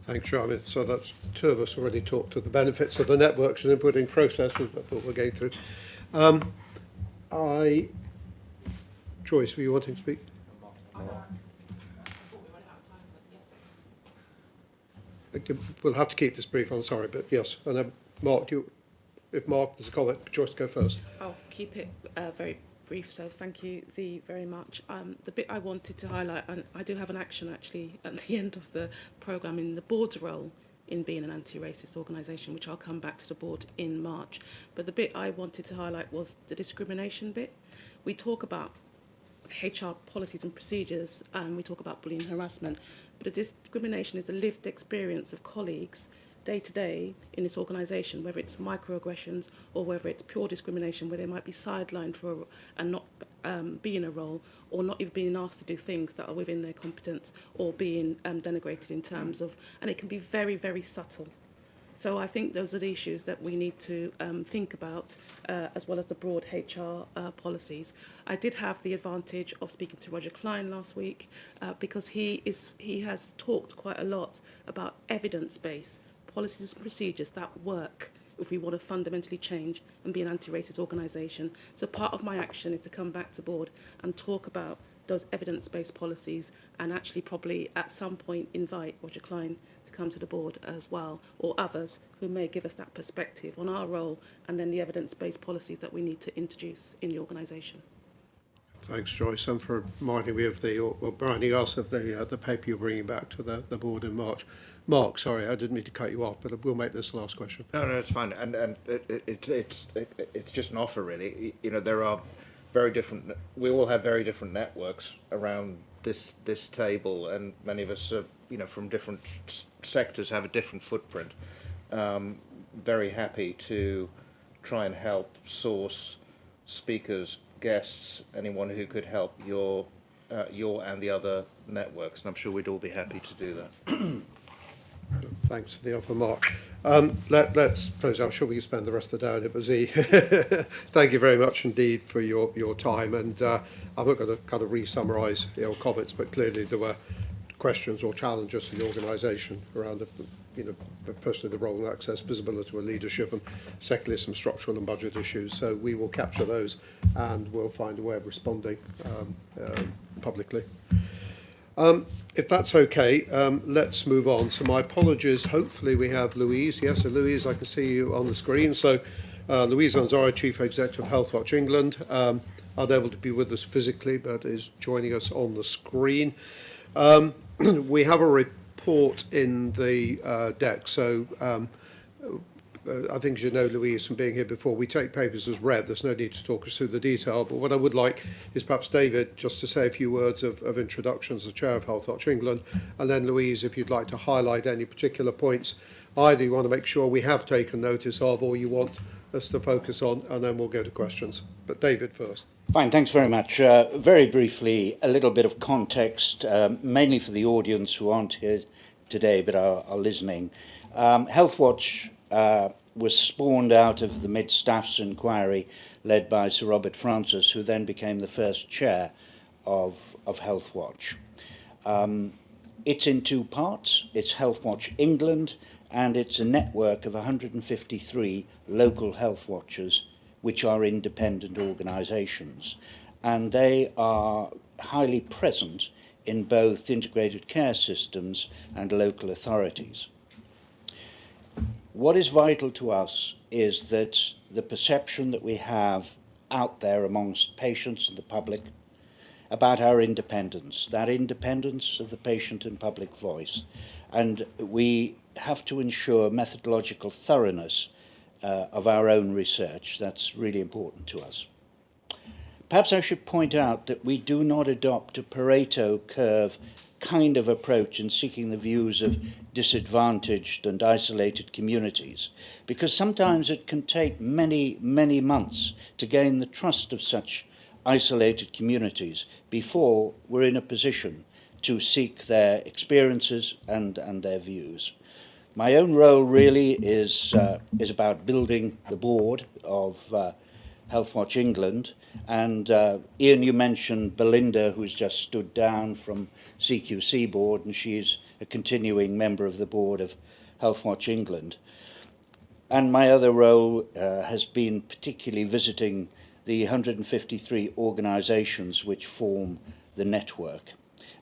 Thanks, Charmian. So that's two of us already talked to the benefits of the networks and inputting processes that we're going through. Joyce, were you wanting to speak? We'll have to keep this brief, I'm sorry, but yes. And then Mark, if Mark, there's a comment, Joyce, go first. I'll keep it very brief, so thank you, Z, very much. The bit I wanted to highlight, and I do have an action actually at the end of the programme in the board's role in being an anti-racist organisation, which I'll come back to the board in March. But the bit I wanted to highlight was the discrimination bit. We talk about HR policies and procedures, and we talk about bullying and harassment, but the discrimination is the lived experience of colleagues day to day in this organisation, whether it's microaggressions or whether it's pure discrimination where they might be sidelined for and not be in a role or not even being asked to do things that are within their competence or being denigrated in terms of, and it can be very, very subtle. So I think those are the issues that we need to think about, as well as the broad HR policies. I did have the advantage of speaking to Roger Klein last week because he has talked quite a lot about evidence-based policies and procedures that work if we want to fundamentally change and be an anti-racist organisation. So part of my action is to come back to board and talk about those evidence-based policies and actually probably at some point invite Roger Klein to come to the board as well, or others who may give us that perspective on our role and then the evidence-based policies that we need to introduce in the organisation. Thanks, Joyce, and for reminding me of or reminding us of the paper you're bringing back to the board in March. Mark, sorry, I didn't mean to cut you off, but we'll make this the last question. No, it's fine, and it's just an offer, really. You know, there are very different. We all have very different networks around this table, and many of us, from different sectors, have a different footprint. Very happy to try and help source speakers, guests, anyone who could help your and the other networks, and I'm sure we'd all be happy to do that. Thanks for the offer, Mark. Let's close. I'm sure we can spend the rest of the day on it, but Z, thank you very much indeed for your time. And I'm not going to kind of re-summarise your comments, but clearly there were questions or challenges for the organisation around, firstly the role and access, visibility and leadership, and secondly some structural and budget issues. So we will capture those and we'll find a way of responding publicly. If that's okay, let's move on. So my apologies. Hopefully we have Louise. Yes, so Louise, I can see you on the screen. So Louise Anzara, Chief Executive of Health Watch England, unable to be with us physically, but is joining us on the screen. We have a report in the deck. So I think, as you know, Louise, from being here before, we take papers as read. There's no need to talk us through the detail. But what I would like is perhaps David just to say a few words of introduction as the Chair of Health Watch England. And then, Louise, if you'd like to highlight any particular points, either you want to make sure we have taken notice of or you want us to focus on, and then we'll go to questions. But David first. Fine, thanks very much. Very briefly, a little bit of context, mainly for the audience who aren't here today but are listening. Health Watch was spawned out of the Mid-Staffs inquiry led by Sir Robert Francis, who then became the first chair of Health Watch. It's in two parts. It's Health Watch England, and it's a network of 153 local health watchers, which are independent organisations. And they are highly present in both integrated care systems and local authorities. What is vital to us is that the perception that we have out there amongst patients and the public about our independence, that independence of the patient and public voice. And we have to ensure methodological thoroughness of our own research. That's really important to us. Perhaps I should point out that we do not adopt a Pareto curve kind of approach in seeking the views of disadvantaged and isolated communities, because sometimes it can take many, many months to gain the trust of such isolated communities before we're in a position to seek their experiences and their views. My own role really is about building the board of Health Watch England. And Ian, you mentioned Belinda, who's just stood down from CQC board, and she's a continuing member of the board of Health Watch England. And my other role has been particularly visiting the 153 organisations which form the network.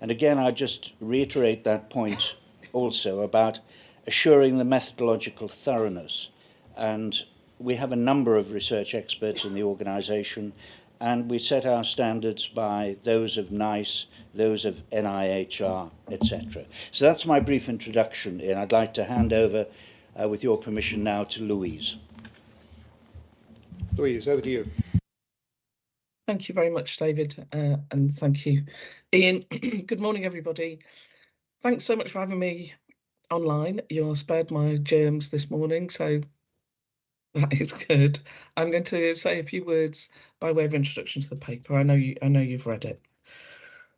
And again, I just reiterate that point also about assuring the methodological thoroughness. And we have a number of research experts in the organisation, and we set our standards by those of NICE, those of NIHR, etc. So that's my brief introduction, and I'd like to hand over, with your permission now, to Louise. Louise, over to you. Thank you very much, David, and thank you, Ian. Good morning, everybody. Thanks so much for having me online. You're spared my germs this morning, so That is good. I'm going to say a few words by way of introduction to the paper. I know you've read it.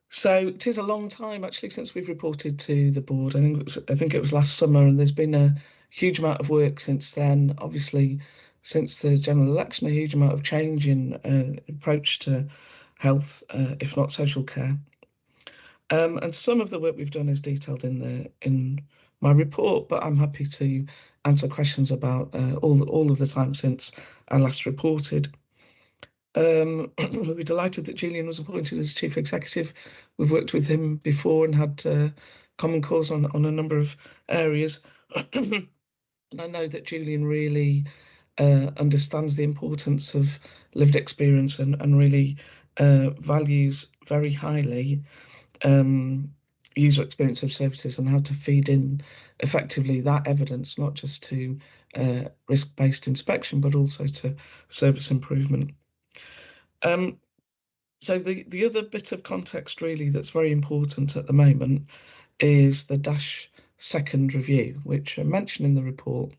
So it is a long time actually since we've reported to the board. I think it was last summer, and there's been a huge amount of work since then. Obviously, since the general election, a huge amount of change in approach to health, if not social care. And some of the work we've done is detailed in my report, but I'm happy to answer questions about all of the time since I last reported. We're delighted that Julian was appointed as Chief Executive. We've worked with him before and had common cause on a number of areas. And I know that Julian really understands the importance of lived experience and really values very highly user experience of services and how to feed in effectively that evidence, not just to risk-based inspection, but also to service improvement. So the other bit of context really that's very important at the moment is the Dash second review, which I mentioned in the report.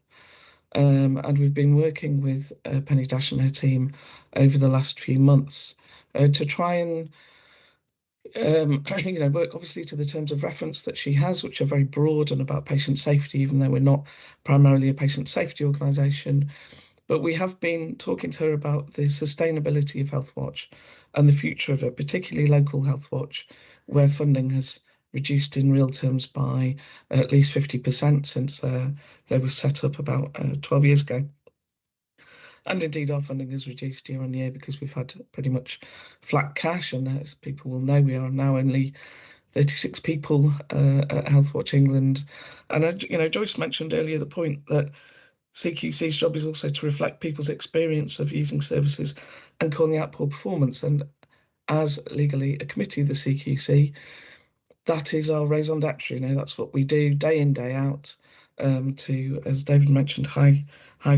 And we've been working with Penny Dash and her team over the last few months to try and work obviously to the terms of reference that she has, which are very broad and about patient safety, even though we're not primarily a patient safety organisation. But we have been talking to her about the sustainability of Healthwatch and the future of it, particularly local Healthwatch, where funding has reduced in real terms by at least 50% since they were set up about 12 years ago. And indeed, our funding has reduced year on year because we've had pretty much flat cash. And as people will know, we are now only 36 people at Healthwatch England. And as Joyce mentioned earlier, the point that CQC's job is also to reflect people's experience of using services and calling out poor performance. And as legally a committee of the CQC, that is our raison d'etre. That's what we do day in, day out to, as David mentioned, high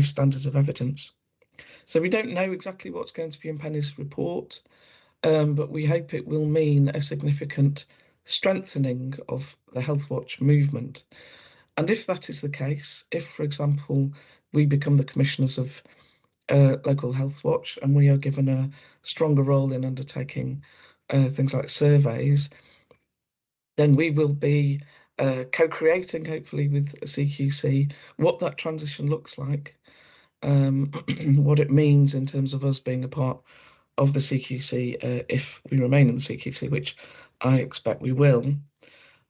standards of evidence. So we don't know exactly what's going to be in Penny's report, but we hope it will mean a significant strengthening of the Healthwatch movement. And if that is the case, if, for example, we become the commissioners of local Healthwatch and we are given a stronger role in undertaking things like surveys, then we will be co-creating, hopefully, with CQC what that transition looks like, what it means in terms of us being a part of the CQC if we remain in the CQC, which I expect we will.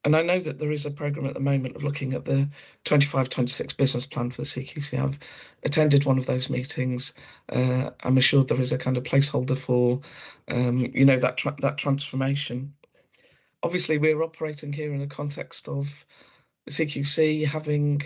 And I know that there is a programme at the moment of looking at the 25-26 business plan for the CQC. I've attended one of those meetings. I'm assured there is a kind of placeholder for, that transformation. Obviously, we're operating here in a context of the CQC having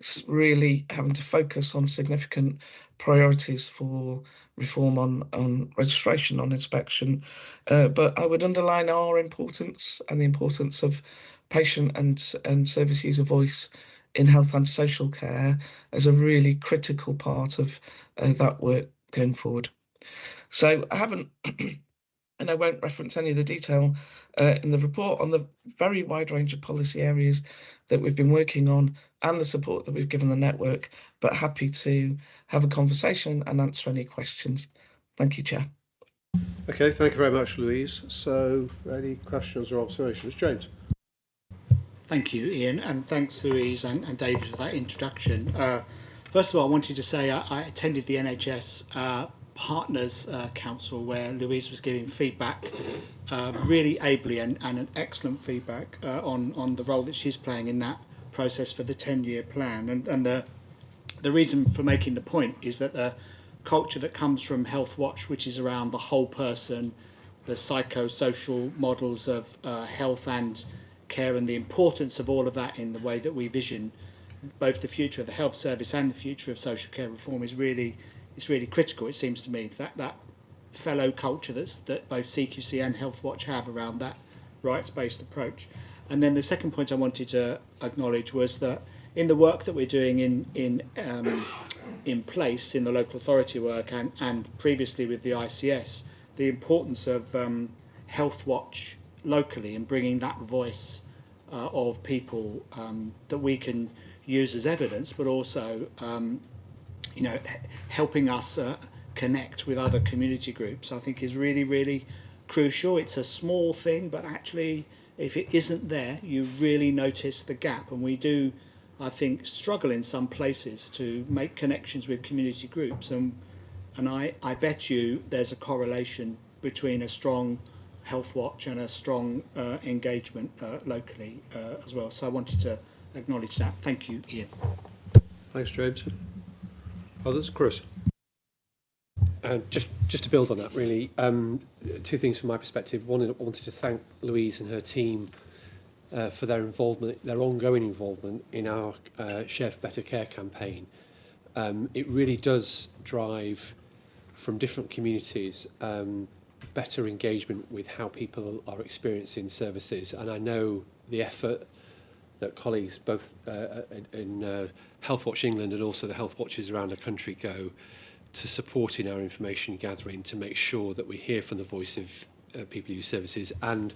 to focus on significant priorities for reform on registration, on inspection. But I would underline our importance and the importance of patient and service user voice in health and social care as a really critical part of that work going forward. So I haven't and I won't reference any of the detail in the report on the very wide range of policy areas that we've been working on and the support that we've given the network, but happy to have a conversation and answer any questions. Thank you, Chair. Okay, thank you very much, Louise. So, any questions or observations? James. Thank you, Ian, and thanks, Louise and David, for that introduction. First of all, I wanted to say I attended the NHS Partners Council where Louise was giving feedback really ably and an excellent feedback on the role that she's playing in that process for the 10-year plan. And the reason for making the point is that the culture that comes from Healthwatch, which is around the whole person, the psychosocial models of health and care and the importance of all of that in the way that we vision both the future of the health service and the future of social care reform is really critical, it seems to me, that fellow culture that both CQC and Healthwatch have around that rights-based approach. And then the second point I wanted to acknowledge was that in the work that we're doing in place, in the local authority work and previously with the ICS, the importance of Healthwatch locally and bringing that voice of people that we can use as evidence, but also helping us connect with other community groups, I think is really, really crucial. It's a small thing, but actually, if it isn't there, you really notice the gap. And we do, I think, struggle in some places to make connections with community groups. And I bet you there's a correlation between a strong Health Watch and a strong engagement locally as well. So I wanted to acknowledge that. Thank you, Ian. Thanks, James. Others? Chris? Just to build on that, really, two things from my perspective. One, I wanted to thank Louise and her team for their involvement, their ongoing involvement in our Share for Better Care campaign. It really does drive, from different communities, better engagement with how people are experiencing services. And I know the effort that colleagues both in Health Watch England and also the Health Watches around the country go to supporting our information gathering to make sure that we hear from the voice of people who use services, and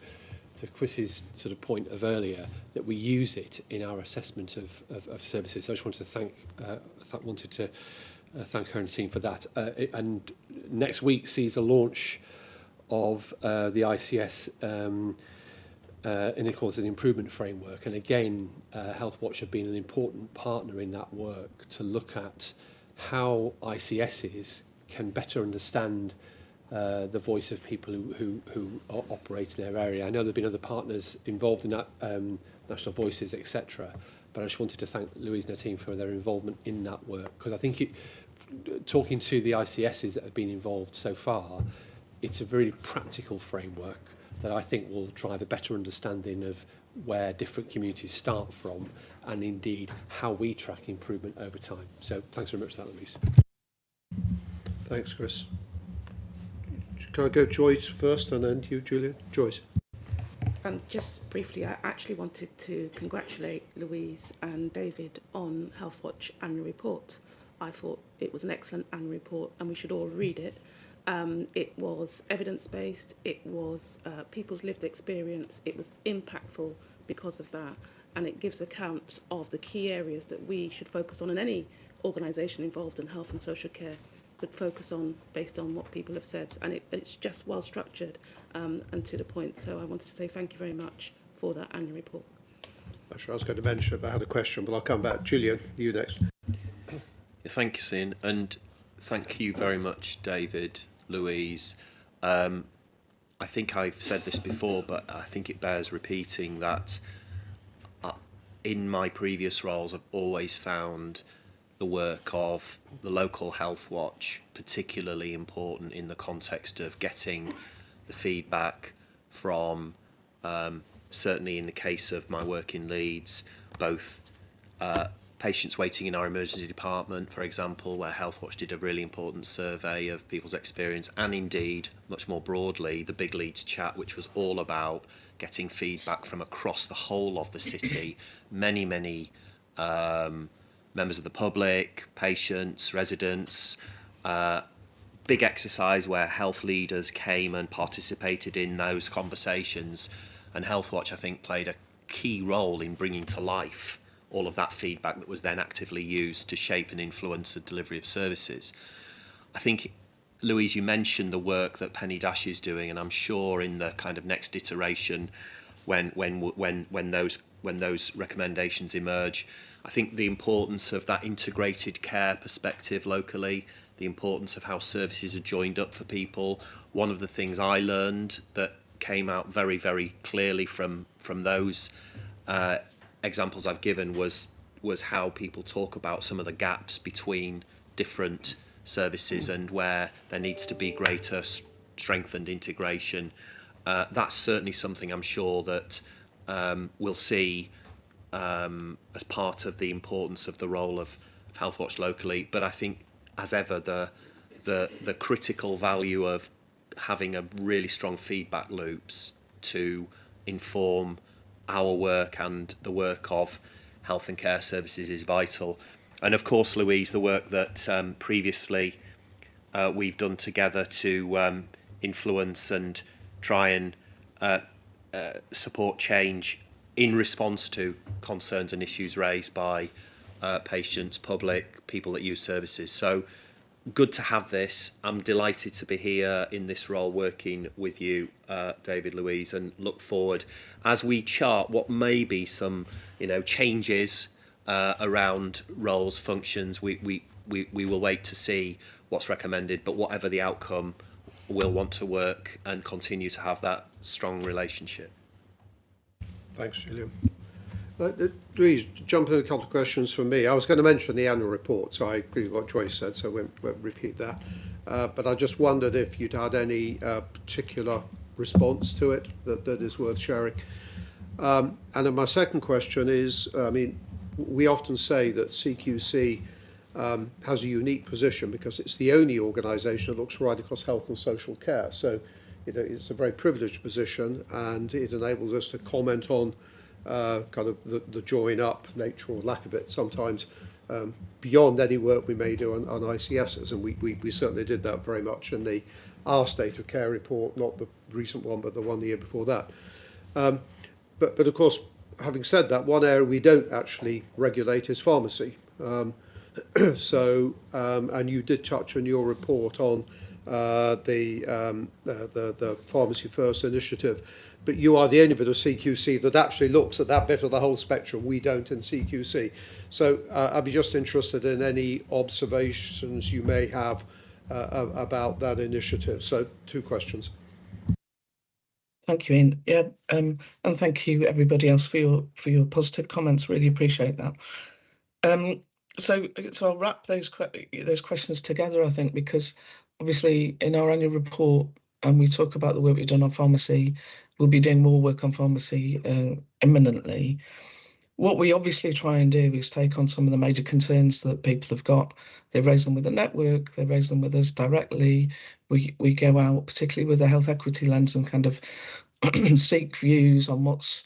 to Chris's sort of point of earlier, that we use it in our assessment of services. So I just wanted to thank her and the team for that. And next week sees the launch of the ICS Inequality and Improvement Framework. And again, Health Watch have been an important partner in that work to look at how ICSs can better understand the voice of people who operate in their area. I know there have been other partners involved in that, National Voices, etc. But I just wanted to thank Louise and her team for their involvement in that work, because I think talking to the ICSs that have been involved so far, it's a very practical framework that I think will drive a better understanding of where different communities start from, and indeed how we track improvement over time. So thanks very much for that, Louise. Thanks, Chris. Can I go Joyce first and then you, Julia? Joyce. Just briefly, I actually wanted to congratulate Louise and David on Health Watch annual report. I thought it was an excellent annual report and we should all read it. It was evidence-based, it was people's lived experience, it was impactful because of that, and it gives accounts of the key areas that we should focus on, and any organisation involved in health and social care could focus on based on what people have said. And it's just well structured and to the point. So I wanted to say thank you very much for that annual report. Actually, I was going to mention if I had a question, but I'll come back. Julian, you next. Thank you, Sin, and thank you very much, David, Louise. I think I've said this before, but I think it bears repeating that in my previous roles, I've always found the work of the local Health Watch particularly important in the context of getting the feedback from, certainly in the case of my work in Leeds, both patients waiting in our emergency department, for example, where Health Watch did a really important survey of people's experience, and indeed, much more broadly, the Big Leeds Chat, which was all about getting feedback from across the whole of the city, many members of the public, patients, residents, big exercise where health leaders came and participated in those conversations, and Health Watch, I think, played a key role in bringing to life all of that feedback that was then actively used to shape and influence the delivery of services. I think, Louise, you mentioned the work that Penny Dash is doing, and I'm sure in the kind of next iteration, when those recommendations emerge, I think the importance of that integrated care perspective locally, the importance of how services are joined up for people. One of the things I learned that came out very, very clearly from those examples I've given was how people talk about some of the gaps between different services and where there needs to be greater strengthened integration. That's certainly something I'm sure that we'll see as part of the importance of the role of Health Watch locally. But I think, as ever, the critical value of having a really strong feedback loops to inform our work and the work of health and care services is vital. And of course, Louise, the work that previously we've done together to influence and try and support change in response to concerns and issues raised by patients, public, people that use services. So good to have this. I'm delighted to be here in this role working with you, David, Louise, and look forward as we chart what may be some, changes around roles, functions. We will wait to see what's recommended, but whatever the outcome, we'll want to work and continue to have that strong relationship. Thanks, Julian. Louise, jump in a couple of questions from me. I was going to mention the annual report, so I agree with what Joyce said, so I won't repeat that. But I just wondered if you'd had any particular response to it that is worth sharing. And then my second question is, we often say that CQC has a unique position because it's the only organisation that looks right across health and social care. So, it's a very privileged position, and it enables us to comment on kind of the join up nature or lack of it sometimes beyond any work we may do on ICSs, and we certainly did that very much in our state of care report, not the recent one, but the one the year before that. But of course, having said that, one area we don't actually regulate is pharmacy. And you did touch on your report on the Pharmacy First initiative, but you are the only bit of CQC that actually looks at that bit of the whole spectrum. We don't in CQC. So I'd be just interested in any observations you may have about that initiative. So 2 questions. Thank you, Ian. Yeah, and thank you everybody else for your positive comments. Really appreciate that. So I'll wrap those questions together, I think, because obviously in our annual report, and we talk about the work we've done on pharmacy. We'll be doing more work on pharmacy imminently. What we obviously try and do is take on some of the major concerns that people have got. They raise them with the network, they raise them with us directly. We go out, particularly with a health equity lens, and kind of seek views on what's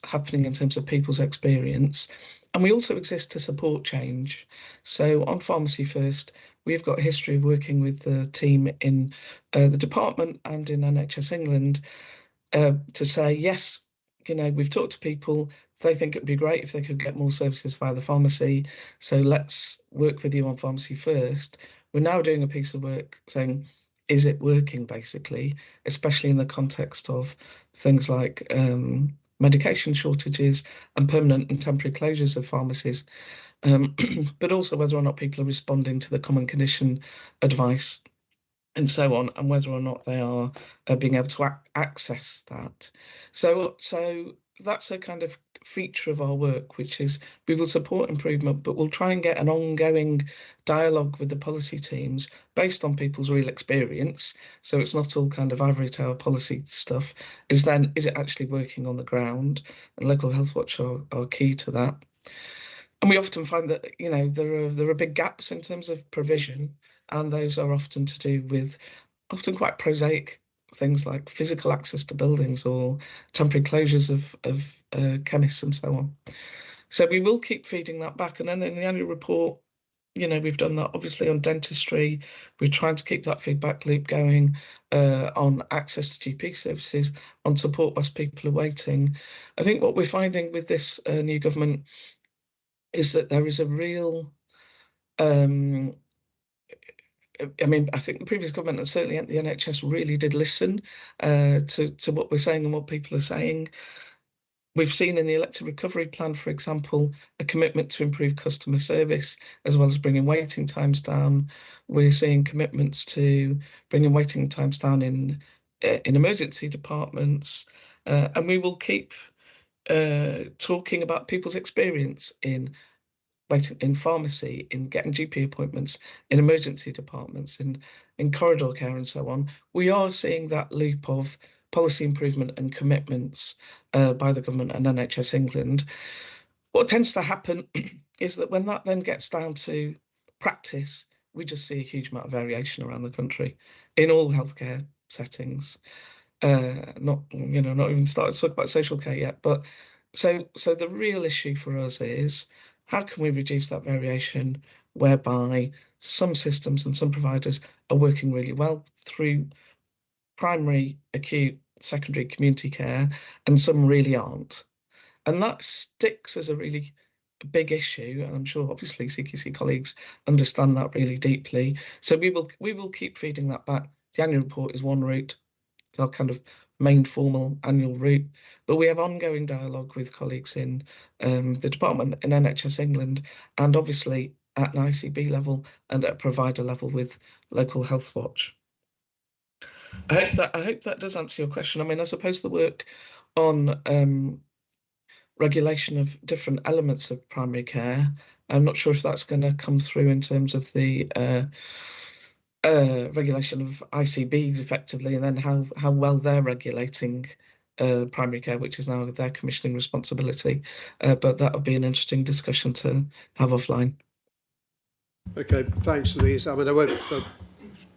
happening in terms of people's experience. And we also exist to support change. So on Pharmacy First, we've got a history of working with the team in the department and in NHS England to say, yes, we've talked to people, they think it'd be great if they could get more services via the pharmacy, so let's work with you on Pharmacy First. We're now doing a piece of work saying, is it working, basically, especially in the context of things like medication shortages and permanent and temporary closures of pharmacies, but also whether or not people are responding to the common condition advice and so on, and whether or not they are being able to access that. So that's a kind of feature of our work, which is we will support improvement, but we'll try and get an ongoing dialogue with the policy teams based on people's real experience. So it's not all kind of ivory tower policy stuff. Is it actually working on the ground? And Local Health Watch are key to that. And we often find that there are big gaps in terms of provision, and those are often to do with often quite prosaic things like physical access to buildings or temporary closures of chemists and so on. So we will keep feeding that back. And then in the annual report, we've done that obviously on dentistry. We're trying to keep that feedback loop going on access to GP services, on support whilst people are waiting. I think what we're finding with this new government is that there is a real I think the previous government, and certainly at the NHS, really did listen to what we're saying and what people are saying. We've seen in the elective recovery plan, for example, a commitment to improve customer service as well as bringing waiting times down. We're seeing commitments to bringing waiting times down in emergency departments, and we will keep talking about people's experience in waiting in pharmacy, in getting GP appointments, in emergency departments, in corridor care and so on. We are seeing that loop of policy improvement and commitments by the government and NHS England. What tends to happen is that when that then gets down to practice, we just see a huge amount of variation around the country in all healthcare settings. Not even started to talk about social care yet, but so the real issue for us is, how can we reduce that variation whereby some systems and some providers are working really well through primary, acute, secondary community care, and some really aren't? And that sticks as a really big issue, and I'm sure obviously CQC colleagues understand that really deeply. So we will keep feeding that back. The annual report is one route, it's our kind of main formal annual route, but we have ongoing dialogue with colleagues in the department in NHS England, and obviously at an ICB level and at a provider level with Local Health Watch. I hope that does answer your question. I mean, I suppose the work on regulation of different elements of primary care, I'm not sure if that's going to come through in terms of the regulation of ICBs effectively, and then how well they're regulating primary care, which is now their commissioning responsibility. But that would be an interesting discussion to have offline. Okay, thanks, Louise. I mean, I won't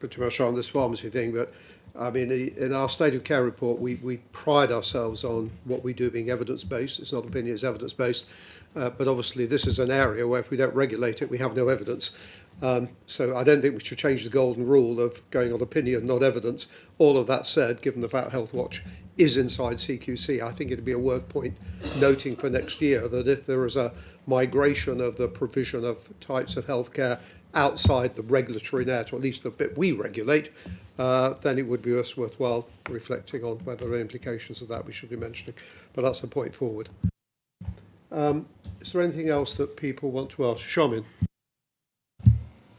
put too much on this pharmacy thing, but I mean, in our state of care report, we pride ourselves on what we do being evidence-based. It's not opinion, it's evidence-based. But obviously, this is an area where if we don't regulate it, we have no evidence. So I don't think we should change the golden rule of going on opinion, not evidence. All of that said, given the fact Health Watch is inside CQC, I think it'd be a work point noting for next year that if there is a migration of the provision of types of healthcare outside the regulatory net, or at least the bit we regulate, then it would be worthwhile reflecting on whether the implications of that we should be mentioning. But that's a point forward. Is there anything else that people want to ask? Charmin.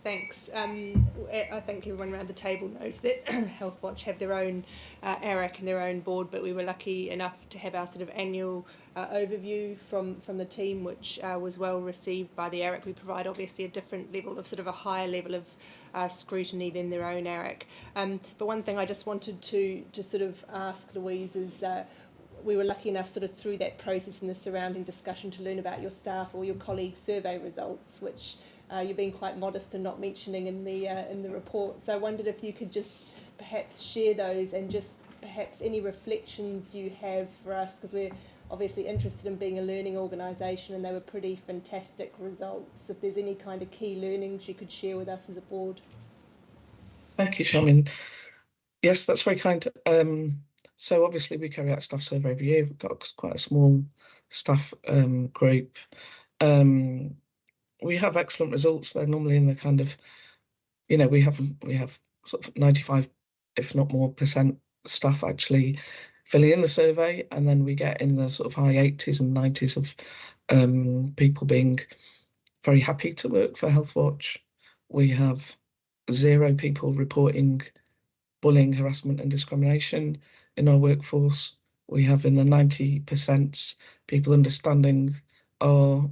Thanks. I think everyone around the table knows that Health Watch have their own ARAC and their own board, but we were lucky enough to have our sort of annual overview from the team, which was well received by the ARAC. We provide obviously a different level of sort of a higher level of scrutiny than their own ARAC. But one thing I just wanted to sort of ask Louise is we were lucky enough sort of through that process and the surrounding discussion to learn about your staff or your colleagues' survey results, which you're being quite modest and not mentioning in the report. So I wondered if you could just perhaps share those and just perhaps any reflections you have for us, because we're obviously interested in being a learning organisation and they were pretty fantastic results. If there's any kind of key learnings you could share with us as a board. Thank you, Charmin. Yes, that's very kind. So obviously we carry out a staff survey every year. We've got quite a small staff group. We have excellent results. They're normally in the kind of, you know, we have sort of 95, if not more, % staff actually filling in the survey, and then we get in the sort of high 80s and 90s of people being very happy to work for Health Watch. We have 0 people reporting bullying, harassment and discrimination in our workforce. We have in the 90% people understanding our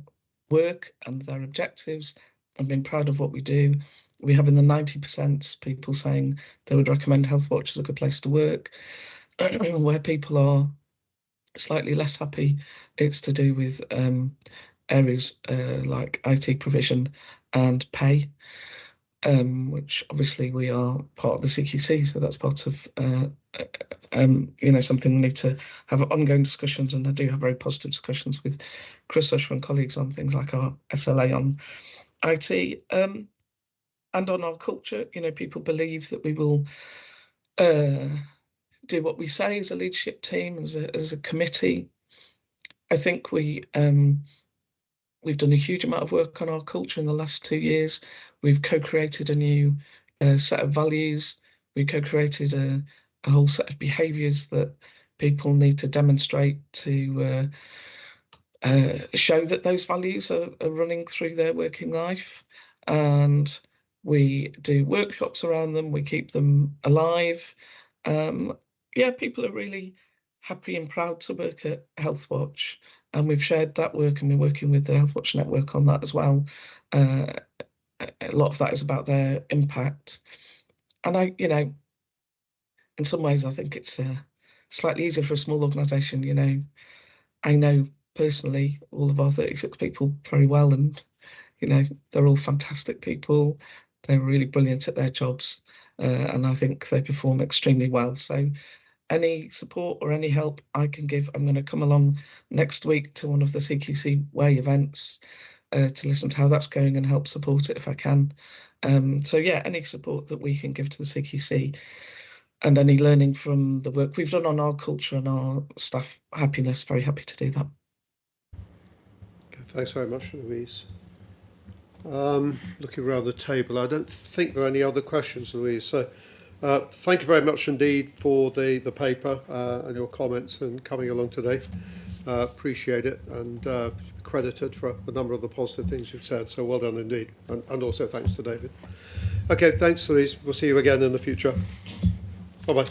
work and their objectives and being proud of what we do. We have in the 90% people saying they would recommend Health Watch as a good place to work. Where people are slightly less happy, it's to do with areas like IT provision and pay, which obviously we are part of the CQC, so that's part of you know, something we need to have ongoing discussions, and I do have very positive discussions with Chris Usher and colleagues on things like our SLA on IT and on our culture. You know, people believe that we will do what we say as a leadership team, as a committee. I think we've done a huge amount of work on our culture in the last 2 years. We've co-created a new set of values. We co-created a whole set of behaviours that people need to demonstrate to show that those values are running through their working life. And we do workshops around them. We keep them alive. Yeah, people are really happy and proud to work at Health Watch, and we've shared that work, and we're working with the Health Watch network on that as well. A lot of that is about their impact, and you know, in some ways, I think it's slightly easier for a small organisation. You know, I know personally all of our 36 people very well, and you know, they're all fantastic people. They're really brilliant at their jobs, and I think they perform extremely well. So any support or any help I can give, I'm going to come along next week to one of the CQC Way events to listen to how that's going and help support it if I can. So yeah, any support that we can give to the CQC and any learning from the work we've done on our culture and our staff happiness, very happy to do that. Thanks very much, Louise. Looking around the table, I don't think there are any other questions, Louise. So thank you very much indeed for the paper and your comments and coming along today. Appreciate it, and credited for a number of the positive things you've said. So well done indeed. And also thanks to David. Okay, thanks, Louise. We'll see you again in the future. Bye-bye.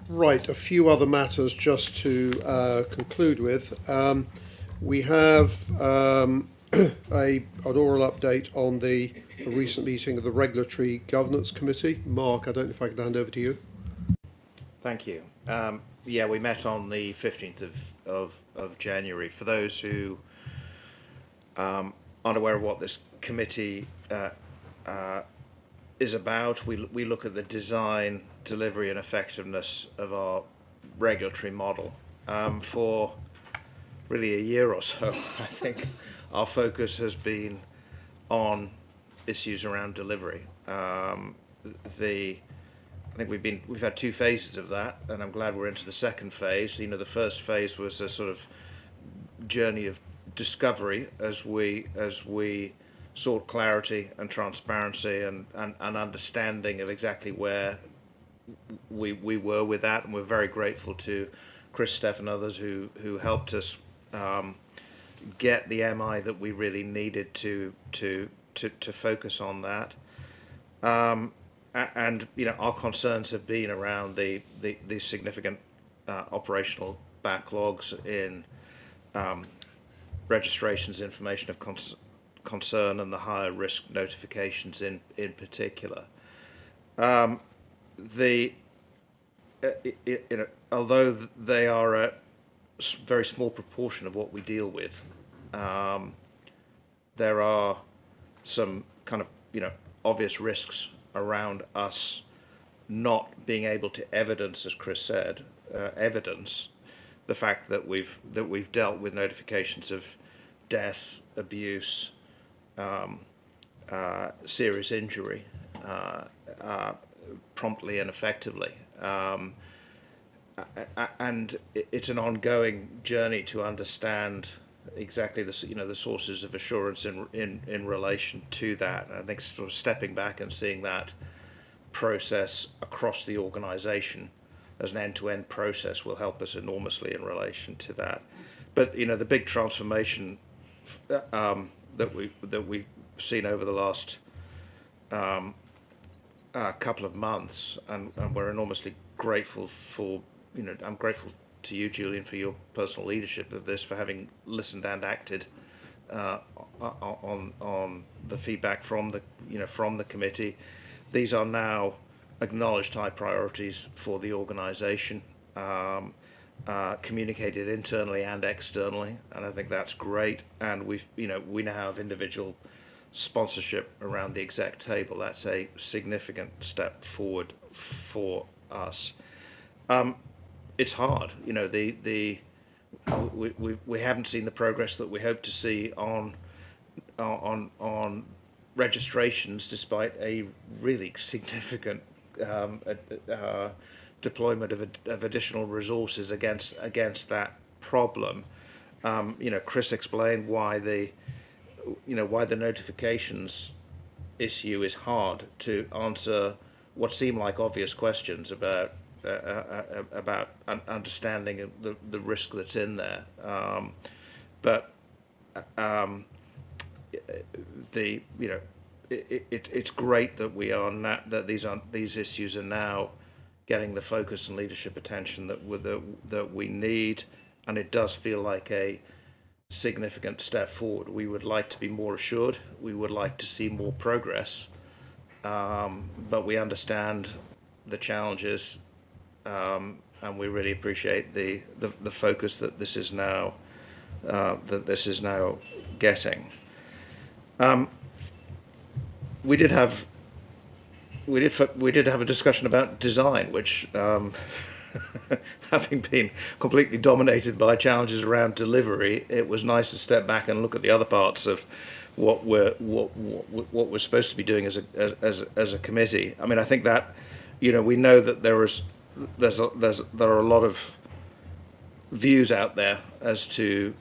Right, a few other matters just to conclude with. We have an oral update on the recent meeting of the Regulatory Governance Committee. Mark, I don't know if I can hand over to you. Thank you. Yeah, we met on the 15th of January. For those who aren't aware of what this committee is about, we look at the design, delivery and effectiveness of our regulatory model. For really a year or so, I think our focus has been on issues around delivery. I think we've had two phases of that, and I'm glad we're into the second phase. You know, the first phase was a sort of journey of discovery as we sought clarity and transparency and understanding of exactly where we were with that, and we're very grateful to Chris, Steph, and others who helped us get the MI that we really needed to focus on that. And you know, our concerns have been around the significant operational backlogs in registrations, information of concern, and the higher risk notifications in particular. Although they are a very small proportion of what we deal with, there are some kind of obvious risks around us not being able to evidence, as Chris said, evidence the fact that we've dealt with notifications of death, abuse, serious injury promptly and effectively. And it's an ongoing journey to understand exactly the sources of assurance in relation to that. And I think sort of stepping back and seeing that process across the organisation as an end-to-end process will help us enormously in relation to that. But the big transformation that we've seen over the last couple of months, and we're enormously grateful for. I'm grateful to you, Julian, for your personal leadership of this, for having listened and acted on the feedback from the committee. These are now acknowledged high priorities for the organisation, communicated internally and externally, and I think that's great. And we now have individual sponsorship around the exec table. That's a significant step forward for us. It's hard, we haven't seen the progress that we hope to see on registrations, despite a really significant deployment of additional resources against that problem. Chris explained why the notifications issue is hard to answer what seem like obvious questions about understanding the risk that's in there, it's great that these issues are now getting the focus and leadership attention that we need, and it does feel like a significant step forward. We would like to be more assured. We would like to see more progress, but we understand the challenges. And we really appreciate the focus that this is now getting. We did have a discussion about design, which, having been completely dominated by challenges around delivery, it was nice to step back and look at the other parts of what we're supposed to be doing as a committee. I mean, I think that we know that there are a lot of views out there as to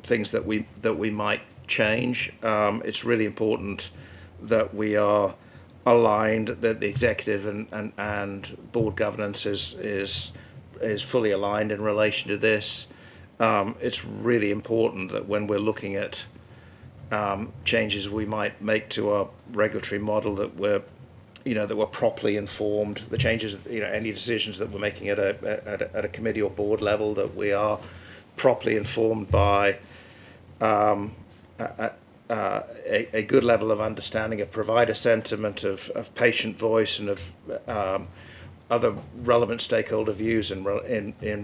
things that we might change. It's really important that we are aligned, that the executive and board governance is fully aligned in relation to this. It's really important that when we're looking at changes we might make to our regulatory model, that we're properly informed. The changes, any decisions that we're making at a committee or board level, that we are properly informed by a good level of understanding of provider sentiment, of patient voice, and of other relevant stakeholder views in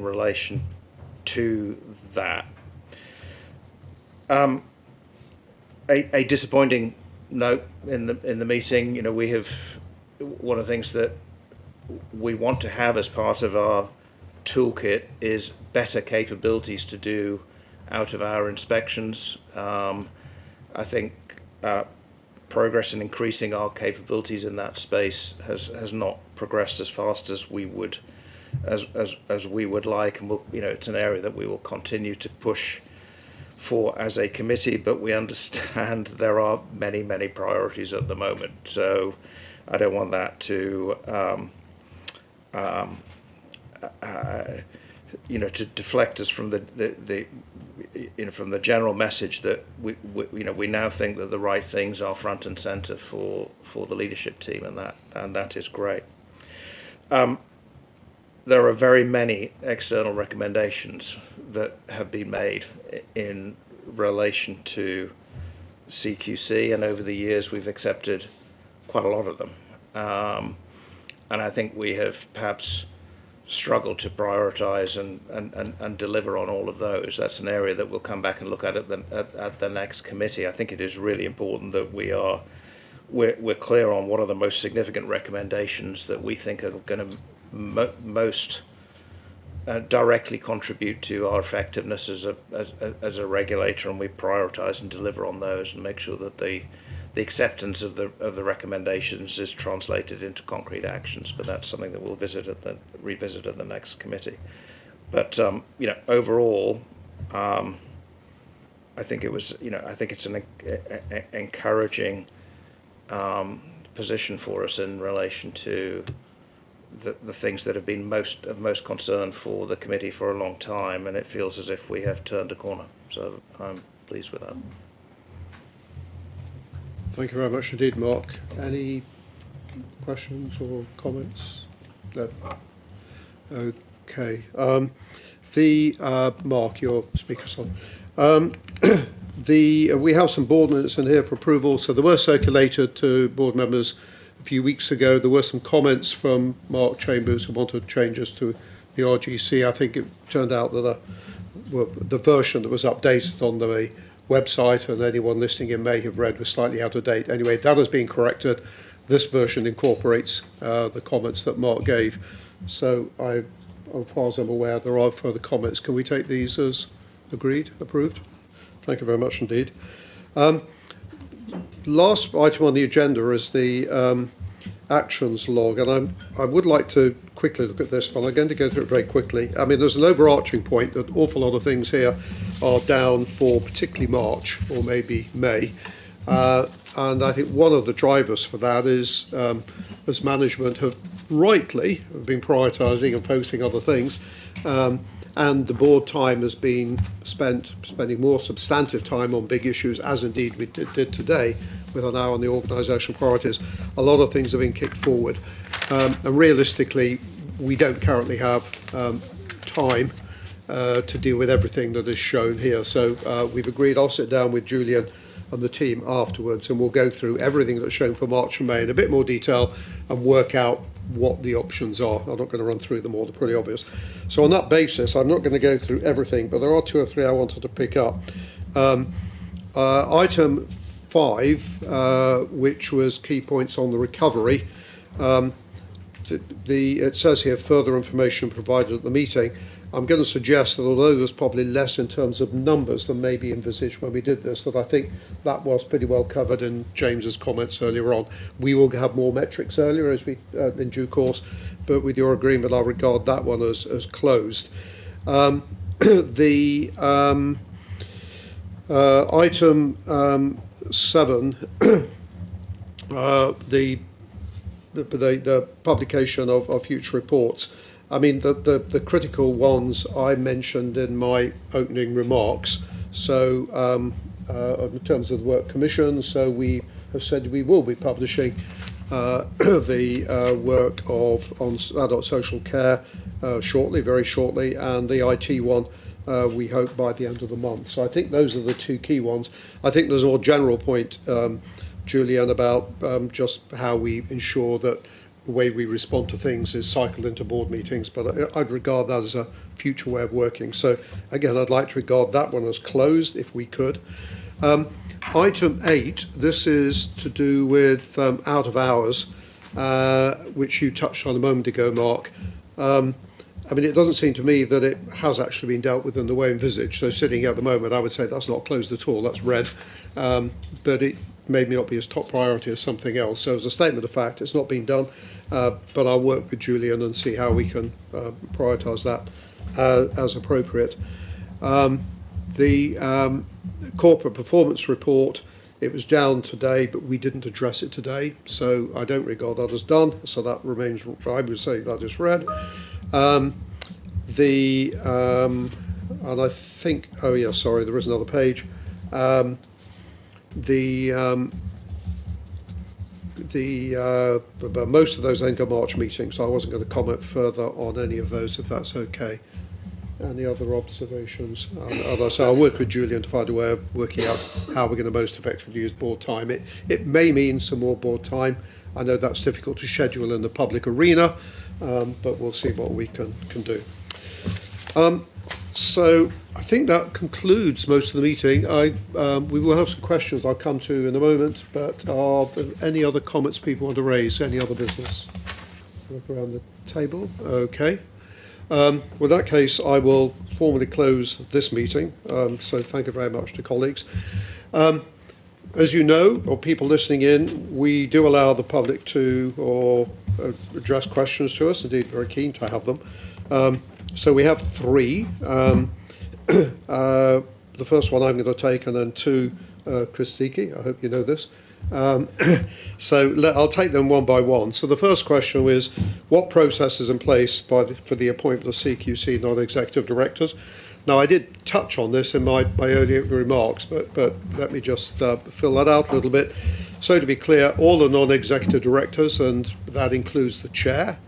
relation to that. A disappointing note in the meeting. We have, one of the things that we want to have as part of our toolkit is better capabilities to do out of our inspections. I think progress in increasing our capabilities in that space has not progressed as fast as we would like, and it's an area that we will continue to push for as a committee, but we understand there are many priorities at the moment, so I don't want that to to deflect us from from the general message that we now think that the right things are front and center for the leadership team, and that is great. There are very many external recommendations that have been made in relation to CQC, and over the years we've accepted quite a lot of them. And I think we have perhaps struggled to prioritise and deliver on all of those. That's an area that we'll come back and look at the next committee. I think it is really important that we're clear on what are the most significant recommendations that we think are going to most directly contribute to our effectiveness as a regulator, and we prioritise and deliver on those and make sure that the acceptance of the recommendations is translated into concrete actions. But that's something that we'll revisit at the next committee. But overall, I think it's an encouraging position for us in relation to the things that have been of most concern for the committee for a long time, and it feels as if we have turned a corner. So I'm pleased with that. Thank you very much indeed, Mark. Any questions or comments? No. Okay. Mark, your speaker's on. We have some board minutes in here for approval. So they were circulated to board members a few weeks ago. There were some comments from Mark Chambers who wanted changes to the RGC. I think it turned out that the version that was updated on the website, and anyone listening in may have read, was slightly out of date. Anyway, that has been corrected. This version incorporates the comments that Mark gave. So as far as I'm aware, there are further comments. Can we take these as agreed, approved? Thank you very much indeed. Last item on the agenda is the actions log, and I would like to quickly look at this, but I'm going to go through it very quickly. I mean, there's an overarching point that an awful lot of things here are down for particularly March or maybe May, and I think one of the drivers for that is, as management have rightly been prioritising and focusing on other things, and the board time has been spending more substantive time on big issues, as indeed we did today with an eye on the organisational priorities. A lot of things have been kicked forward, and realistically we don't currently have time to deal with everything that is shown here. So we've agreed I'll sit down with Julian and the team afterwards, and we'll go through everything that's shown for March and May in a bit more detail and work out what the options are. I'm not going to run through them all, they're pretty obvious. So on that basis, I'm not going to go through everything, but there are two or three I wanted to pick up. Item 5, which was key points on the recovery. It says here further information provided at the meeting. I'm going to suggest that although there's probably less in terms of numbers than maybe envisaged when we did this, that I think that was pretty well covered in James's comments earlier on. We will have more metrics earlier as we in due course, but with your agreement, I'll regard that one as closed. The item 7, the publication of future reports. I mean, the critical ones I mentioned in my opening remarks. So in terms of the work commission, so we have said we will be publishing the work on adult social care shortly, very shortly, and the IT one we hope by the end of the month. So I think those are the two key ones. I think there's a more general point, Julian, about just how we ensure that the way we respond to things is cycled into board meetings, but I'd regard that as a future way of working. So again, I'd like to regard that one as closed if we could. Item 8, this is to do with out of hours, which you touched on a moment ago, Mark. I mean, it doesn't seem to me that it has actually been dealt with in the way envisaged. So sitting here at the moment, I would say that's not closed at all, that's red. But it may not be as top priority as something else. So as a statement of fact, it's not been done, but I'll work with Julian and see how we can prioritise that as appropriate. The corporate performance report, it was down today, but we didn't address it today, so I don't regard that as done, so that remains, I would say that is red. And I think, oh yeah, sorry, there is another page. Most of those then go March meetings, so I wasn't going to comment further on any of those, if that's okay. Any other observations? As I say, I'll work with Julian to find a way of working out how we're going to most effectively use board time. It may mean some more board time. I know that's difficult to schedule in the public arena, but we'll see what we can do. So I think that concludes most of the meeting. We will have some questions I'll come to in a moment, but are there any other comments people want to raise? Any other business? Look around the table. Okay. Well, in that case, I will formally close this meeting. So thank you very much to colleagues. As you know, or people listening in, we do allow the public to address questions to us. Indeed, very keen to have them. So we have 3. The first one I'm going to take, and then 2, Chris Ziki. I hope you know this. So I'll take them one by one. So the first question was, what process is in place for the appointment of CQC non-executive directors? Now, I did touch on this in my earlier remarks, but let me just fill that out a little bit. So to be clear, all the non-executive directors, and that includes the chair,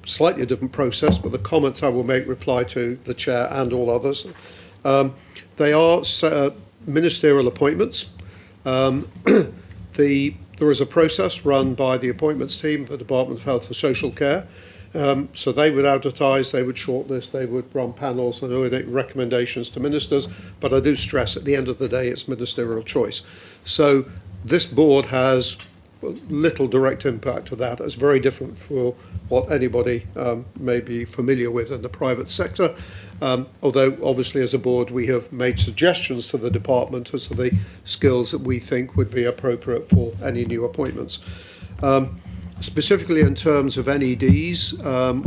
slightly a different process, but the comments I will make reply to the chair and all others. They are ministerial appointments. There is a process run by the appointments team, the Department of Health and Social Care. So they would advertise, they would shortlist, they would run panels, and they would make recommendations to ministers. But I do stress, at the end of the day, it's ministerial choice. So this board has little direct impact to that. It's very different for what anybody may be familiar with in the private sector. Although, obviously, as a board, we have made suggestions to the department as to the skills that we think would be appropriate for any new appointments. Specifically in terms of NEDs,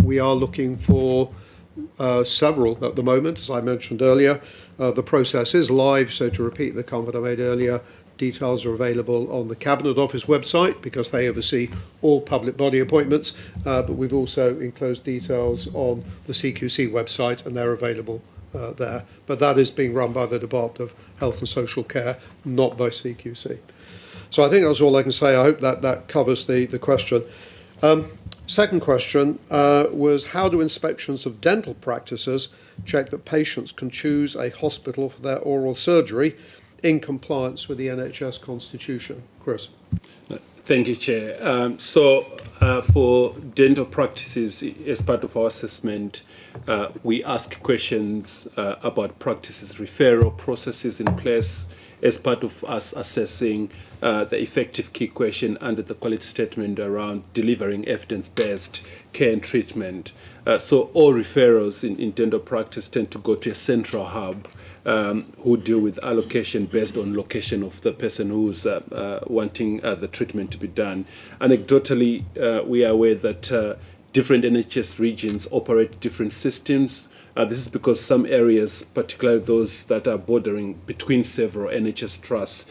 we are looking for several at the moment, as I mentioned earlier. The process is live, so to repeat the comment I made earlier, details are available on the Cabinet Office website because they oversee all public body appointments, but we've also enclosed details on the CQC website and they're available there. But that is being run by the Department of Health and Social Care, not by CQC. So I think that's all I can say. I hope that covers the question. Second question was, how do inspections of dental practices check that patients can choose a hospital for their oral surgery in compliance with the NHS Constitution? Chris. Thank you, Chair. So for dental practices, as part of our assessment, we ask questions about practices, referral processes in place as part of us assessing the effective key question under the quality statement around delivering evidence-based care and treatment. So all referrals in dental practice tend to go to a central hub who deal with allocation based on location of the person who's wanting the treatment to be done. Anecdotally, we are aware that different NHS regions operate different systems. This is because some areas, particularly those that are bordering between several NHS trusts,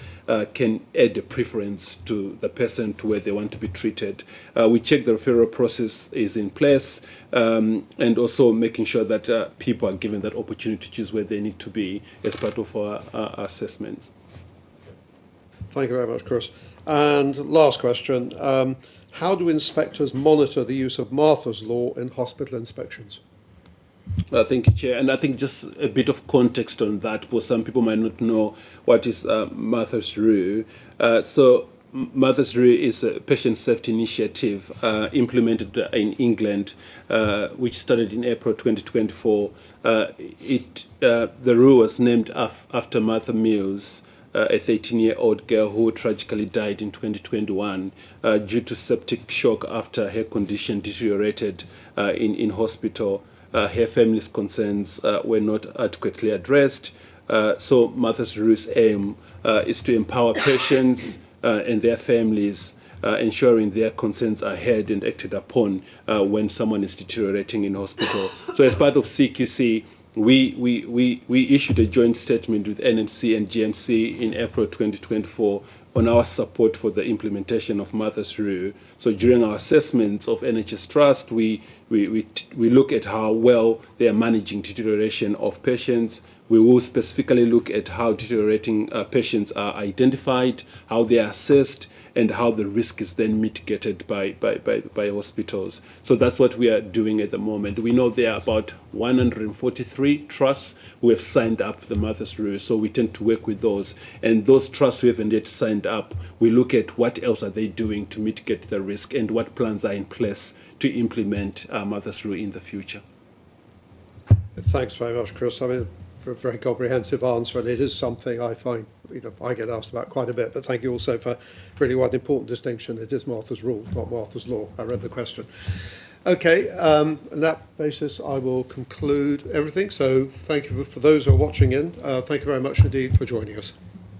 can add a preference to the person to where they want to be treated. We check the referral process is in place, and also making sure that people are given that opportunity to choose where they need to be as part of our assessments. Thank you very much, Chris. And last question, how do inspectors monitor the use of Martha's Law in hospital inspections? Thank you, Chair. And I think just a bit of context on that, because some people might not know what is Martha's Rule. So Martha's Rule is a patient safety initiative implemented in England, which started in April 2024. The rule was named after Martha Mills, a 13-year-old girl who tragically died in 2021 due to septic shock after her condition deteriorated in hospital. Her family's concerns were not adequately addressed. So Martha's Rule's aim is to empower patients and their families, ensuring their concerns are heard and acted upon when someone is deteriorating in hospital. So as part of CQC, we issued a joint statement with NMC and GMC in April 2024 on our support for the implementation of Martha's Rule. So during our assessments of NHS Trust, we look at how well they are managing deterioration of patients. We will specifically look at how deteriorating patients are identified, how they are assessed, and how the risk is then mitigated by hospitals. So that's what we are doing at the moment. We know there are about 143 trusts who have signed up the Martha's Rule, so we tend to work with those. And those trusts who haven't yet signed up, we look at what else are they doing to mitigate the risk and what plans are in place to implement Martha's Rule in the future. Thanks very much, Chris. I mean, for a very comprehensive answer, and it is something I find, I get asked about quite a bit, but thank you also for really one important distinction. It is Martha's Rule, not Martha's Law. I read the question. Okay, on that basis, I will conclude everything. So thank you for those who are watching in. Thank you very much indeed for joining us.